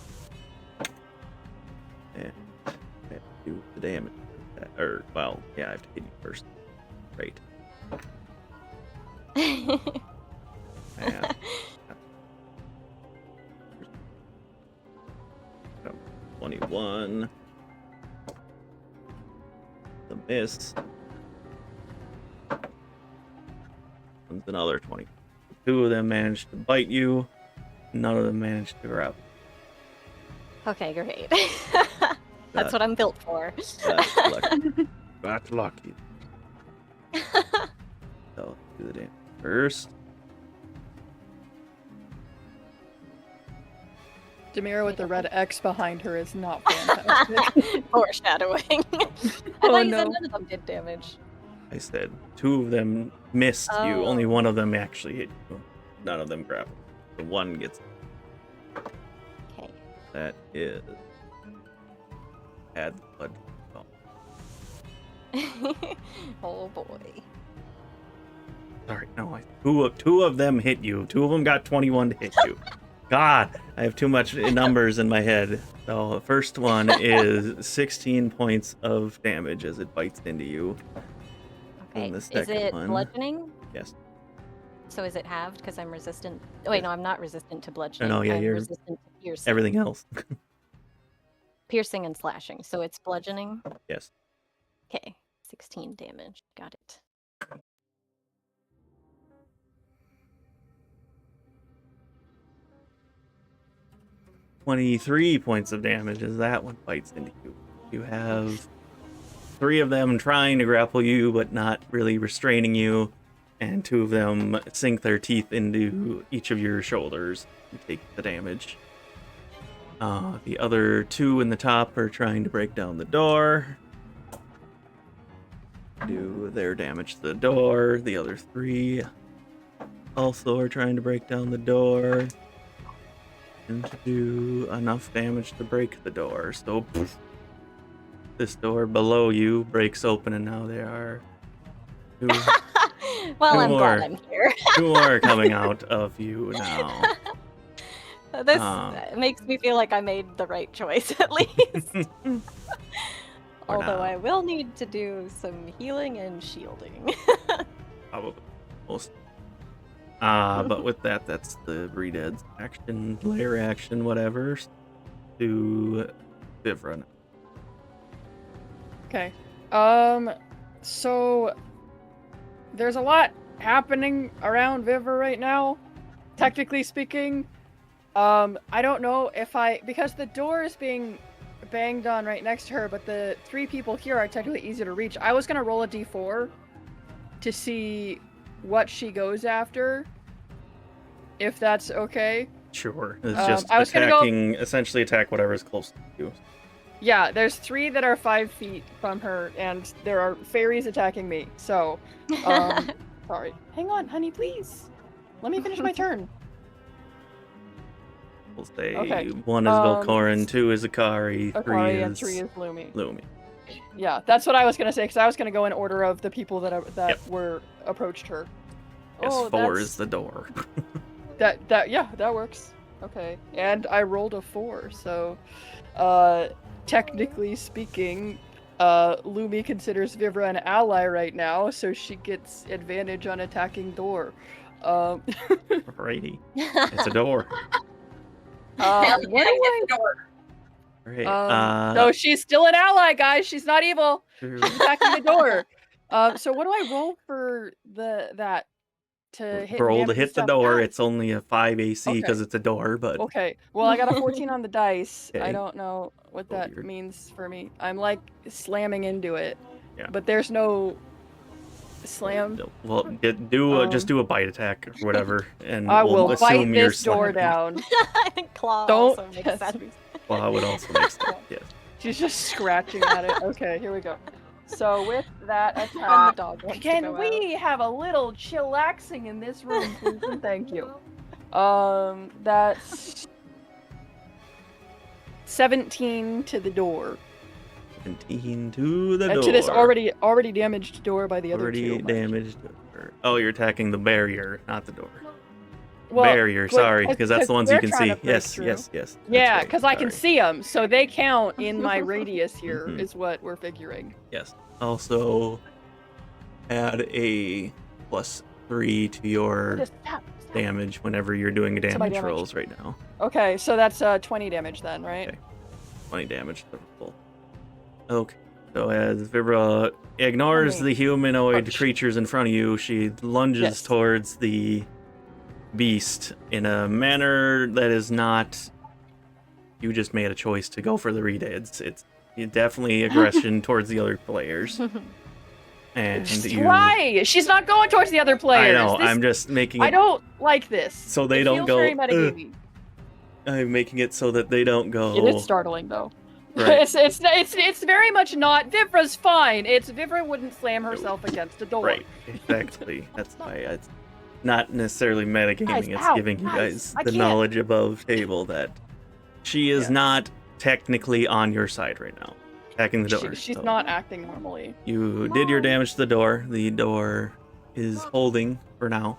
And I have to do the damage. I have to hit you first. Great. Yeah. 21. The miss. And another 20. Two of them managed to bite you. None of them managed to grab. Okay, great. That's what I'm built for. That's lucky. That's lucky. So, do the damage first. Demira with the red X behind her is not fantastic. Foreshadowing. I Oh, thought you no. said none of them did damage. I said two of them missed you. Oh. Only one of them actually hit you. None of them grappled. The one gets. Okay. That is. Add the blood. Oh, Oh boy. Sorry, no. Two of them hit you. 2 of them got 21 to hit you. God, I have too much numbers in my head. So the first one is 16 points of damage as it bites into you. Okay. And the Is second it one, bludgeoning? yes. So is it halved because I'm resistant? Oh, wait, no, I'm not resistant to bludgeoning. No, yeah, I'm you're resistant to piercing. everything else. Piercing and slashing. So it's bludgeoning. Yes. Okay. 16 damage. Got it. 23 points of damage as that one bites into you. You have 3 of them trying to grapple you, but not really restraining you, and 2 of them sink their teeth into each of your shoulders and take the damage. The other 2 in the top are trying to break down the door. Do their damage to the door. The other 3 also are trying to break down the door. And to do enough damage to break the door. So poof, this door below you breaks open, and now there are 2, Well, 2 I'm more. glad I'm here. 2 more coming out of you now. This makes me feel like I made the right choice, at least. Although now. I will need to do some healing and shielding. Probably most. But with that, that's the Redead's action, layer action, whatever. To Vivra. Okay. So there's a lot happening around Vivra right now, technically speaking. I don't know if because the door is being banged on right next to her, but the 3 people here are technically easy to reach. I was gonna roll a d4 to see what she goes after, if that's okay. Sure. It's just I was gonna go- essentially attack whatever is close to you. Yeah, there's 3 that are 5 feet from her, and there are fairies attacking me. So, sorry. Hang on, honey, please. Let me finish my turn. We'll say Okay. 1 is Velkorin, 2 is Akari, 3 Akari, is and 3 is Lumi. Lumi. Yeah, that's what I was gonna say, because I was gonna go in order of the people that Yep. were approached her. Yes, Oh, 4 that's- is the door. that works. Okay, and I rolled a 4, so technically speaking, Lumi considers Vivra an ally right now, so she gets advantage on attacking door. Alrighty. It's a door. Hell What yeah, do get the door. Right. No, she's still an ally, guys. She's not evil. True. She's attacking the door. So what do I roll for that to hit? Roll to damage and hit the stuff? door. Ah, It's only a 5 AC because it's a door, but okay. Well, I got a 14 on the dice. Okay. I don't know what Oh, that weird. means for me. I'm like slamming into it. Yeah. But there's no slam. well, just do a bite attack or whatever, and I we'll will bite assume you're this door slamming. down. I think claw Don't also makes test sense. me. Well, would also make sense. Yes. She's just scratching at it. Okay, here we go. So with that And the attack, dog wants to can go we have a little chillaxing in this room, please? And thank you. That's 17 to the door. 17 to the door. To this already damaged door by the other Already 2. damaged. Oh, you're attacking the barrier, not the door. Well, Barrier, sorry, because that's the ones you they're can trying see. to break Yes, through. yes, yes. That's Yeah, right, because I can sorry. see them, so they count in my radius here, Mhm. is what we're figuring. Yes. Also, add a +3 to your Just stop. damage whenever you're doing my damage damage. rolls right now. Okay, so that's 20 damage then, right? Okay. 20 damage to the full. Okay. So as Vibra ignores Okay. the humanoid Punch. creatures in front of you, she lunges Yes. towards the beast in a manner that is not. You just made a choice to go for the redeads. It's definitely aggression towards the other players. And you. Why? She's not going towards the other I players. know. This- I'm just making it. I don't like this. So they It don't feels go, very "Ugh." metagamey. I'm making it so that they don't go. It is startling though. Right. It's very much not. Vivra's fine. Vivra wouldn't slam herself against a door. Right, exactly. That's why it's not necessarily metagaming. Guys, It's ow, giving you guys, guys I the can't. knowledge above table that she is Yeah. not technically on your side right now, attacking the door. She's so not acting normally. You did your damage to the door. The door is holding for now.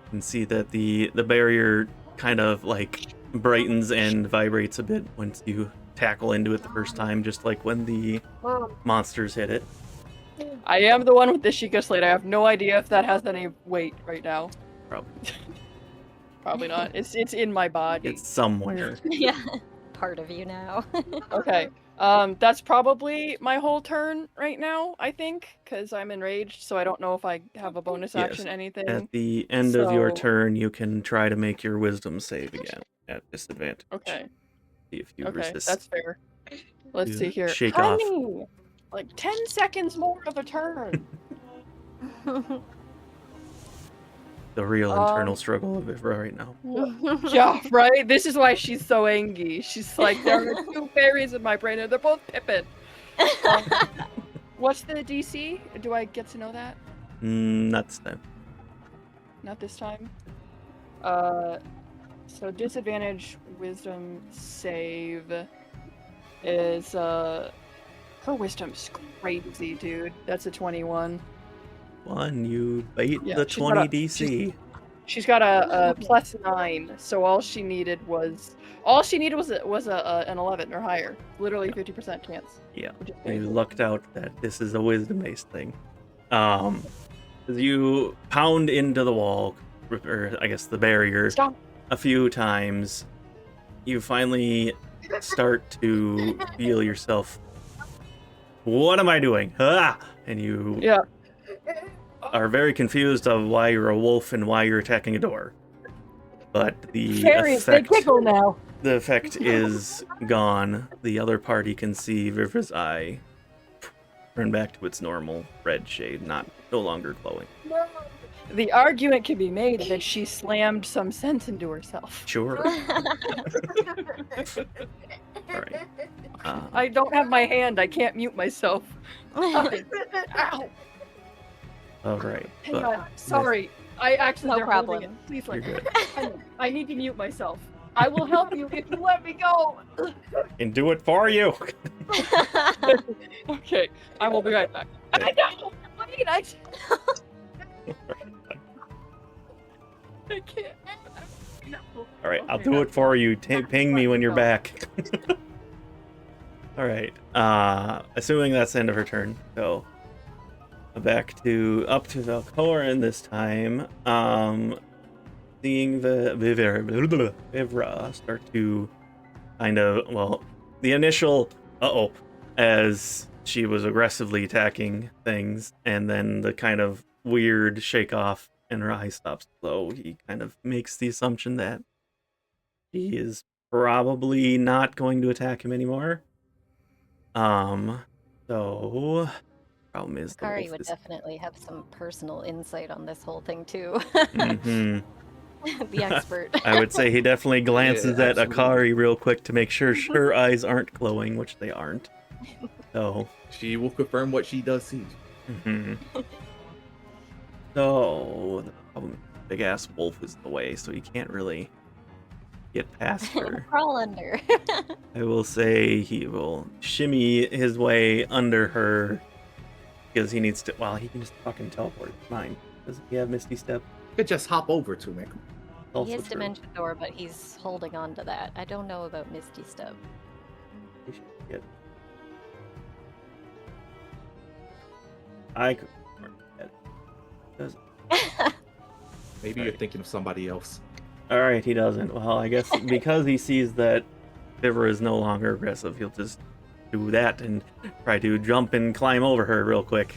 You can see that the barrier kind of like brightens and vibrates a bit once you tackle into it the first time, just like when the monsters hit it. I am the one with the Shiekah slate. I have no idea if that has any weight right now. Probably. Probably not. It's in my body. It's somewhere. Yeah, part of you now. Okay. That's probably my whole turn right now, I think, because I'm enraged, so I don't know if I have a bonus action, anything. At the end of your So- turn, you can try to make your wisdom save again at disadvantage. Okay. See if you Okay, resist. that's fair. Let's You see here. shake off. Honey! Like 10 seconds more of a turn. The real internal struggle of Vivra right now. Yeah, right? This is why she's so angry. She's like, there are two fairies in my brain and they're both Pippin. What's the DC? Do I get to know that? Not this time. Not this time. So disadvantage wisdom save is her wisdom's crazy, dude. That's a 21. You bait Yeah, the she's got 20 a- DC. She's got a +9, so all she needed was an 11 or higher. Literally 50% chance. Yeah, Which is you crazy. lucked out that this is a wisdom-based thing. As you pound into the wall, or I guess the barrier, Stop. a few times, you finally start to feel yourself. What am I doing? Ah! And you Yeah. are very confused of why you're a wolf and why you're attacking a door. But the Fairies, they effect, giggle now. the effect is gone. The other party can see Vivra's eye turn back to its normal red shade, no longer glowing. The argument can be made that she slammed some sense into herself. Sure. All right. I don't have my hand. I can't mute myself. Ow. All right. Hang But on. Sorry. I actually No they're holding problem. it. Please you're let good. I need to mute myself. I will help you if you let me go. And do it for you. Okay. I will be right back. I know. Wait, I can't. No. All right, I'll Okay, do it for you. Ping me when you're back. All right. Assuming that's the end of her turn, so up to Velkorin this time. Seeing the Vivra start to kind of the initial as she was aggressively attacking things, and then the kind of weird shake off and her eye stops glow. He kind of makes the assumption that he is probably not going to attack him anymore. So problem is the Akari wolf would is... definitely have some personal insight on this whole thing too. Mhm. The expert. I would say he definitely glances Yeah, at Akari real quick to make sure her eyes aren't glowing, which they aren't. So, She will confirm what she does see. So the problem, big ass wolf is in the way, so he can't really get past her. Crawl under. I will say he will shimmy his way under her because he needs to. Well, he can just fucking teleport. Mine. Doesn't he have Misty Step? You could just hop over to me. Also He has true. Dimension Door, but he's holding on to that. I don't know about Misty Step. He should get- I could. Doesn't. Maybe you're thinking of somebody else. All right, he doesn't. Well, I guess because he sees that Vivra is no longer aggressive, he'll just do that and try to jump and climb over her real quick.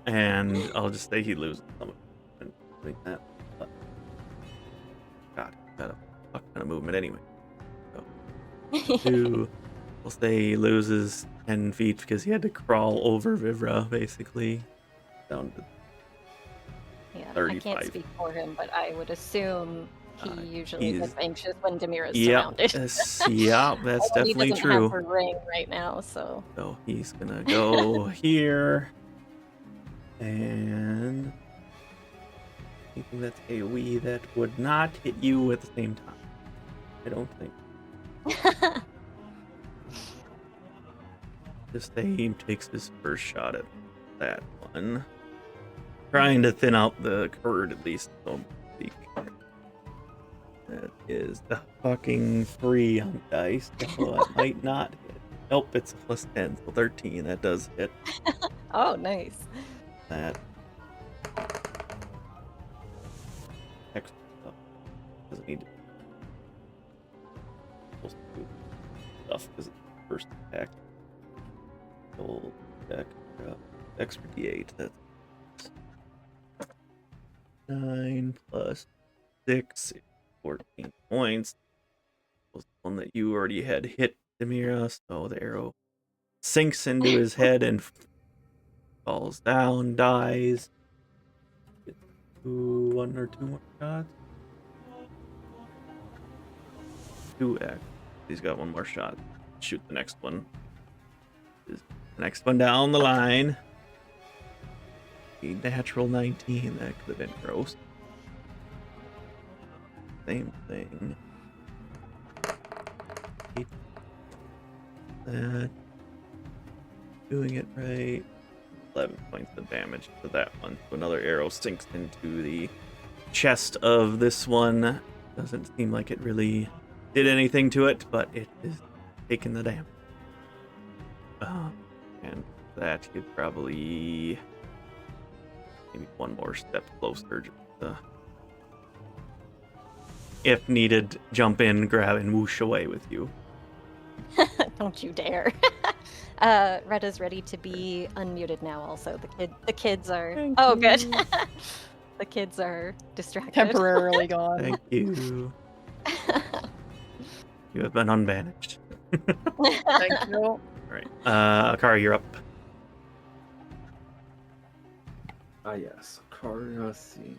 And I'll just say he loses something like that. But, God, got a fuck ton of movement anyway. So, we'll say he loses 10 feet because he had to crawl over Vivra, basically. Down to Yeah, I 35. can't speak for him, but I would assume he usually he's- gets anxious when Demira is yeah, surrounded. yeah, that's Although definitely he doesn't true. have her ring right now, so So he's gonna go here, and thinking that's a AoE that would not hit you at the same time. I don't think. This thing takes his first shot at that one. trying to thin out the herd at least, so to speak. That is the fucking 3 on dice, so that might not hit. Nope, it's a plus 10, so 13. That does hit. Oh, nice. That extra stuff doesn't need to be stuff because it's the first attack. Gold extra D8. That's 9 plus 6, 14 points. Was the one that you already had hit, Demira, so the arrow sinks into his head and falls down, dies. Gets 1 or 2 more shots. 2 act. He's got 1 more shot. Shoot the next one. The next one down the line. A natural 19. That could have been gross. Same thing. That. Doing it right. 11 points of damage to that one. So another arrow sinks into the chest of this one. Doesn't seem like it really did anything to it, but it is taking the damage. And that could probably maybe 1 more step closer. Just, if needed, jump in, grab, and whoosh away with you. Don't you dare. Retta's ready to be unmuted now also. The kids are Thank good. you. The kids are distracted. Temporarily gone. Thank you. You have been unbanished. Thank you. All right. Akari, you're up. Yes. Akari, let's see.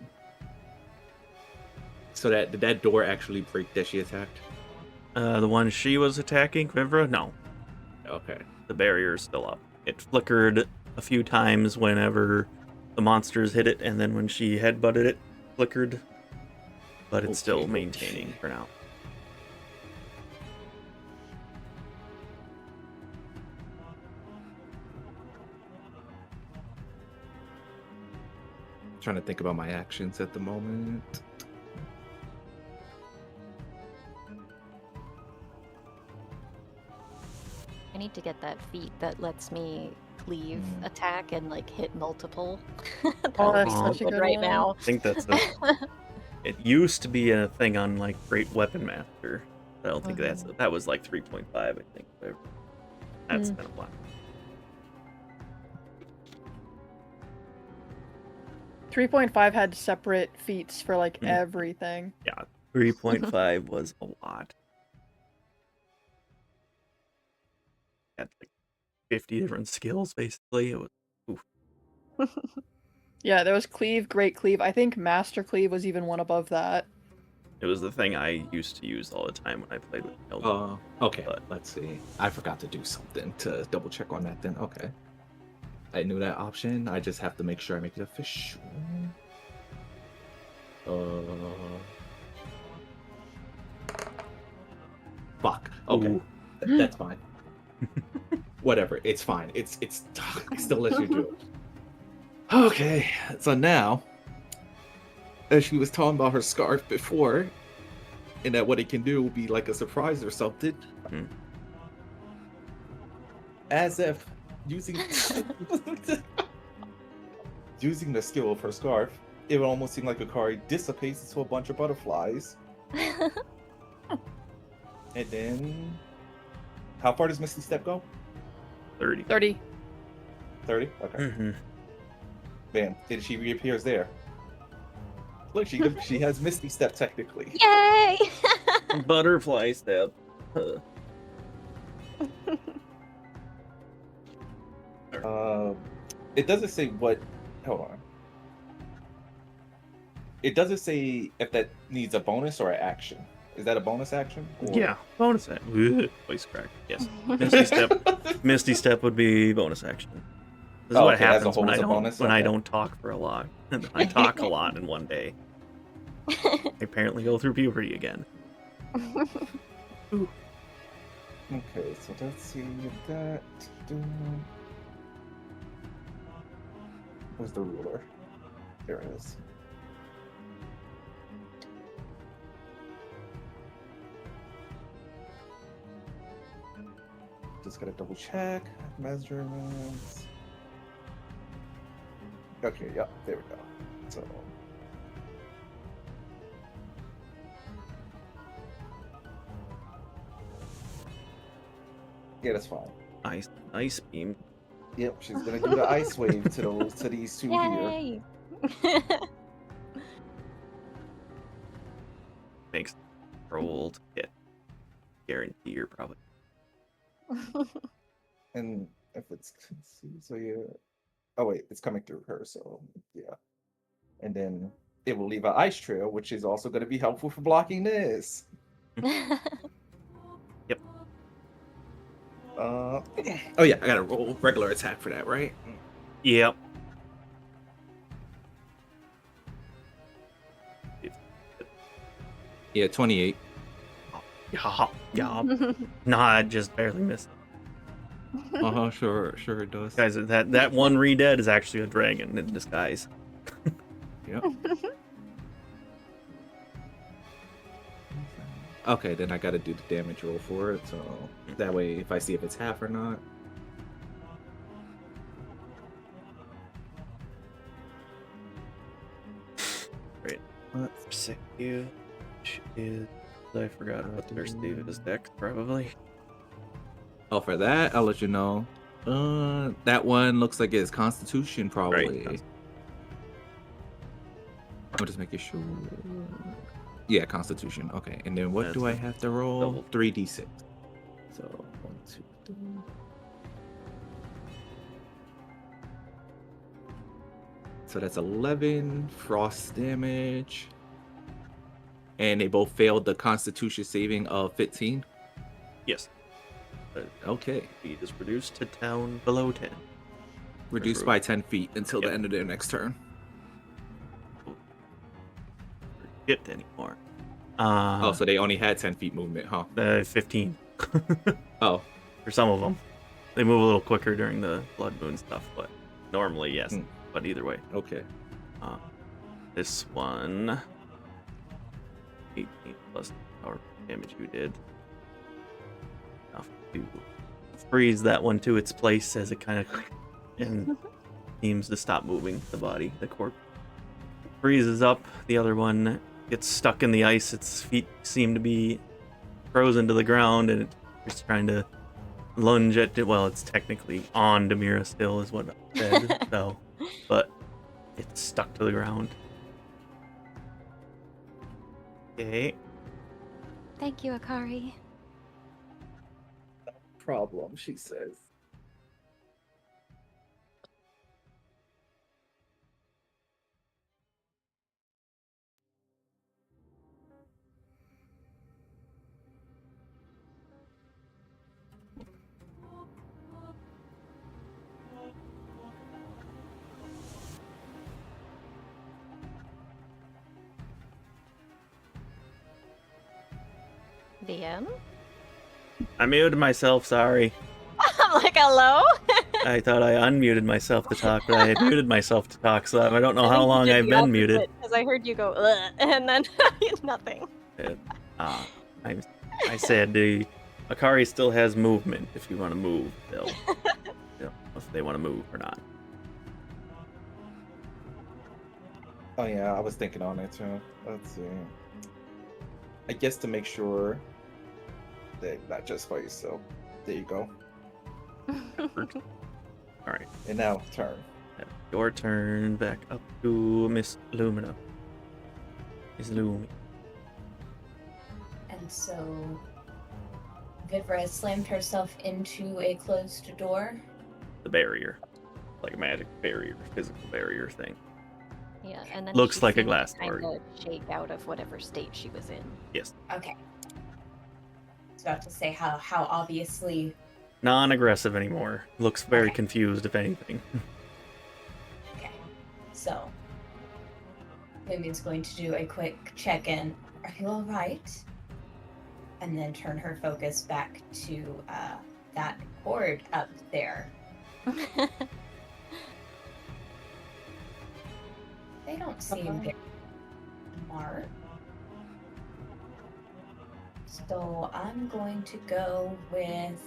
So did that door actually break that she attacked? The one she was attacking, Vivra? No. Okay. The barrier is still up. It flickered a few times whenever the monsters hit it, and then when she headbutted it, flickered. But it's still maintaining for now. Trying to think about my actions at the moment. I need to get that feat that lets me cleave attack and like hit multiple. Oh, That would that's be such a good good right one. now. I think that's it used to be a thing on like Great Weapon Master. I don't think that was like 3.5, I think. That's been a while. 3.5 had separate feats for like everything. Yeah, 3.5 was a lot. Had like 50 different skills basically. It was oof. Yeah, there was Cleave, Great Cleave. I think Master Cleave was even one above that. It was the thing I used to use all the time when I played with Zelda. Okay, But let's see. I forgot to do something to double check on that then. Okay. I knew that option. I just have to make sure I make it official. Fuck. Okay. Ooh. That's fine. Whatever. It's fine. It's I still let you do it. Okay. So now, as she was talking about her scarf before, and that what it can do will be like a surprise or something. As if using the skill of her scarf, it would almost seem like Akari dissipates into a bunch of butterflies. And then, how far does Misty Step go? 30. 30. 30? Okay. Mm-hmm. Bam. Then she reappears there. Look, she has Misty Step technically. Yay! Butterfly step. It doesn't say what. Hold on. It doesn't say if that needs a bonus or an action. Is that a bonus action? Or... Yeah, bonus action. Voice crack. Yes. Misty step would be bonus action. This is what happens when I don't talk for a lot. I talk a lot in one day. I apparently go through puberty again. Okay, so let's see that. Where's the ruler? There it is. Just gotta double check measurements. Okay, yep, there we go. So yeah, that's fine. Ice beam. Yep, she's gonna do the ice wave to these two here. Yay! Makes roll to hit. Guarantee you're probably. And if it's so yeah. Oh wait, it's coming through her, so yeah. And then it will leave an ice trail, which is also going to be helpful for blocking this. Yep. Oh yeah, I gotta roll regular attack for that, right? Yep. Yeah, 28. Yeah. Nah, I just barely missed. Sure it does. Guys, that one re-dead is actually a dragon in disguise. Yep. Okay, then I gotta do the damage roll for it, so that way if I see if it's half or not. Great. Let's see. Which is, I forgot what their save is. Dex, probably. Oh, for that, I'll let you know. That one looks like it's Constitution, probably. Right. I'm just making sure. Yeah, Constitution. Okay, and then what That's do I a have to roll? double. 3d6. So 1, 2, 3. So that's 11 frost damage, and they both failed the Constitution saving of 15. Yes. Okay, Speed is reduced to down below 10. reduced by 10 feet until the Yep. end of their next turn. Hit anymore. Oh, so they only had 10 feet movement, huh? 15. Oh, For some of them. They move a little quicker during the blood moon stuff, but normally, yes. Hmm. But either way. okay. This one. 18 plus power damage you did. Enough to freeze that one to its place as it kind of and seems to stop moving the body. The corpse freezes up. The other one gets stuck in the ice. Its feet seem to be frozen to the ground, and it's trying to lunge at it. Well, it's technically on Demira still, is what I said. So, but it's stuck to the ground. Okay. Thank you, Akari. Problem, she says. The end? I muted myself, sorry. I'm like, hello? I thought I unmuted myself to talk, but I had muted myself to talk, so I don't know how long I've been muted. Because I heard you go, ugh, and then nothing. I said the Akari still has movement. If you want to move, they'll if they want to move or not. Oh yeah, I was thinking on it too. Let's see. I guess to make sure that not just by yourself. There you go. All right, And now turn. your turn. Back up to Miss Lumina. Miss Lumi. And so Vivra has slammed herself into a closed door. The barrier, like a magic barrier, physical barrier thing. Yeah, and then Looks she like a seemed to glass kind door. of shake out of whatever state she was in. Yes. Okay. I was about to say how obviously. Non-aggressive anymore. Looks very Okay. confused, if anything. Okay. So Lumi's going to do a quick check-in. Are you all right? And then turn her focus back to that cord up there. They don't seem very smart. So I'm going to go with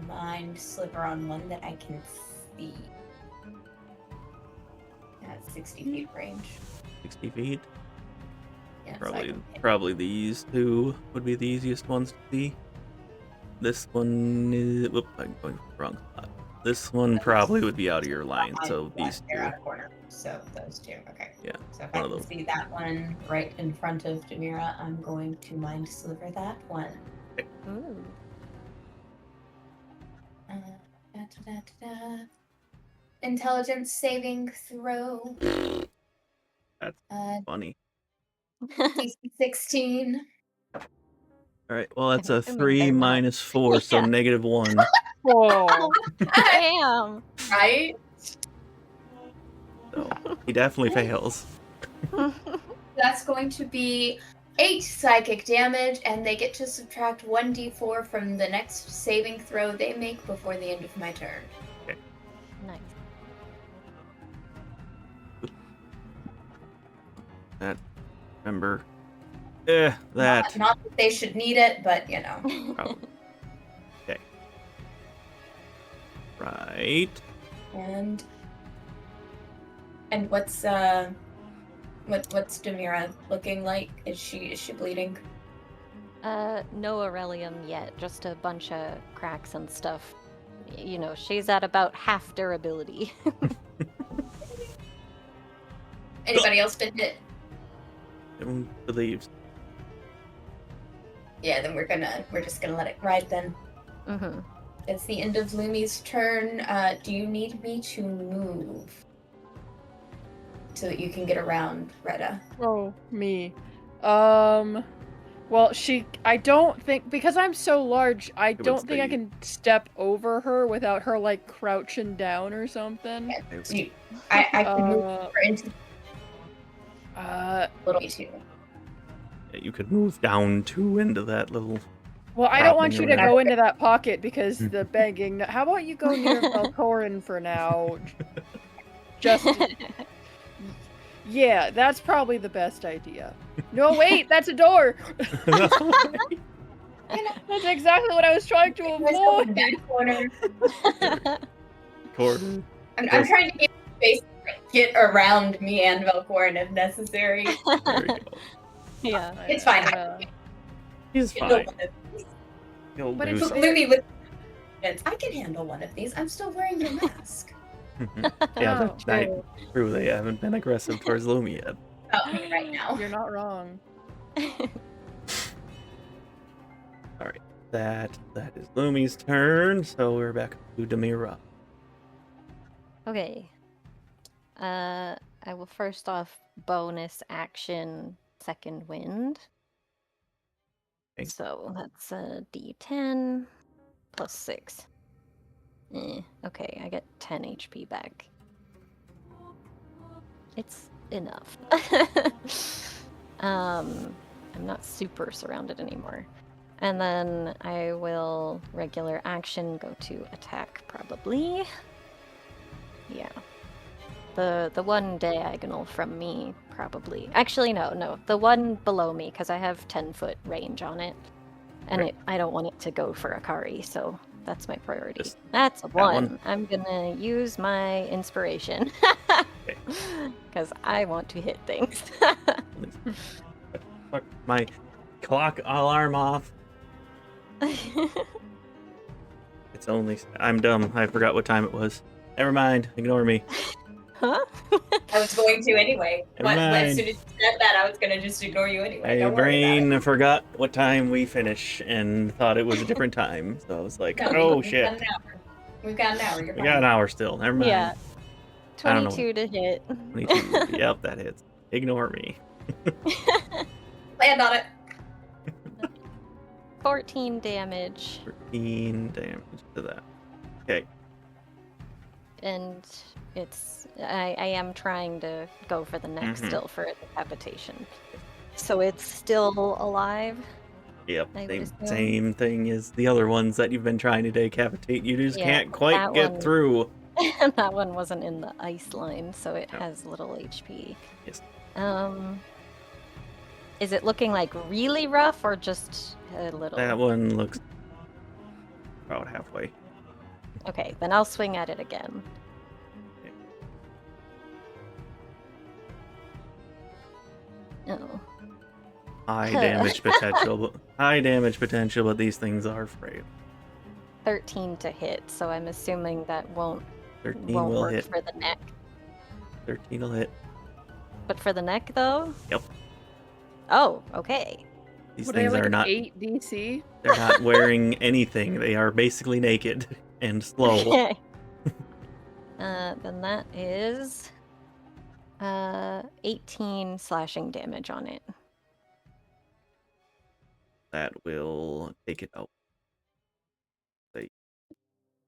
Mind Sliver on one that I can see. At 60 feet range. 60 feet. Yeah, so I can hit. Probably these two would be the easiest ones to see. This one is. Whoop, I'm going for the wrong spot. This one probably would be out of your line, so these They're two. out of corner. So those two. Okay. Yeah. So if I can see that one right in front of Demira, I'm going to Mind Sliver that one. Ooh. Intelligence saving throw. That's funny. DC 16. All right. Well, that's I'm a assuming 3 they're not. minus 4, so Yeah. -1. Whoa. Damn. Right? So he definitely fails. That's going to be 8 psychic damage, and they get to subtract 1d4 from the next saving throw they make before the end of my turn. Nice. That. Remember. That. Not that they should need it, but you know. Probably. Okay. Right. And what's Demira looking like? Is she bleeding? No Aurelium yet, just a bunch of cracks and stuff. You know, she's at about half durability. Anybody else been hit? Everyone believes. Yeah, then we're just gonna let it ride then. Mm-hmm. It's the end of Lumi's turn. Do you need me to move so that you can get around Retta? Oh, me. Well, I don't think, because I'm so large, I don't think I can step over her without her, like, crouching down or something. Okay. So I can move her into little too. Yeah, you could move down 2 into that little. Well, I don't want you to Dropping go into that pocket because the begging. How about you go near Velkorin for now? Just. Yeah, that's probably the best idea. No, wait, that's a door! That's exactly what I was trying to avoid! That corner. Corner. I'm trying to get space to get around me and Velkorin if necessary. There we go. Yeah. It's fine. He's Handle fine. one of these. He'll But do it's something. Lumi with I can handle one of these. I'm still wearing your mask. Yeah, Oh, that's true. They haven't been aggressive towards Lumi yet. About me right now. You're not wrong. All right, that is Lumi's turn. So we're back to Demira. Okay. I will first off bonus action second wind. Okay. So that's a d10 plus 6. Okay, I get 10 HP back. It's enough. I'm not super surrounded anymore. And then I will regular action go to attack probably. Yeah. The one diagonal from me probably. Actually no, the one below me because I have 10-foot range on it. And Right. I don't want it to go for Akari, so that's my priority. Just That's a that 1. one. I'm gonna use my inspiration. Okay. Because I want to hit things. Fuck my clock alarm off. It's only. I'm dumb. I forgot what time it was. Never mind. Ignore me. Huh? I was going to anyway. Never As mind. soon as you said that, I was going to just ignore you anyway. My Don't worry about brain forgot what time we finish and thought it was a different time. So I was like, it. No, oh we've shit. got an hour. We've got an hour. You're We fine. got an hour still. Never mind. Yeah. I don't know. 22 to hit. 22. Yep, that hits. Ignore me. Land on it. 14 damage. 13 damage to that. Okay. And it's I am trying to go for the neck Mhm. still for a decapitation. So it's still alive. Yep. I would Same, assume. same thing as the other ones that you've been trying to decapitate. You just Yeah, can't quite that get one. through. And that one wasn't in the ice line, so it No. has little HP. Yes. Is it looking like really rough or just a little? That one looks about halfway. Okay, then I'll swing at it again. Okay. Oh. High damage potential, but these things are frail. 13 to hit, so I'm assuming that won't 13 won't will work hit. for the neck. 13 will hit. But for the neck, though? Yep. Oh, okay. These Were they things like are an not. 8 DC? They're not wearing anything. They are basically naked and slow. Then that is 18 slashing damage on it. That will take it out. They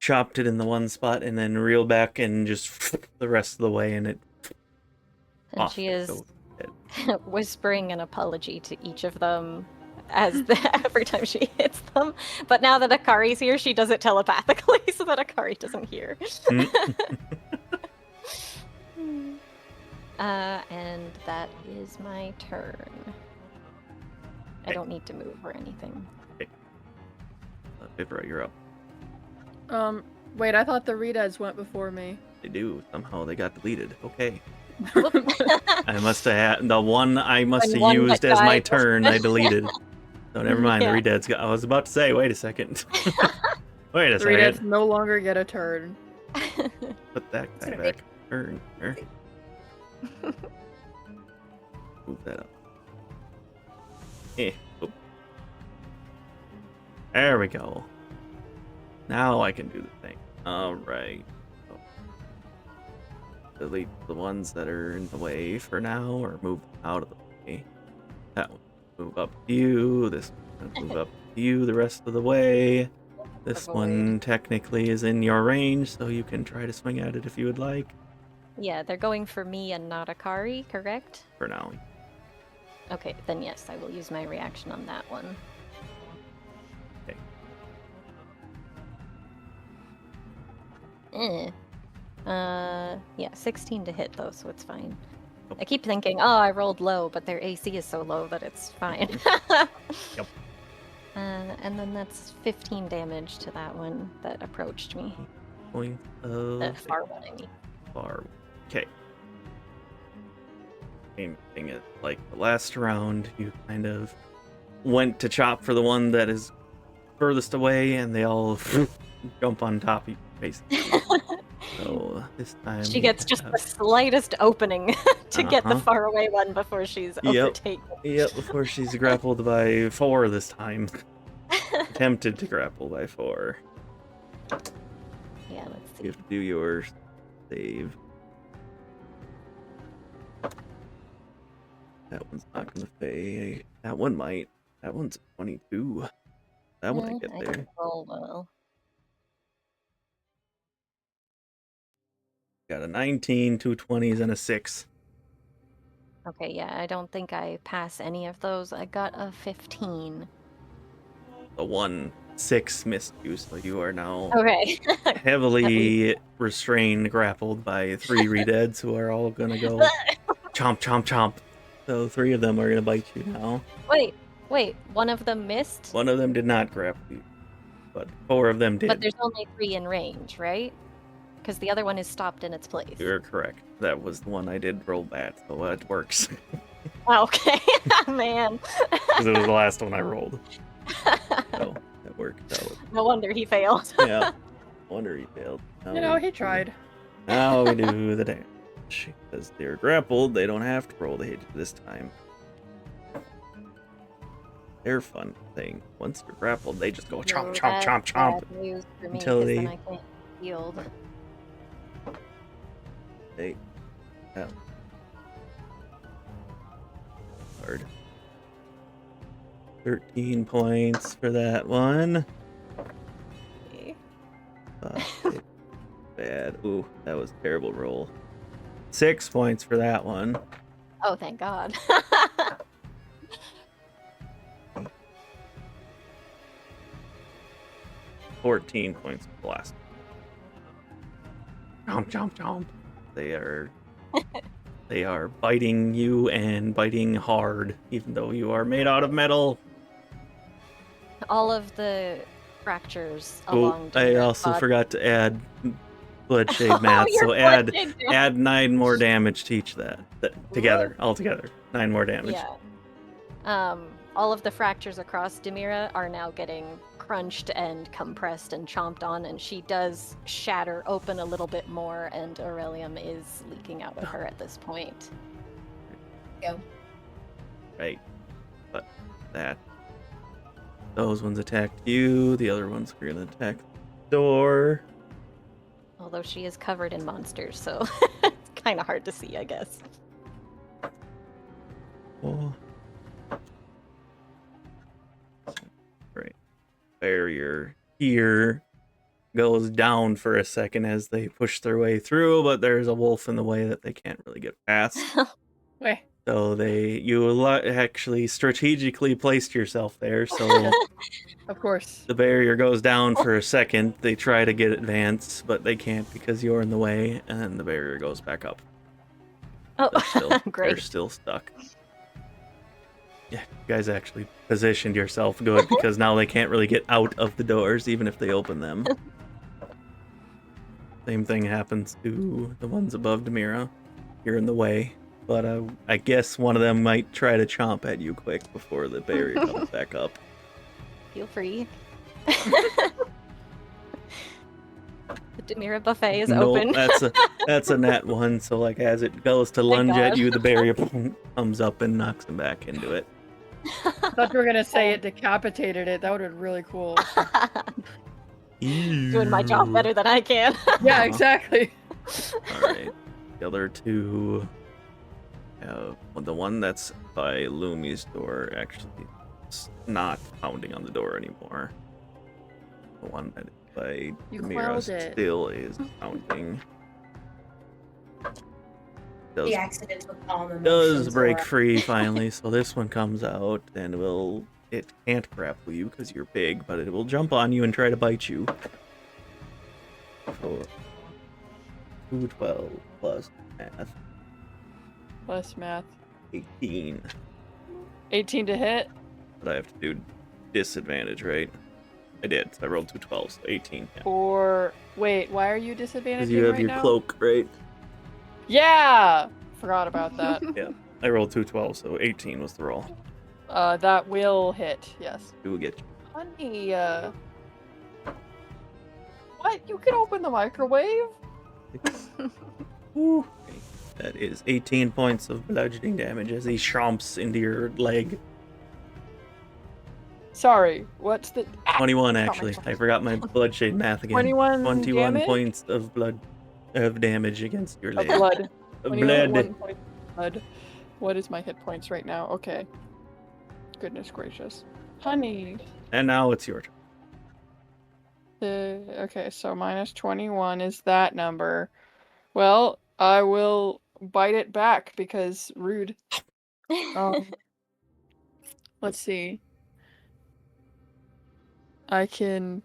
chopped it in the one spot and then reel back and just the rest of the way, and it. And off she it is goes. whispering an apology to each of them as every time she hits them. But now that Akari's here, she does it telepathically so that Akari doesn't hear. And that is my turn. I Okay. don't need to move or anything. Vivra, you're up. Wait, I thought the Redeads went before me. They do. Somehow they got deleted. Okay. Whoop. I must have had the one I must When have one used that as my died. turn. I deleted. So never mind. Yeah. The redeads got. I was about to say. Wait a second. Wait a The Redeads second. no longer get a turn. Put that guy back. Turn. There. Move that up. Oop. There we go. Now I can do the thing. All right. Delete the ones that are in the way for now, or move them out of the way. That one move up to you. This one move up to you the rest of the way. This Avoid. one technically is in your range, so you can try to swing at it if you would like. Yeah, they're going for me and not Akari, correct? For now. Okay, then yes, I will use my reaction on that one. Okay. Yeah, 16 to hit though, so it's fine. Oh. I keep thinking, oh, I rolled low, but their AC is so low that it's fine. Yep. And then that's 15 damage to that one that approached me. Point The of far one, I mean. far. Okay. Same thing as like the last round, you kind of went to chop for the one that is furthest away, and they all jump on top of you, basically. So this time She we gets just have- the slightest opening to get the Uh-huh. far away one before she's overtaken. Yep, before she's grappled by 4 this time. Attempted to grapple by 4. Yeah, let's see. You have to do your save. That one's not gonna fade. That one might. That one's 22. That one I get I there. can roll well. Got a 19, 2 20s, and a 6. Okay, yeah, I don't think I pass any of those. I got a 15. The 1 6 missed you, so you are now Okay. heavily restrained, grappled by 3 redeads who are all gonna go chomp, chomp, chomp. So 3 of them are gonna bite you now. Wait, one of them missed? One of them did not grapple you, but 4 of them did. But there's only 3 in range, right? Because the other one is stopped in its place. You're correct. That was the one I did roll bad, so it works. Okay, man. Because it was the last one I rolled. So that worked out. No wonder he failed. Yeah. Wonder he failed. Now You know, we he do- tried. Now we do the damage. Because they're grappled, they don't have to roll to hit you this time. They're fun thing. Once you're grappled, they just go chomp, No, chomp, that's chomp, chomp. bad news for me, until 'cause they- then I can't yield. They. Oh. Hard. 13 points for that one. Okay. Bad. Ooh, that was a terrible roll. 6 points for that one. Oh, thank God. 14 points for the last. chomp, chomp, chomp. They are biting you and biting hard, even though you are made out of metal. All of the fractures Oh, along I Demira's also body. forgot to add bloodshade math, Your so add bloodshade math. add 9 more damage to each that together, altogether. 9 more damage. Yeah. All of the fractures across Demira are now getting crunched and compressed and chomped on, and she does shatter open a little bit more, and Aurelium is leaking out of her at this point. Go. Right. But those ones attacked you, the other ones are gonna attack the door. Although she is covered in monsters, so it's kind of hard to see, I guess. Oh. Right. Barrier here goes down for a second as they push their way through, but there's a wolf in the way that they can't really get past. Wait. So you actually strategically placed yourself there, so Of course. the barrier goes down for a second. They try to get advance, but they can't because you're in the way, and then the barrier goes back up. Oh, They're great. still stuck. Yeah, you guys actually positioned yourself good because now they can't really get out of the doors even if they open them. Same thing happens to the ones above Demira. You're in the way, but I guess one of them might try to chomp at you quick before the barrier comes back up. Feel free. The Demira buffet is open. That's a nat 1, so like as it goes to lunge at you, the barrier comes up and knocks them back into it. I thought you were gonna say it decapitated it. That would have been really cool. Doing my job better than I can. Yeah, exactly. Alright. The other two, the one that's by Lumi's door actually is not pounding on the door anymore. The one that is by You Demira quelled it. still is pounding. The accidental calm Does emotions break aura. free finally, so this one comes out and it can't grapple you because you're big, but it will jump on you and try to bite you. So 212 plus math, Plus math. 18. 18 to hit. But I have to do disadvantage, right? I did. So I rolled 2 12s, so 18. Yeah. Or wait, why are you disadvantaged Because you have right your now? cloak, right? Yeah! Forgot about that. Yeah. I rolled 2 12s, so 18 was the roll. That will hit, yes. It will get you. Honey, what? You can open the microwave? Ooh. Okay. That is 18 points of bludgeoning damage as he chomps into your leg. Sorry, what's the... 21 my actually. God. I forgot my bloodshade math again. 21 damage? Points of damage against your leg. Blood. Of 21 blood. points of blood. What is my hit points right now? Okay. Goodness gracious. Honey. And now it's your turn. Okay, so minus 21 is that number. Well, I will bite it back because rude. Let's see. I'm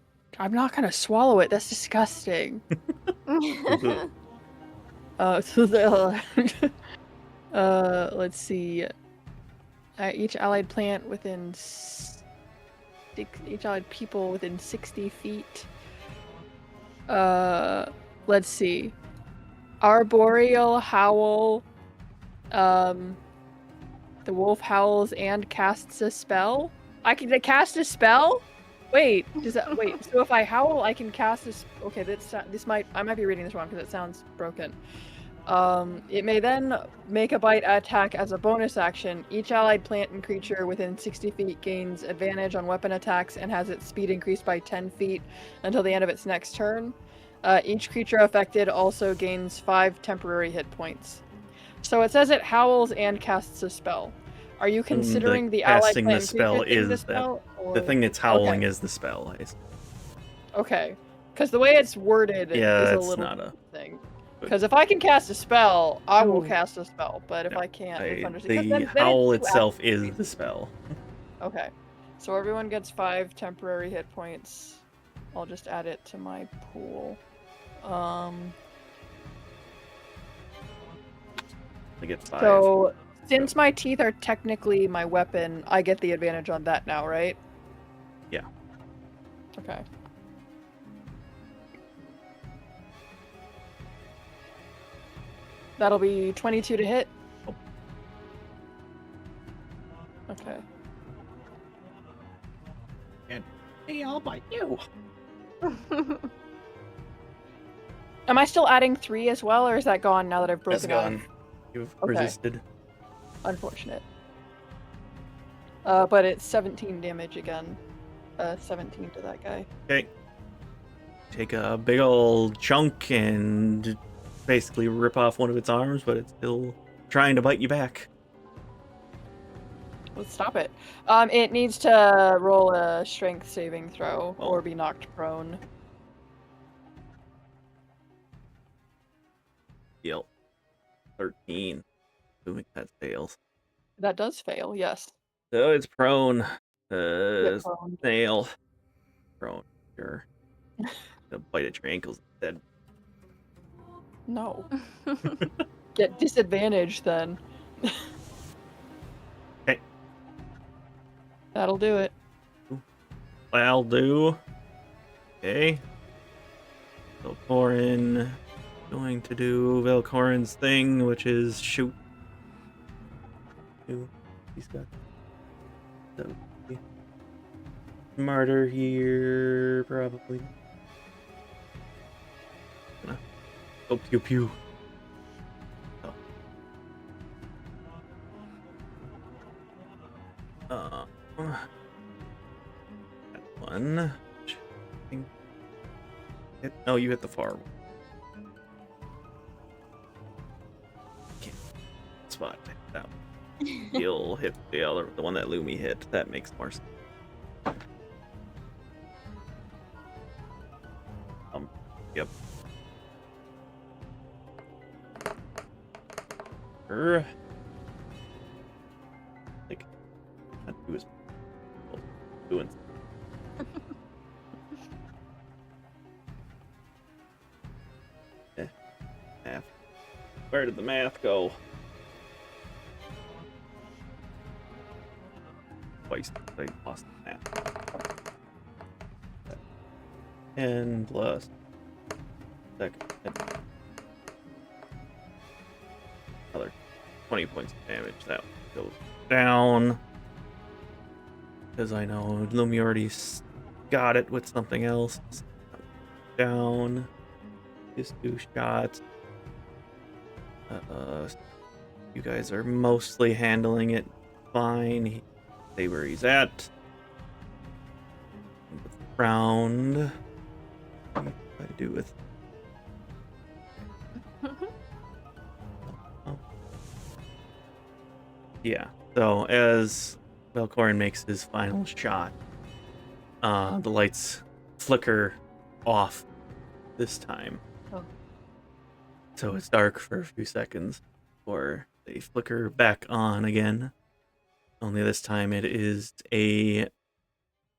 not gonna swallow it. That's disgusting. Let's see. Each allied plant within each allied people within 60 feet. Let's see. Arboreal howl. The wolf howls and casts a spell. I can cast a spell. Wait, so if I howl, I can cast this. Okay, I might be reading this wrong because it sounds broken. It may then make a bite attack as a bonus action. Each allied plant and creature within 60 feet gains advantage on weapon attacks and has its speed increased by 10 feet until the end of its next turn. Each creature affected also gains 5 temporary hit points. So it says it howls and casts a spell. Are you considering the allied casting plant the spell is the is spell? the thing that's howling Okay. is the spell. Okay, because the way it's worded Yeah, is a it's little not a thing. Because if I can cast a spell, I will Ooh. cast a spell. But if No, I can't, the howl itself is the spell. Okay, so everyone gets 5 temporary hit points. I'll just add it to my pool. I get 5. So, since my teeth are technically my weapon, I get the advantage on that now, right? Yeah. Okay. That'll be 22 to hit. Oh. Okay. Hey, I'll bite you. Am I still adding 3 as well, or is that gone now that I've That's broken gone. You've Okay. resisted. Unfortunate. But it's 17 damage again. 17 to that guy. Okay. Take a big old chunk and basically rip off one of its arms, but it's still trying to bite you back. Let's stop it. It needs to roll a strength saving throw or be knocked prone. Yep. 13. Assuming that fails. That does fail, yes. So it's prone. Get prone. Fail. Prone. Sure. Gonna bite at your ankles instead. No. Get disadvantage then. Okay. That'll do it. I'll do. Okay. Velkorin. Going to do Velkorin's thing, which is shoot. He's got so smarter here, probably. Oh, pew pew. Oh. That one. I think oh, you hit the far one. Can't spot that one. You'll hit the other, the one that Lumi hit. That makes more sense. Yep. Like, that he was doing. Math. Where did the math go? Twice I lost the math. 10 plus second. Another 20 points of damage. That goes down. Because I know Lumi already got it with something else. Down. Just 2 shots. You guys are mostly handling it fine. Stay where he's at. Round. What do I do with? Yeah. So as Velkorin makes his final shot, the lights flicker off this time. Oh. So it's dark for a few seconds before they flicker back on again. Only this time it is a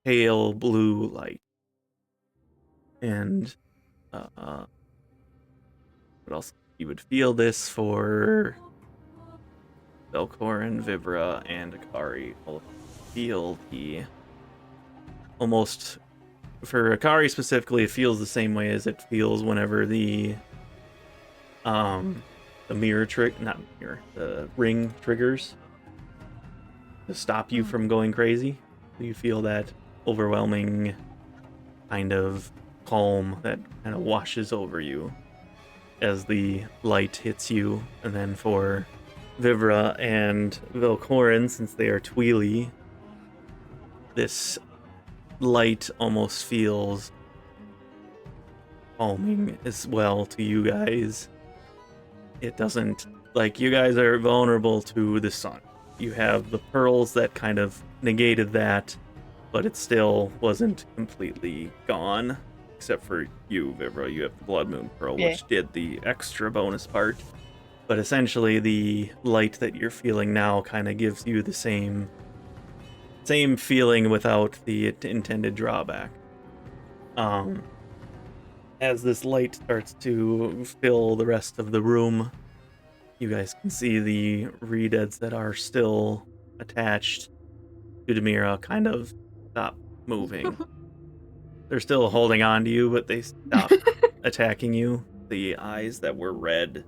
pale blue light. And what else? You would feel this for Velkorin, Vivra, and Akari. Will feel the almost for Akari specifically, it feels the same way as it feels whenever the mirror the ring triggers to stop you from going crazy. You feel that overwhelming kind of calm that kind of washes over you as the light hits you. And then for Vivra and Velkorin, since they are Twili, this light almost feels calming as well to you guys. It doesn't, like, you guys are vulnerable to the sun. You have the pearls that kind of negated that, but it still wasn't completely gone. Except for you, Vivra, you have the Blood Moon Pearl, which did the extra bonus part. But essentially, the light that you're feeling now kind of gives you the same feeling without the intended drawback. As this light starts to fill the rest of the room, you guys can see the re-deads that are still attached to Demira kind of stop moving. They're still holding on to you, but they stop attacking you. The eyes that were red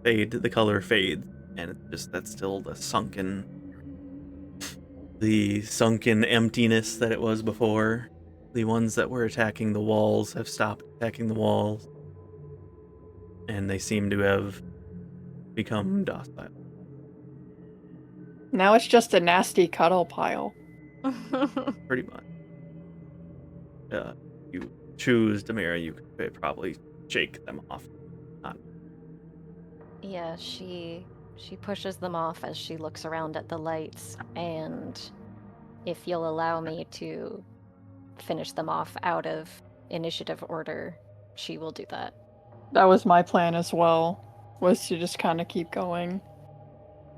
fade, the color fades, and it's just that's still the sunken emptiness that it was before. The ones that were attacking the walls have stopped attacking the walls, and they seem to have become docile. Now it's just a nasty cuddle pile. Pretty much. You choose Demira, you could probably shake them off. Yeah, she pushes them off as she looks around at the lights, and if you'll allow me to finish them off out of initiative order, she will do that. That was my plan as well, was to just kind of keep going.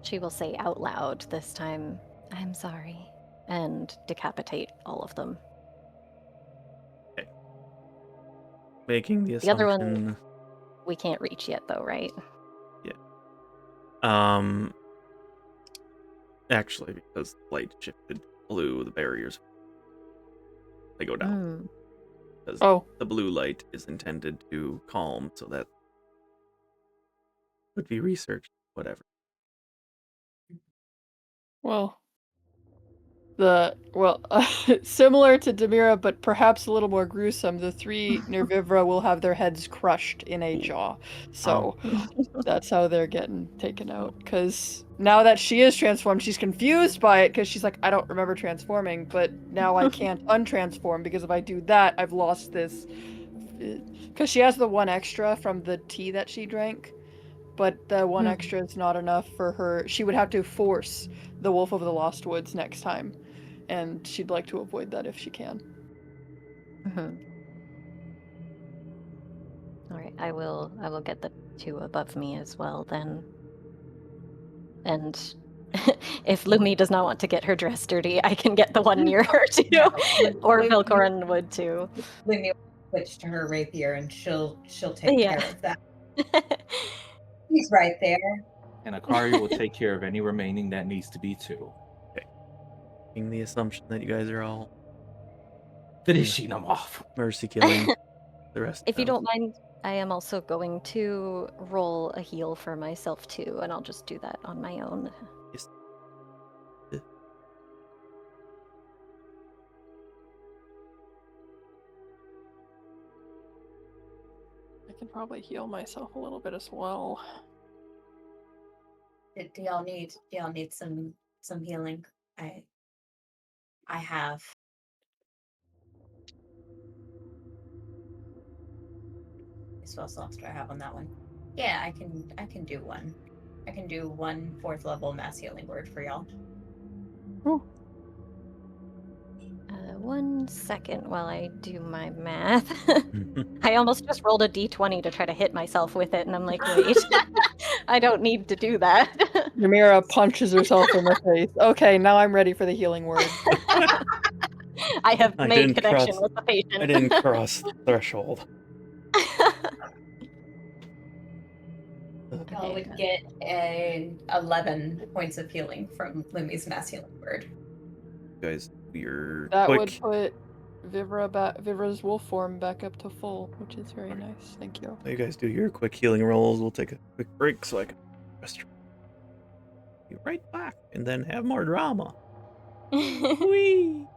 She will say out loud this time, "I'm sorry," and decapitate all of them. Okay. Making the The other assumption. one we can't reach yet, though, right? Actually, because the light shifted blue, the barriers they go down. Because the blue light is intended to calm, so that would be researched, whatever. Similar to Demira, but perhaps a little more gruesome, the 3 near Vivra will have their heads crushed in a jaw. So that's how they're getting taken out. Because now that she is transformed, she's confused by it because she's like, I don't remember transforming, but now I can't untransform because if I do that, I've lost this. Because she has the 1 extra from the tea that she drank. But the 1 extra is not enough for her. She would have to force the Wolf of the Lost Woods next time. And she'd like to avoid that if she can. All right, I will get the 2 above me as well then. And if Lumi does not want to get her dress dirty, I can get the 1 near her too. Or Velkorin would too. Lumi will switch to her rapier and she'll take care of that. He's right there. And Akari will take care of any remaining that needs to be too. Okay. Making the assumption that you guys are all finishing them off. Mercy killing the rest If of you them. don't mind, I am also going to roll a heal for myself too, and I'll just do that on my own. Yes. I can probably heal myself a little bit as well. Do y'all need some healing? I have. Spell slots do I have on that one? Yeah, I can do one. I can do 1 4th level mass healing word for y'all. 1 second while I do my math. I almost just rolled a d20 to try to hit myself with it, and I'm like, wait, I don't need to do that. Demira punches herself in the face. Okay, now I'm ready for the healing word. I have made connection with the patient. I didn't cross the threshold. Y'all would get 11 points of healing from Lumi's mass healing word. You guys, that would put Vivra's wolf form back up to full, which is very nice. Thank you. You guys do your quick healing rolls. We'll take a quick break so I can rest. Be right back and then have more drama. Whee!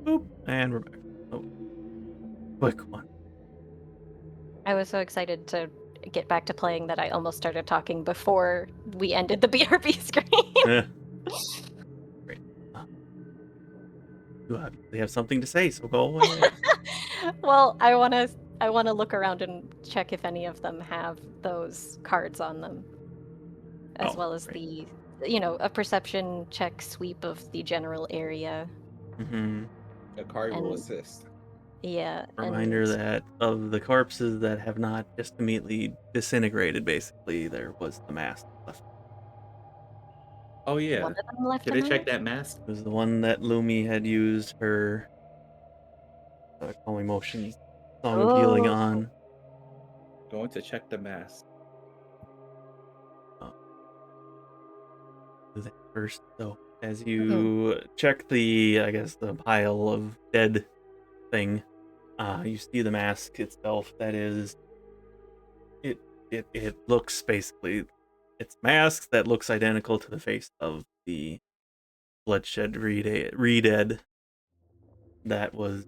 Boop, and we're back. Oh, quick one. I was so excited to get back to playing that I almost started talking before we ended the BRB screen. Yeah. Great. You obviously have something to say, so go ahead. Well, I want to look around and check if any of them have those cards on them, as well as great. a perception check sweep of the general area. Mm-hmm. Akari will And- assist. Yeah. Reminder and that of the corpses that have not just immediately disintegrated, basically, there was the mask left. Oh yeah. one of them left. Can I check that mask? It was the one that Lumi had used her calming motions, Song of Healing on. Going to check the mask. Do that first. So as you check the, I guess, the pile of dead thing, you see the mask itself. That is, it looks basically, it's mask that looks identical to the face of the bloodshed re-dead that was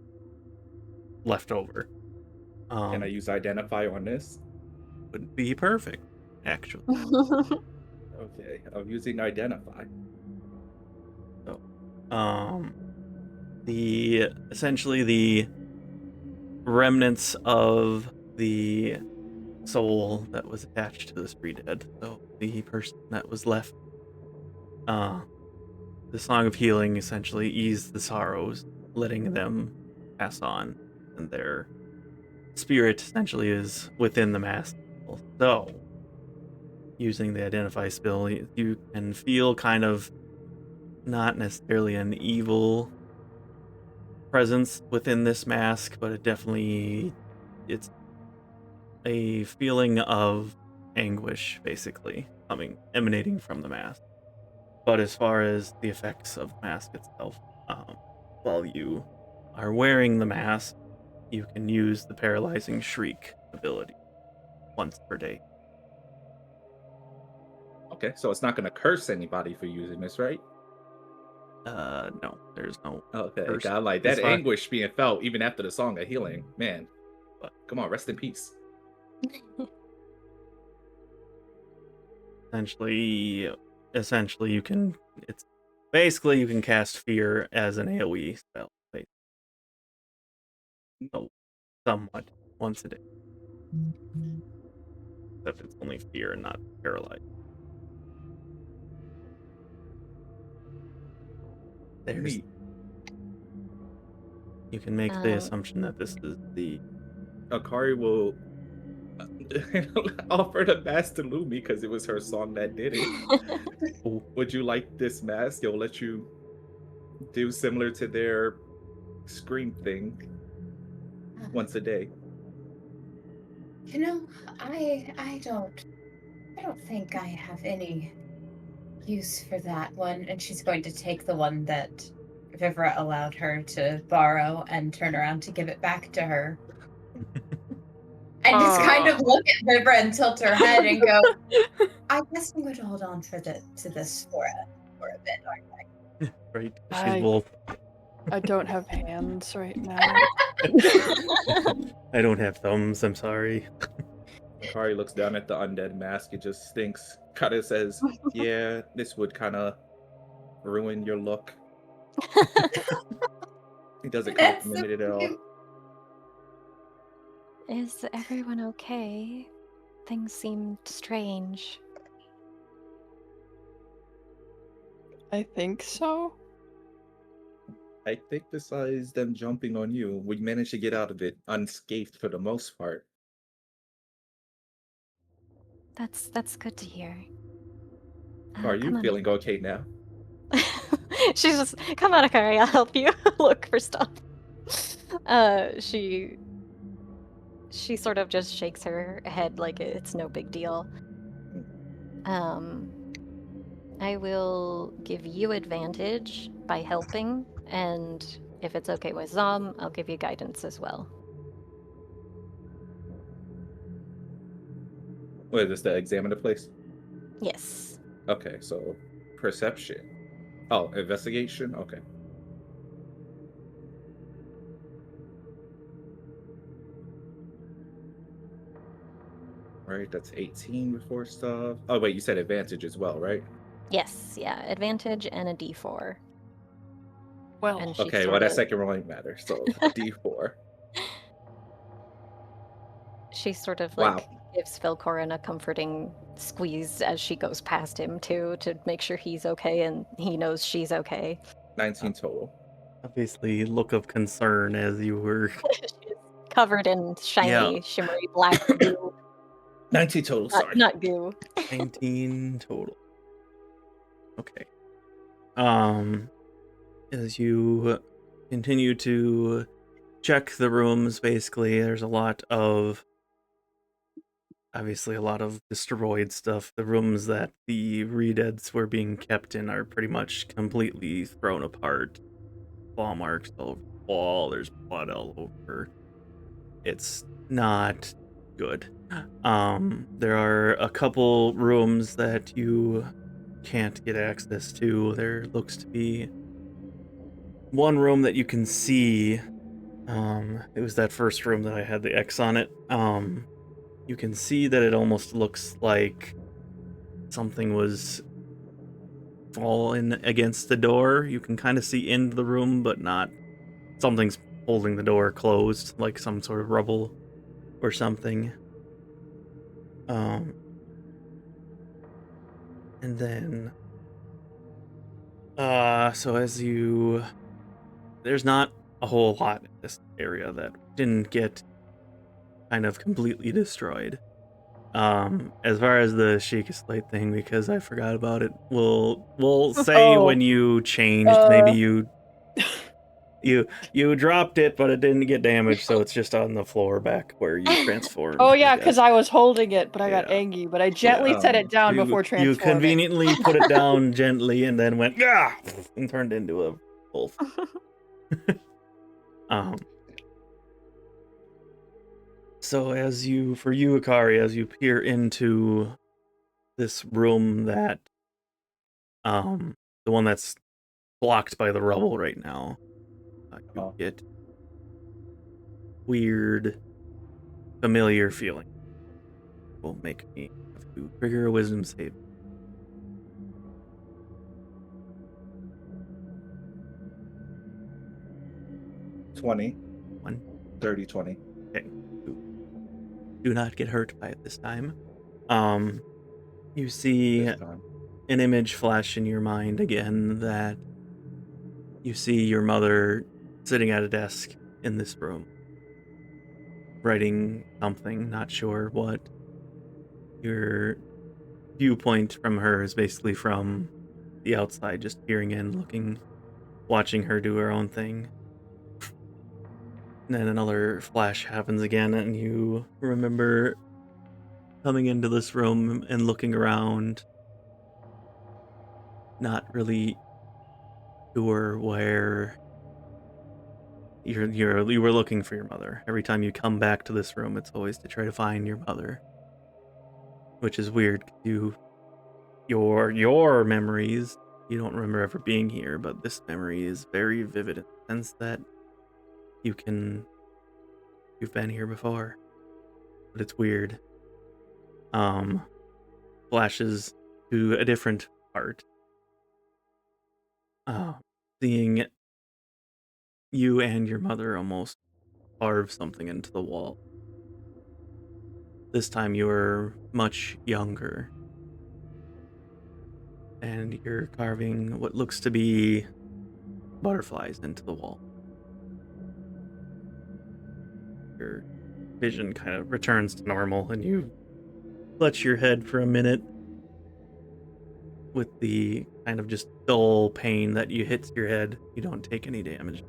left over. Can I use identify on this? Would be perfect, actually. Okay, I'm using identify. So, essentially the remnants of the soul that was attached to this re-dead. So the person that was left. The Song of Healing essentially eased the sorrows, letting them pass on, and their spirit essentially is within the mask. So, using the Identify spell, you can feel kind of not necessarily an evil presence within this mask, but it's a feeling of anguish, basically, emanating from the mask. But as far as the effects of the mask itself, while you are wearing the mask, you can use the Paralyzing Shriek ability once per day. Okay, so it's not going to curse anybody for using this, right? No, there's no. Okay, curse. God, like As that far- anguish being felt even after the Song of Healing. Man, But- come on, rest in peace. Essentially, you can. It's basically you can cast Fear as an AOE spell. So, somewhat once a day. Except it's only Fear and not Paralyze. There's. Neat. You can make the assumption that this is the. Akari will offer the mask to Lumi because it was her song that did it. Would you like this mask? It'll let you do similar to their scream thing once a day. You know, I don't think I have any use for that one. And she's going to take the one that Vivra allowed her to borrow and turn around to give it back to her. And just kind of look at Vivra and tilt her head and go, I guess I'm going to hold on to this for a bit, aren't I? Right? She's wolf. I don't have hands right now. I don't have thumbs, I'm sorry. Akari looks down at the undead mask. It just stinks. Kata says, yeah, this would kind of ruin your look. He doesn't compliment it at all. Is everyone okay? Things seem strange. I think so. I think besides them jumping on you, we managed to get out of it unscathed for the most part. That's good to hear. Are you come on. feeling okay now? She's just, come on, Akari, I'll help you look for stuff. She sort of just shakes her head like it's no big deal. I will give you advantage by helping, and if it's okay with Zom, I'll give you guidance as well. What is this, to examine the place? Yes. Okay, so perception. Oh, investigation? Okay. Right, that's 18 before stuff. Oh wait, you said advantage as well, right? Yes, yeah, advantage and a D4. Well, And she Okay, well sort that of second roll ain't matter. So D4. she sort of Wow. gives Velkorin a comforting squeeze as she goes past him too, to make sure he's okay and he knows she's okay. 19 total. Obviously, look of concern as you were. She's covered in shiny, Yeah. shimmery black goo. 19 total, sorry. Not goo. 19 total. Okay. As you continue to check the rooms, basically, there's obviously a lot of destroyed stuff. The rooms that the Redeads were being kept in are pretty much completely thrown apart. Claw marks all over the wall, there's blood all over. It's not good. There are a couple rooms that you can't get access to. There looks to be one room that you can see. It was that first room that I had the X on it. You can see that it almost looks like something was falling against the door. You can kind of see into the room, but not. Something's holding the door closed, like some sort of rubble or something. And then so there's not a whole lot in this area that didn't get kind of completely destroyed. As far as the Shiekah slate thing, because I forgot about it, we'll say when you changed, maybe you dropped it, but it didn't get damaged, so it's just on the floor back where you transformed. Oh yeah, because I was holding it, but I got Yeah. angry. But I gently set it down before transforming. You conveniently put it down gently and then went "Gah!" and turned into a wolf. So for you, Akari, as you peer into this room that, the one that's blocked by the rubble right now, you get weird, familiar feeling. Will make me have to trigger a wisdom save. 20. 1. 30, 20. Okay. Do not get hurt by it this time. You see This time. an image flash in your mind again that you see your mother sitting at a desk in this room, writing something, not sure what. Your viewpoint from her is basically from the outside, just peering in, looking, watching her do her own thing. And then another flash happens again, and you remember coming into this room and looking around, not really sure where you were looking for your mother. Every time you come back to this room, it's always to try to find your mother, which is weird. Your memories, you don't remember ever being here, but this memory is very vivid in the sense that you've been here before, but it's weird. Flashes to a different part. Seeing you and your mother almost carve something into the wall. This time you're much younger. And you're carving what looks to be butterflies into the wall. Your vision kind of returns to normal, and you clutch your head for a minute with the kind of just dull pain that you hit your head. You don't take any damage.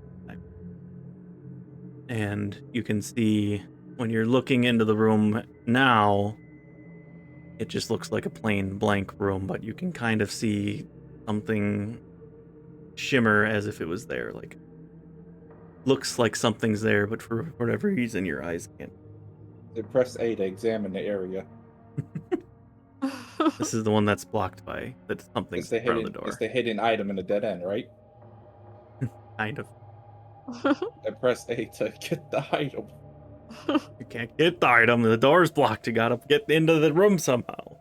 And you can see when you're looking into the room now, it just looks like a plain blank room, but you can kind of see something shimmer as if it was there. Like, looks like something's there, but for whatever reason, your eyes can't. They press A to examine the area. This is the one that's blocked by that something's in front of the door. It's the hidden item in the dead end, right? Kind of. I press A to get the item. You can't get the item. The door's blocked. You gotta get into the room somehow.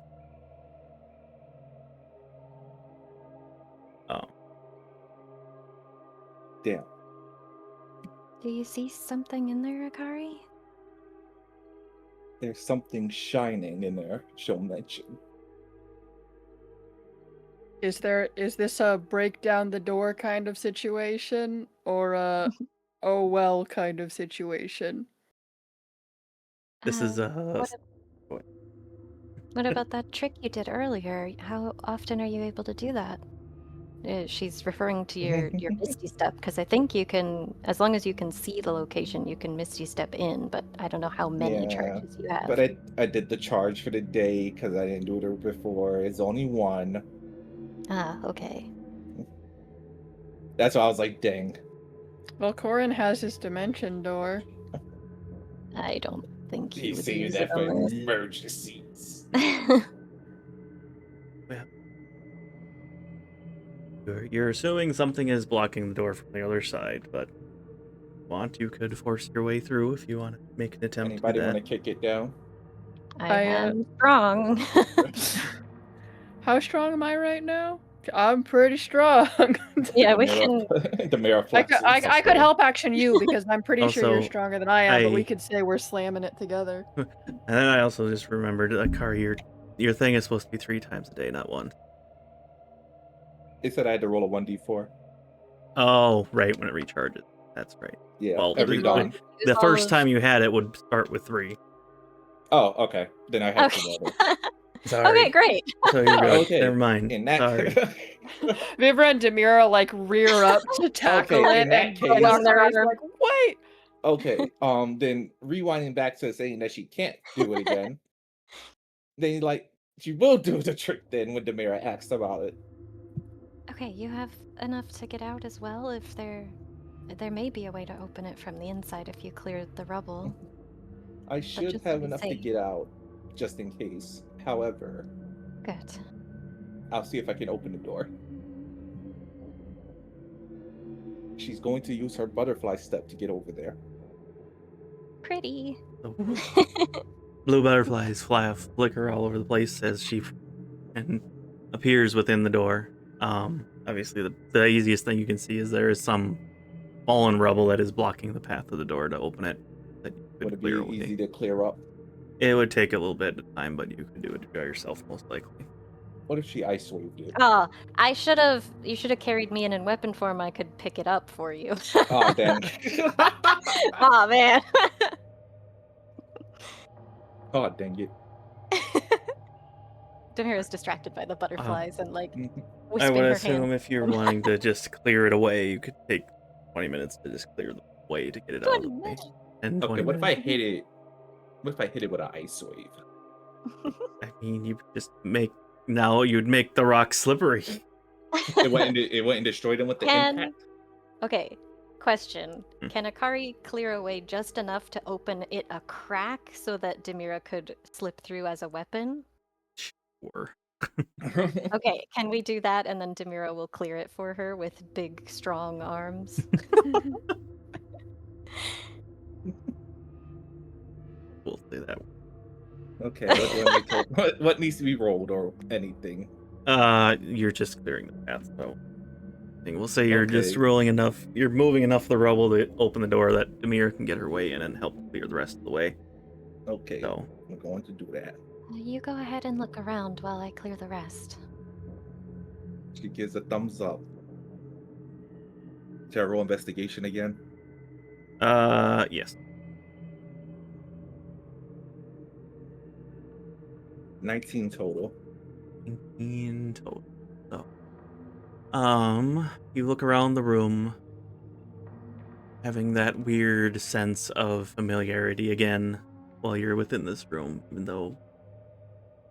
Oh. Damn. Do you see something in there, Akari? There's something shining in there, she'll mention. Is this a break down the door kind of situation or a oh well kind of situation? This is What about that trick you did earlier? How often are you able to do that? She's referring to your Misty Step, because I think you can, as long as you can see the location, you can Misty Step in, but I don't know how many charges you have. But I did the charge for the day because I didn't do it before. It's only one. Ah, okay. That's why I was like, dang. Velkorin has his dimension door. I don't think he He's would saving use that it for on emergencies. this. You're assuming something is blocking the door from the other side, but you could force your way through if you want to make an attempt Anybody to do want to that. kick it down? I am strong. How strong am I right now? I'm pretty strong. Yeah, we can. Demira flexes. I could help action you because I'm pretty sure you're Also, stronger than I am, but we could say we're slamming it together. And then I also just remembered, Akari, your thing is supposed to be 3 times a day, not 1. It said I had to roll a 1d4. Oh, right, when it recharges. That's right. Yeah, Well, every dawn. The first time you had it would start with 3. Oh, okay. Then I have to Okay. roll. Sorry. Okay, great. So you're good. Okay. Never mind. In that Sorry. Vivra and Demira like rear up to tackle Okay, it, in that and case- Akari's like, wait! Okay, then rewinding back to saying that she can't do it again. Then like she will do the trick then when Demira asks about it. Okay, you have enough to get out as well. If there may be a way to open it from the inside if you clear the rubble. I should just have to be enough to safe. get out, just in case. However, Good. I'll see if I can open the door. She's going to use her butterfly step to get over there. Pretty. Blue butterflies flicker all over the place as she appears within the door. Obviously, the easiest thing you can see is there is some fallen rubble that is blocking the path of the door to open it. That you could Would it be clear away. easy to clear up? It would take a little bit of time, but you could do it by yourself, most likely. What if she ice waved it? Oh, you should have carried me in weapon form. I could pick it up for you. Oh, dang. Oh man. Oh, dang it. Demira's distracted by the butterflies and like I wisping would her assume hand. if you're wanting to just clear it away, you could take 20 minutes to just clear the way to get it out of the 20 way. minutes. 10, 20 Okay, what if I minutes. hit it? What if I hit it with an ice wave? I mean, you just you'd make the rock slippery. It went and destroyed him with the impact. Okay, question. Hmm. Can Akari clear away just enough to open it a crack so that Demira could slip through as a weapon? Sure. Okay, can we do that and then Demira will clear it for her with big, strong arms? We'll say that. Okay, what needs to be rolled or anything? You're just clearing the path, so we'll say you're just Okay. rolling enough. You're moving enough of the rubble to open the door that Demira can get her way in and help clear the rest of the way. Okay, So I'm going to do that. You go ahead and look around while I clear the rest. She gives a thumbs up. Shall I roll investigation again? yes. 19 total. In total. So, you look around the room, having that weird sense of familiarity again while you're within this room, even though,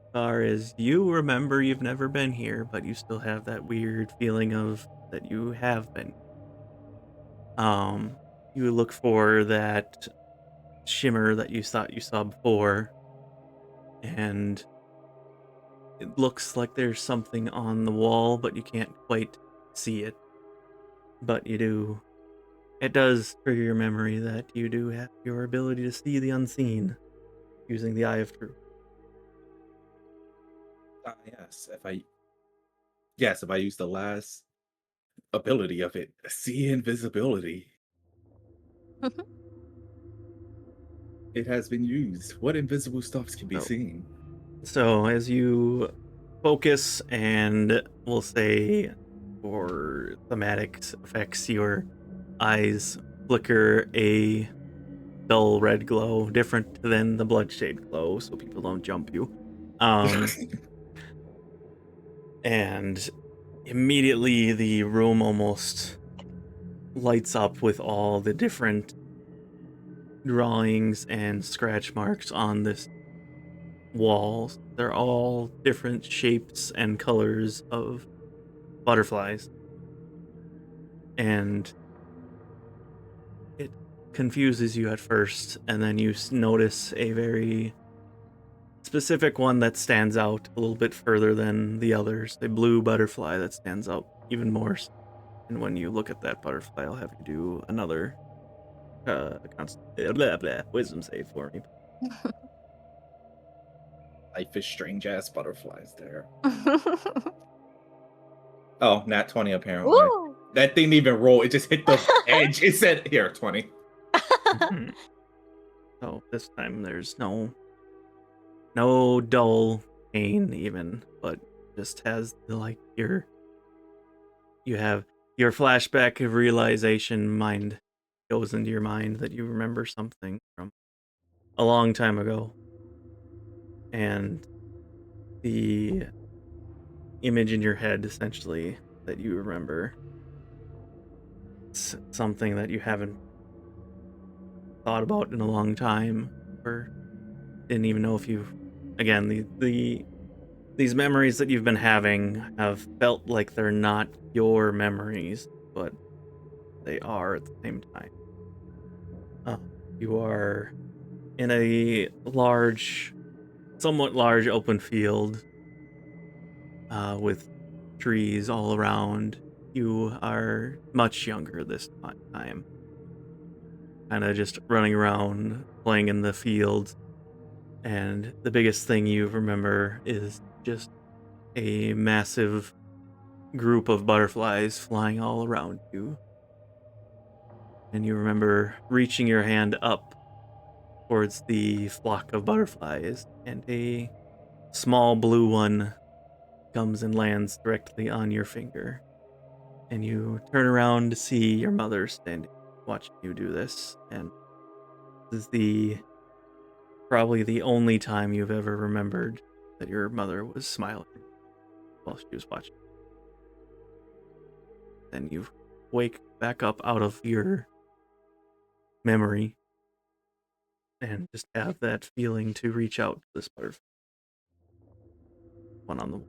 as far as you remember, you've never been here, but you still have that weird feeling of that you have been. You look for that shimmer that you thought you saw before, and it looks like there's something on the wall, but you can't quite see it. But you do It does trigger your memory that you do have your ability to see the unseen using the Eye of Truth. Yes, if I use the last ability of it, see invisibility. It has been used. What invisible stuffs can be Oh. seen? So as you focus and we'll say for thematic effects, your eyes flicker a dull red glow, different than the bloodshade glow, so people don't jump you. And immediately the room almost lights up with all the different drawings and scratch marks on this walls. They're all different shapes and colors of butterflies. And it confuses you at first, and then you notice a very specific one that stands out a little bit further than the others. A blue butterfly that stands out even more. And when you look at that butterfly, I'll have you do another wisdom save for me. Life is strange ass butterflies there. Oh, nat 20 apparently. Woo! That thing didn't even roll. It just hit the edge. It said, here, 20. So this time there's no dull pain even, but just has you have your flashback of realization mind goes into your mind that you remember something from a long time ago. And the image in your head essentially that you remember, it's something that you haven't thought about in a long time, or didn't even know if you, again, these memories that you've been having have felt like they're not your memories, but they are at the same time. You are in a somewhat large open field with trees all around. You are much younger this time. Kind of just running around, playing in the field. And the biggest thing you remember is just a massive group of butterflies flying all around you. And you remember reaching your hand up towards the flock of butterflies, and a small blue one comes and lands directly on your finger. And you turn around to see your mother standing, watching you do this. And this is probably the only time you've ever remembered that your mother was smiling while she was watching. Then you wake back up out of your memory and just have that feeling to reach out to this butterfly. One on the wall.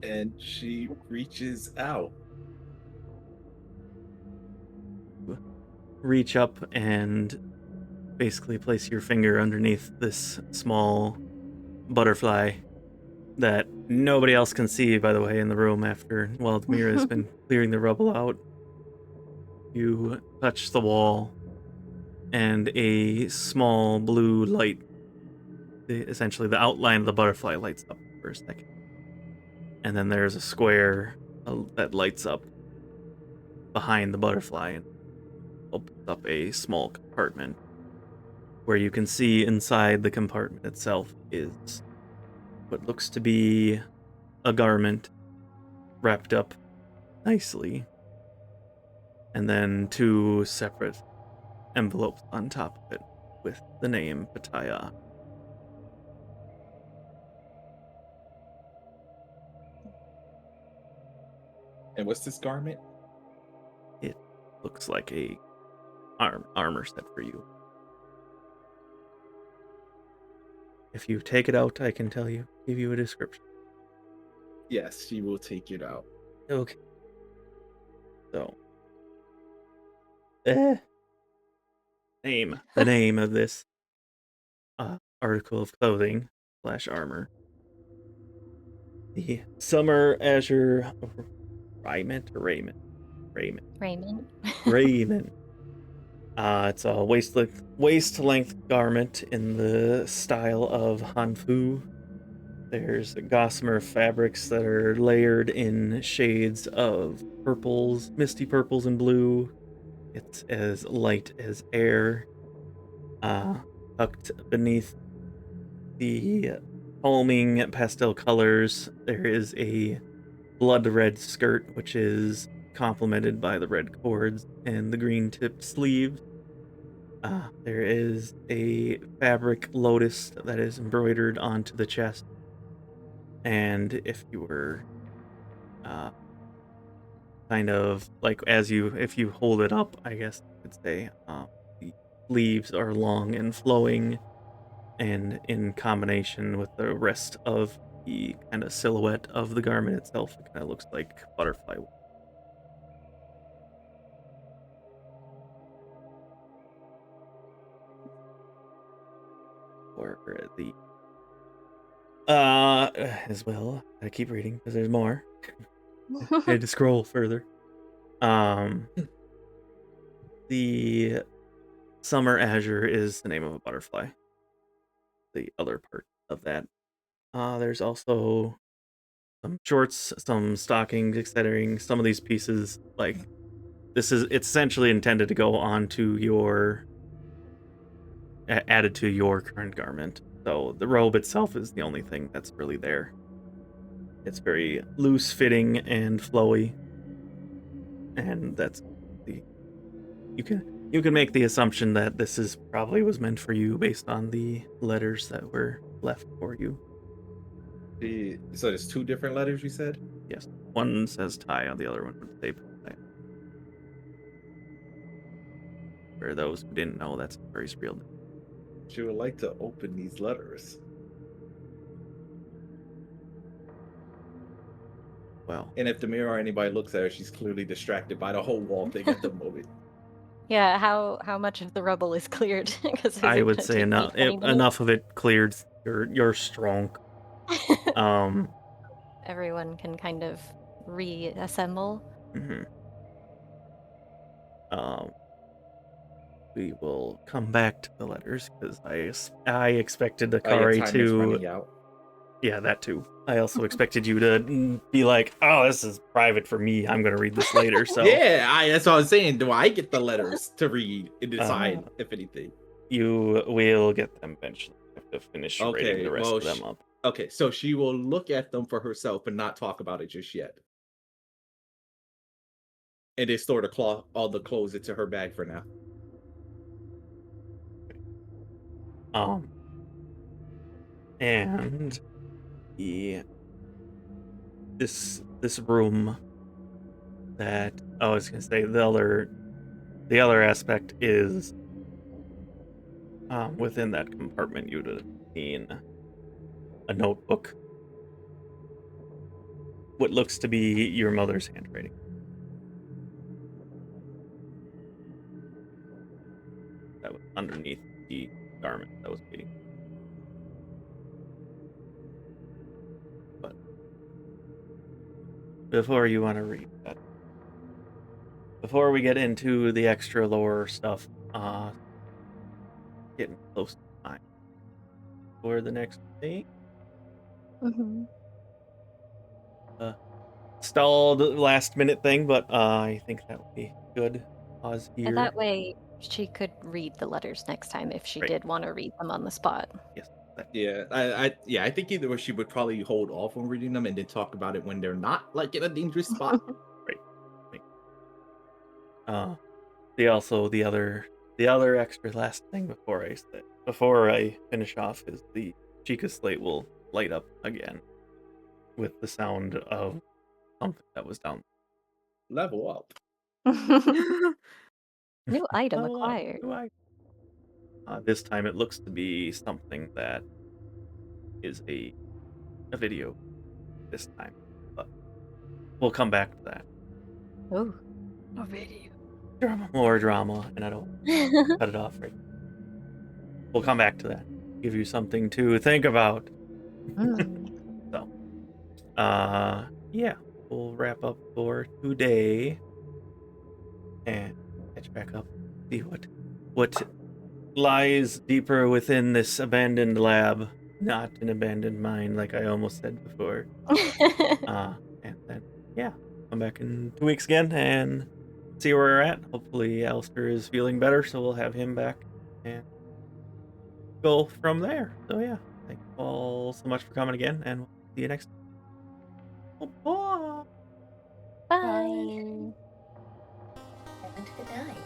And she reaches out. Reach up and basically place your finger underneath this small butterfly that nobody else can see, by the way, in the room while Demira has been clearing the rubble out. You touch the wall, and a small blue light, essentially the outline of the butterfly, lights up for a second. And then there's a square that lights up behind the butterfly and opens up a small compartment where you can see inside the compartment itself is what looks to be a garment wrapped up nicely, and then 2 separate envelopes on top of it with the name Pattaya. And what's this garment? It looks like a armor set for you. If you take it out, I can give you a description. Yes, she will take it out. Okay. So, the name of this article of clothing / armor. The Summer Azure Raiment or Raymond? Raymond. Raymond. Raymond. It's a waist-length garment in the style of Hanfu. There's gossamer fabrics that are layered in shades of purples, misty purples and blue. It's as light as air. Tucked beneath the foaming pastel colors, there is a blood red skirt, which is complemented by the red cords and the green tipped sleeves. There is a fabric lotus that is embroidered onto the chest. And if you were kind of like if you hold it up, I guess you could say, the sleeves are long and flowing, and in combination with the rest of the kind of silhouette of the garment itself, it kind of looks like butterfly. Or the as well, I keep reading because there's more. I had to scroll further. The Summer Azure is the name of a butterfly. The other part of that. There's also some shorts, some stockings, etc. Some of these pieces, like it's essentially intended to go onto your added to your current garment. So the robe itself is the only thing that's really there. It's very loose fitting and flowy, and that's the you can make the assumption that this is probably was meant for you based on the letters that were left for you. So there's 2 different letters you said? Yes, one says tie, on the other one would say tie. For those who didn't know, that's Akari's real name. She would like to open these letters. Well, And if Demira or anybody looks at her, she's clearly distracted by the whole wall thing at the moment. Yeah, how much of the rubble is cleared? Because I would say enough of it cleared. You're strong. Everyone can kind of reassemble. Mm-hmm. We will come back to the letters because I expected Akari time is to. running out. Yeah, that too. I also expected you to be like, "Oh, this is private for me. I'm gonna read this later." So Yeah, that's what I was saying. Do I get the letters to read and decide if anything? You will get them eventually. You have to finish reading the rest of them up. Okay, so she will look at them for herself and not talk about it just yet. And they store all the clothes into her bag for now. And this room that I was gonna say the other aspect is within that compartment you'd have seen a notebook, what looks to be your mother's handwriting. That was underneath the garment that was waiting. But before you want to read that, before we get into the extra lore stuff, getting close to time for the next thing. Mm-hmm. Stalled last minute thing, but I think that would be good. Pause here. And that way she could read the letters next time if she did want to read them on the spot. Yes. Yeah, I think either way she would probably hold off on reading them and then talk about it when they're not like in a dangerous spot. Right. The other extra last thing before I finish off is the Shiekah slate will light up again with the sound of something that was down. Level up. New item acquired. This time it looks to be something that is a video this time, but we'll come back to that. Oh, A video. More drama, and I don't cut it off right. We'll come back to that. Give you something to think about. So, yeah, we'll wrap up for today and catch back up. See what lies deeper within this abandoned lab, not an abandoned mine, like I almost said before. And then come back in 2 weeks again and see where we're at. Hopefully Alistair is feeling better, so we'll have him back and go from there. So thank you all so much for coming again, and we'll see you next time. Bye. Bye. Bye. And good night.